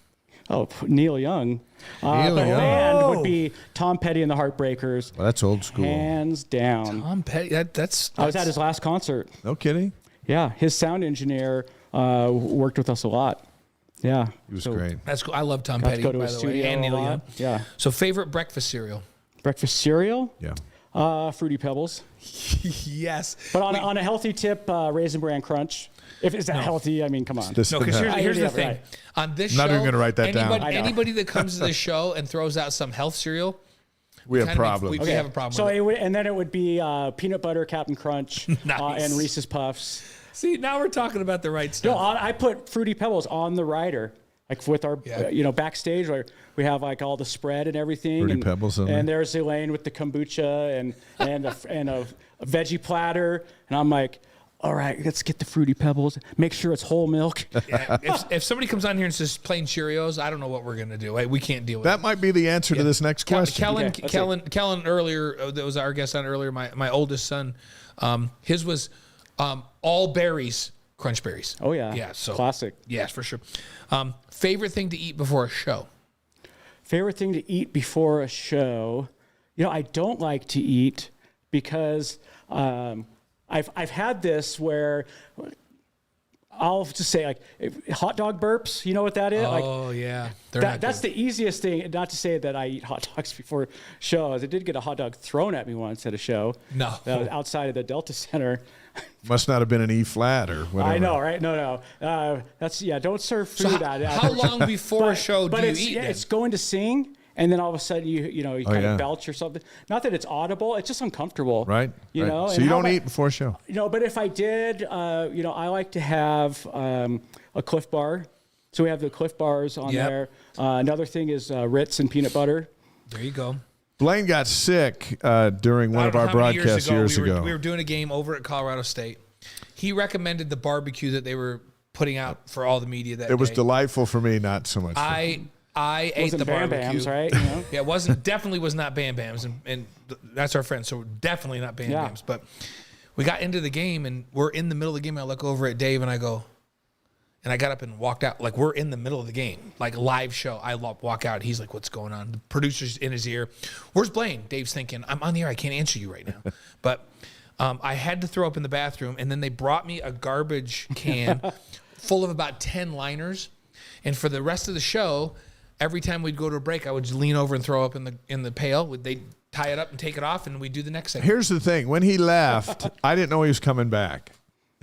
Neil Young. Neil the Young. band would be Tom Petty and the Heartbreakers. Well, that's old school. Hands down. Tom Petty. That's I was at his last concert. No kidding. Yeah, his sound engineer worked with us a lot. Yeah, He was great. That's cool. I love Tom Got to Petty, go to by his the way, studio and a Neil lot. Young. Yeah. So favorite breakfast cereal? Breakfast cereal, Yeah. Fruity Pebbles. Yes. But on a healthy tip, Raisin Bran Crunch. If it's that healthy, I mean, come on. This No, and because that. here's the Yeah, thing. right. On this Not show, even gonna write that down. anybody, I know. anybody that comes to this show and throws out some health cereal, we have kinda make- problems. we have a problem So with it would, and then it would be peanut butter Captain Crunch Nice. and Reese's Puffs. See, now we're talking about the right No, stuff. I put Fruity Pebbles on the rider, like with our, Yeah. backstage where we have like all the spread and everything. Fruity and, Pebbles on and there. there's Elaine with the kombucha and a veggie platter, and I'm like, all right, let's get the Fruity Pebbles. Make sure it's whole milk. Yeah, if somebody comes on here and says plain Cheerios, I don't know what we're gonna do. We can't deal with That might be the answer to this next question. Kellen earlier, that was our guest on earlier. My oldest son, his was all berries, crunch berries. Oh yeah, Yeah, so classic. yes, for sure. Favorite thing to eat before a show? Favorite thing to eat before a show? I don't like to eat because I've had this where I'll just say like hot dog burps. You know what that is? Oh yeah, They're not That's good. the easiest thing. Not to say that I eat hot dogs before shows. I did get a hot dog thrown at me once at a show. No. That was outside of the Delta Center. Must not have been an E flat or whatever. I know, right? No. Don't serve food So out. how long before a show do you eat? then? It's going to sing, and then all of a sudden you kind yeah. of belch or something. Not that it's audible, it's just uncomfortable. Right. You right. know. So and you how don't about- eat before a show. But if I did, I like to have a Cliff Bar. So we have the Cliff Bars on Yep. there. Another thing is Ritz and peanut butter. There you go. Blaine got sick during one I of don't our know how many broadcasts years ago. We were doing a game over at Colorado State. He recommended the barbecue that they were putting out for all the media that It was day. delightful for me, not so much. I ate Wasn't the Bam barbecue. Bams, right? Yeah, it wasn't definitely was not Bam Bams, and that's our friend, so definitely not Bam Yeah. Bams. But we got into the game, and we're in the middle of the game. I look over at Dave, and I go, and I got up and walked out. Like we're in the middle of the game, like live show. I walk out. He's like, "What's going on?" The producer's in his ear. Where's Blaine? Dave's thinking, "I'm on the air. I can't answer you right now." But I had to throw up in the bathroom, and then they brought me a garbage can full of about 10 liners, and for the rest of the show, every time we'd go to a break, I would just lean over and throw up in the pail. They'd tie it up and take it off, and we'd do the next segment. Here's the thing. When he left, I didn't know he was coming back.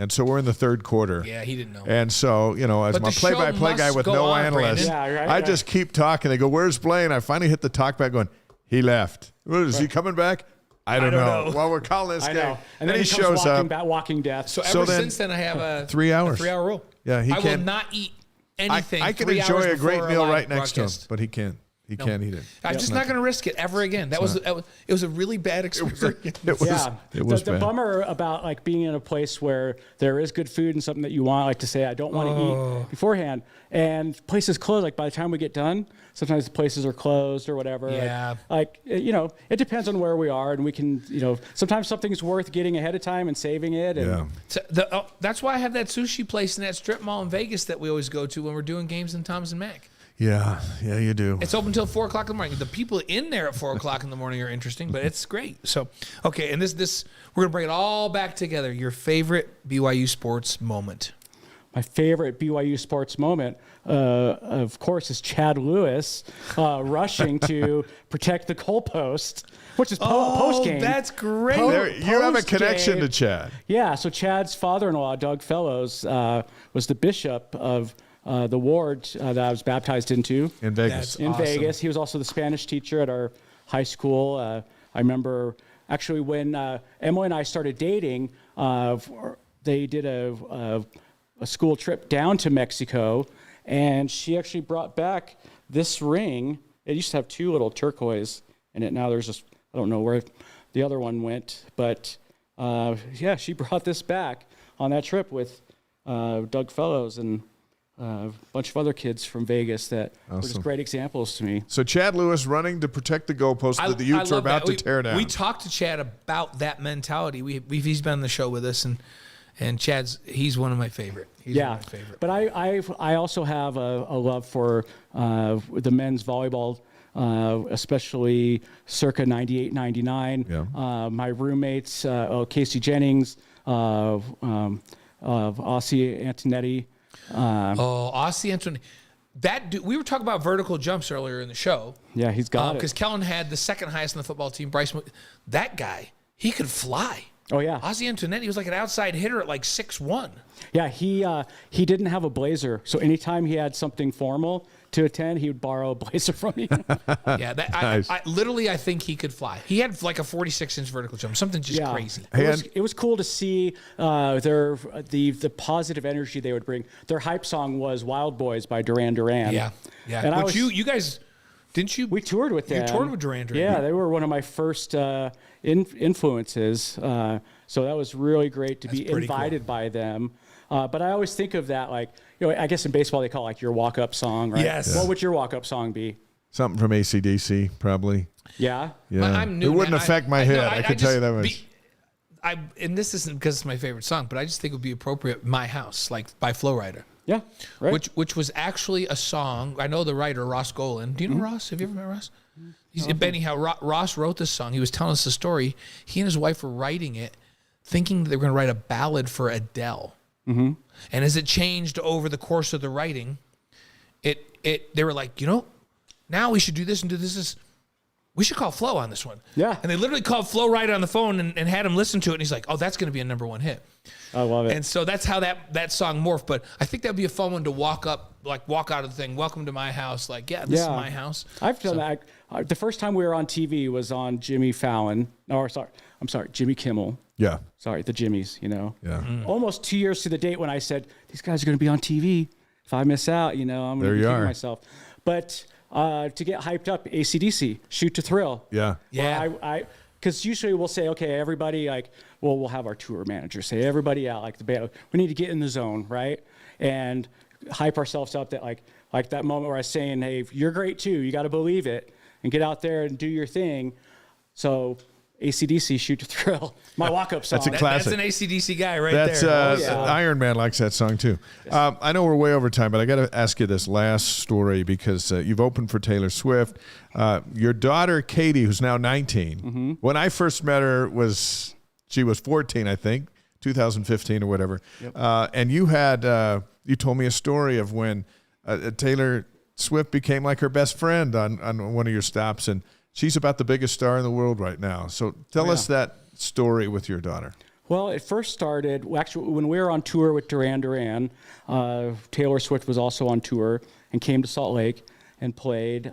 And so we're in the third quarter. Yeah, he didn't know. And so, as But my the show play-by-play guy must with go no on, analyst, Brandon. Yeah, right, I just keep talking. They go, "Where's Blaine?" I finally hit the talkback going, "He left. Well, is he coming back? I don't know. Well, we're calling this I game. know. And then he he shows comes up. walking death. So So ever then- since then, I have a 3 hours. 3 hour rule. Yeah, he I will can't- not eat anything. I can 3 enjoy hours a great before meal live right next to him, broadcast. but he can't. He can't eat it. I'm just not going to risk it ever again. It was a really bad experience. It was, Yeah, it was the bad. bummer about like being in a place where there is good food and something that you want, like to say, I don't want to eat beforehand, and places close. Like by the time we get done, sometimes the places are closed or whatever. Yeah. Like it depends on where we are, and we can, sometimes something's worth getting ahead of time and saving it. And Yeah. So that's why I have that sushi place in that strip mall in Vegas that we always go to when we're doing games in Thomas and Mack. Yeah, you do. It's open until 4 o'clock in the morning. The people in there at 4 o'clock in the morning are interesting, but it's great. So, okay, and this we're gonna bring it all back together. Your favorite BYU sports moment? My favorite BYU sports moment, of course, is Chad Lewis rushing to protect the goalpost, which is post game. That's great. You have a connection to post-game. Chad. Yeah, so Chad's father-in-law, Doug Fellows, was the bishop of the ward that I was baptized into In Vegas. That's awesome. Vegas. He was also the Spanish teacher at our high school. I remember actually when Emily and I started dating, they did a school trip down to Mexico, and she actually brought back this ring. It used to have 2 little turquoise in it. Now there's just, I don't know where the other one went, but she brought this back on that trip with Doug Fellows and a bunch of other kids from Vegas that were just great examples to me. So Chad Lewis running to protect the goalpost that the Utes are love about that. to tear down. We talked to Chad about that mentality. He's been on the show with us, and he's one of my favorite. He's one of my favorite. But I also have a love for the men's volleyball, especially circa 98, 99. Yeah. My roommates, Casey Jennings, Ossie Antonetti. Ossie Anthony. That dude, we were talking about vertical jumps earlier in the show. Yeah, he's got it. Because Kellen had the second highest on the football team. Bryce, that guy, he could fly. Oh, yeah. Ossie Antonetti was like an outside hitter at like 6'1". Yeah, he didn't have a blazer, so anytime he had something formal to attend, he would borrow a blazer from me. Yeah, Nice. I think he could fly. He had like a 46-inch vertical jump, something just crazy. It was cool to see the positive energy they would bring. Their hype song was "Wild Boys" by Duran Duran. Yeah. And Which you guys didn't you? we toured with them. You toured with Duran Duran. Yeah, they were one of my first influences. So that was really great to be pretty invited by them. But I always think of that like, I guess in baseball they call it like your walk-up song, right? Yes. What would your walk-up song be? Something from AC/DC, probably. Yeah. Yeah. I'm new. It wouldn't man. affect my head. I can tell you that much. And this isn't because it's my favorite song, but I just think it would be appropriate. "My House," like by Flo Rida. Yeah. Right. Which was actually a song. I know the writer, Ross Golan. Do you know Ross? Have you ever met Ross? Anyhow, Ross wrote this song. He was telling us the story. He and his wife were writing it, thinking that they were going to write a ballad for Adele. Mm-hmm. And as it changed over the course of the writing, they were like, now we should do this and do this. We should call Flo on this one. Yeah. And they literally called Flo Rida on the phone and had him listen to it. And he's like, oh, that's going to be a #1 hit. I love it. And so that's how that song morphed. But I think that'd be a fun one to walk out of the thing. Welcome to my house. Like, this is my house. I've done that. The first time we were on TV was on Jimmy Fallon. Jimmy Kimmel. Yeah. Sorry, the Jimmys, Yeah. Almost 2 years to the date when I said, these guys are going to be on TV. If I miss out, I'm going to be kicking myself. But to get hyped up, AC/DC, Shoot to Thrill. Yeah. Yeah. Because usually we'll say, okay, everybody, we'll have our tour manager say, everybody out, the band, we need to get in the zone, right? And hype ourselves up that like that moment where I was saying, hey, you're great too, you got to believe it, and get out there and do your thing. So AC/DC, Shoot to Thrill, my walk-up song. That's a classic. That's an AC/DC guy right That's there. Iron Man likes that song too. I know we're way over time, but I got to ask you this last story because you've opened for Taylor Swift. Your daughter Katie, who's now 19, when I first met her she was 14, I think, 2015 or whatever. Yep. And you told me a story of when Taylor Swift became like her best friend on one of your stops, and she's about the biggest star in the world right now. So tell us that story with your daughter. Well, it first started, actually, when we were on tour with Duran Duran. Taylor Swift was also on tour and came to Salt Lake and played.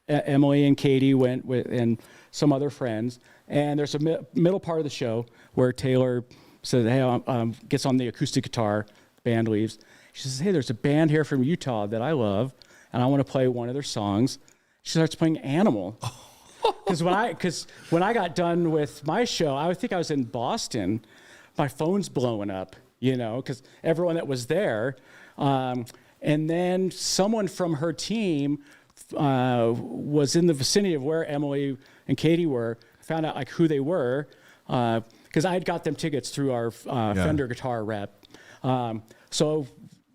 Emily and Katie went with, and some other friends. And there's a middle part of the show where Taylor says, hey, gets on the acoustic guitar, band leaves. She says, hey, there's a band here from Utah that I love, and I want to play one of their songs. She starts playing Animal. Because when I got done with my show, I think I was in Boston. My phone's blowing up, because everyone that was there. And then someone from her team was in the vicinity of where Emily and Katie were. Found out who they were, because I had got them tickets through our Fender guitar rep. So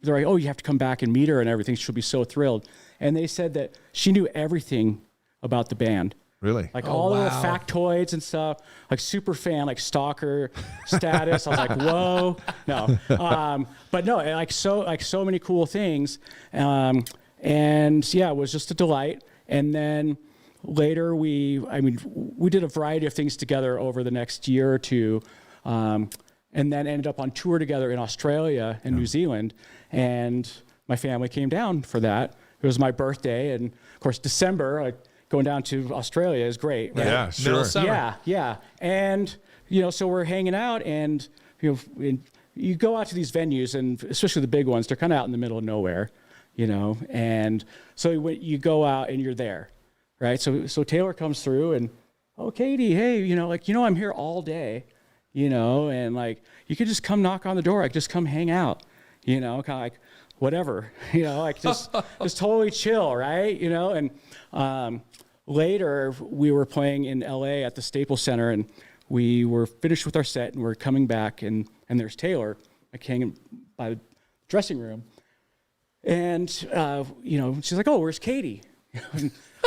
they're like, oh, you have to come back and meet her and everything. She'll be so thrilled. And they said that she knew everything about the band. Really? All the factoids and stuff, super fan, stalker status. I was like, whoa, no. But no, so many cool things. And yeah, it was just a delight. And then later we did a variety of things together over the next year or two. And then ended up on tour together in Australia and New Zealand. And my family came down for that. It was my birthday. And of course, December, going down to Australia is great, right? Yeah, sure. Middle of summer. Yeah. And, so we're hanging out, and, you go out to these venues, and especially the big ones, they're kind of out in the middle of nowhere, and so you go out and you're there, right? So Taylor comes through, and, oh, Katie, hey, I'm here all day, and you could just come knock on the door, just come hang out, kind of whatever, just totally chill, right? And later we were playing in LA at the Staples Center, and we were finished with our set, and we're coming back, and there's Taylor hanging by the dressing room, and she's like, oh, where's Katie?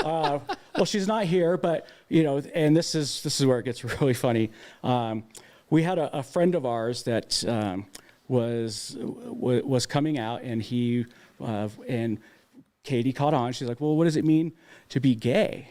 Well, she's not here, but and this is where it gets really funny. We had a friend of ours that was coming out, and he and Katie caught on. She's like, well, what does it mean to be gay?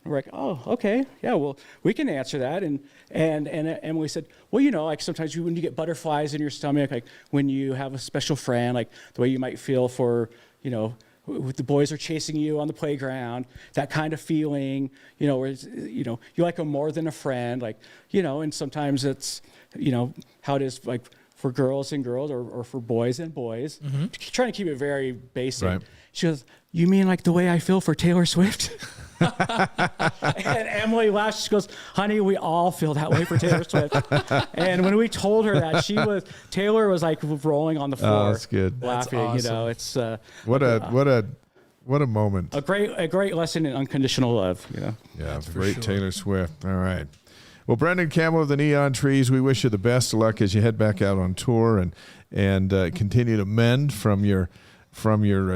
And we're like, oh, okay, yeah, well, we can answer that. And Emily said, well, sometimes when you get butterflies in your stomach, when you have a special friend, the way you might feel for, the boys are chasing you on the playground, that kind of feeling, where you like them more than a friend, and sometimes it's, how it is for girls and girls, or for boys and boys, trying to keep it very basic. Right. She goes, you mean the way I feel for Taylor Swift? And Emily laughed. She goes, honey, we all feel that way for Taylor Swift. And when we told her that, Taylor was rolling on the floor. Oh, that's good. Laughing. That's awesome. It's what a moment. A great lesson in unconditional love. Yeah, great Taylor Swift. All right. Well, Brendan Campbell of the Neon Trees, we wish you the best of luck as you head back out on tour and continue to mend from your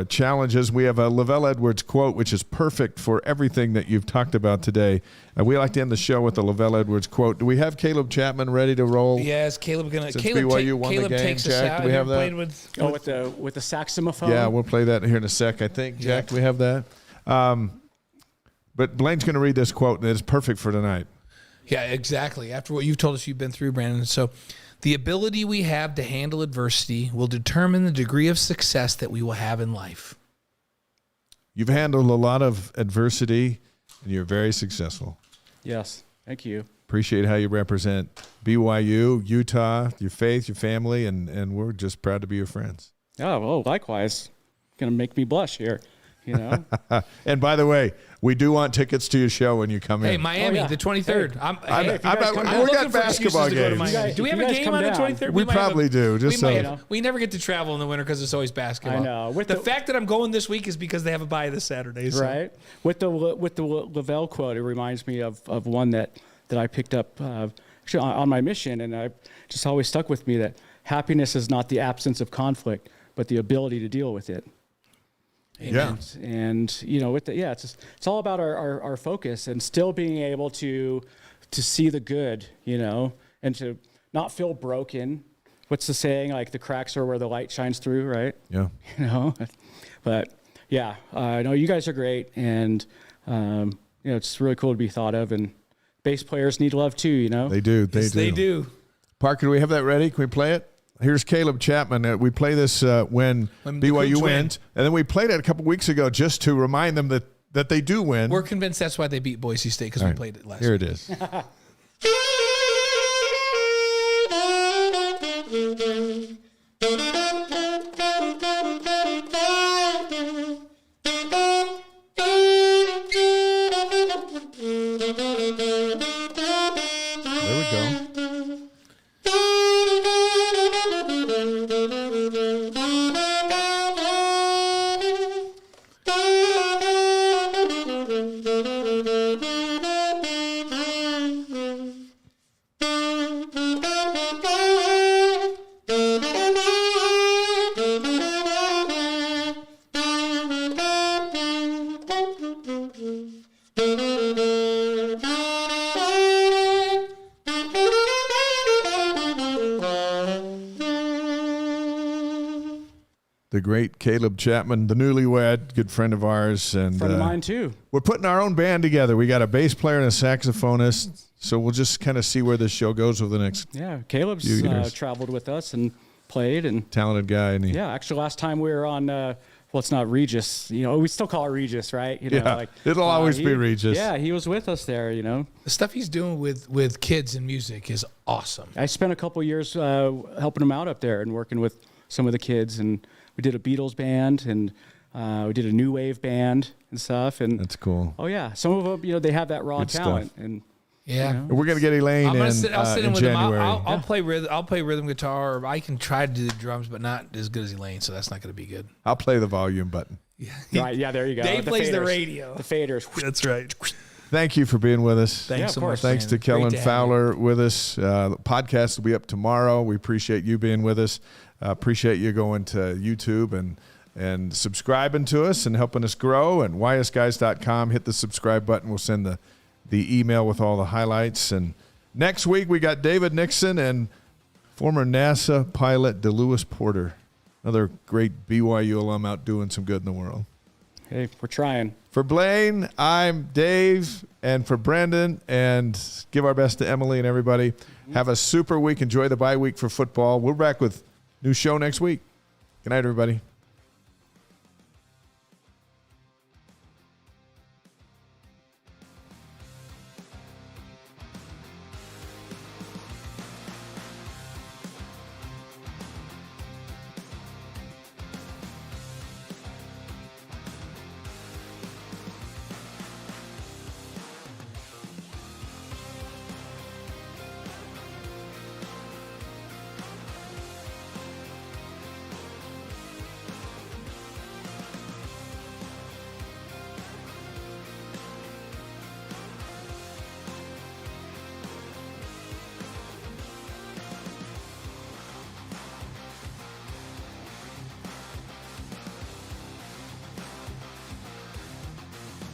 challenges. We have a Lavelle Edwards quote, which is perfect for everything that you've talked about today. We like to end the show with the Lavelle Edwards quote. Do we have Caleb Chapman ready to roll? Yes, Caleb gonna. Since Caleb BYU won the game, takes us Jack, out. do we have that? With the saxophone. Yeah, we'll play that here in a sec. I think, Jack, do we have that? But Blaine's going to read this quote, and it's perfect for tonight. Yeah, exactly. After what you've told us you've been through, Brandon. So, the ability we have to handle adversity will determine the degree of success that we will have in life. You've handled a lot of adversity, and you're very successful. Yes, thank you. Appreciate how you represent BYU, Utah, your faith, your family, and we're just proud to be your friends. Oh, well, likewise. Going to make me blush here. And by the way, we do want tickets to your show when you come in. Hey, Miami, the 23rd. Hey, we got basketball games. Do we have a game on the 23rd? We probably do. We never get to travel in the winter because it's always basketball. I know. The fact that I'm going this week is because they have a bye this Saturday. So. Right. With the Lavelle quote, it reminds me of one that I picked up actually on my mission, and I just always stuck with me, that happiness is not the absence of conflict, but the ability to deal with it. Yeah. And it's all about our focus and still being able to see the good, and to not feel broken, what's the saying? Like the cracks are where the light shines through, right? Yeah. You know, but yeah, no, you guys are great, and it's really cool to be thought of, and bass players need love too, you know. They do. Yes, they do. Parker, do we have that ready? Can we play it? Here's Caleb Chapman. We play this when the BYU Cougs wins, and then we played it a couple weeks ago just to remind them that they do win. We're convinced that's why they beat Boise State, because we played it last Here week. it is. There we go. The great Caleb Chapman, the newlywed, good friend of ours. And Friend of mine too. we're putting our own band together. We got a bass player and a saxophonist. So we'll just kind of see where this show goes over the next Yeah, Caleb's few years. traveled with us and played, and Talented guy. And yeah, actually last time we were on, well, it's not Regis, you know, we still call it Regis, right? You know, Yeah, it'll always be Regis. Yeah, he was with us there, you know. The stuff he's doing with kids and music is awesome. I spent a couple years helping him out up there and working with some of the kids, and we did a Beatles band, and we did a new wave band and stuff. And that's cool. oh yeah, some of them, you know, they have that raw Good talent, stuff. and Yeah. you know. We're going to get Elaine I'll sit in in with him. January. I'll play rhythm. I'll play rhythm guitar. Or I can try to do the drums, but not as good as Elaine. So that's not going to be good. I'll play the volume button. Right, yeah, there you go. Dave plays the faders. radio. The faders. That's right. Thank you for being with us. Thanks Yeah, so of course. much. Thanks man. to Great Kellen to have Fowler with us. The podcast will be up tomorrow. We appreciate you being with us. Appreciate you going to YouTube and subscribing to us and helping us grow. And ysguys.com. Hit the subscribe button. We'll send the email with all the highlights. And next week we got David Nixon and former NASA pilot DeLewis Porter, another great BYU alum out doing some good in the world. Hey, we're trying. For Blaine, I'm Dave, and for Brandon, and give our best to Emily and everybody. Have a super week. Enjoy the bye week for football. We're back with new show next week. Good night, everybody.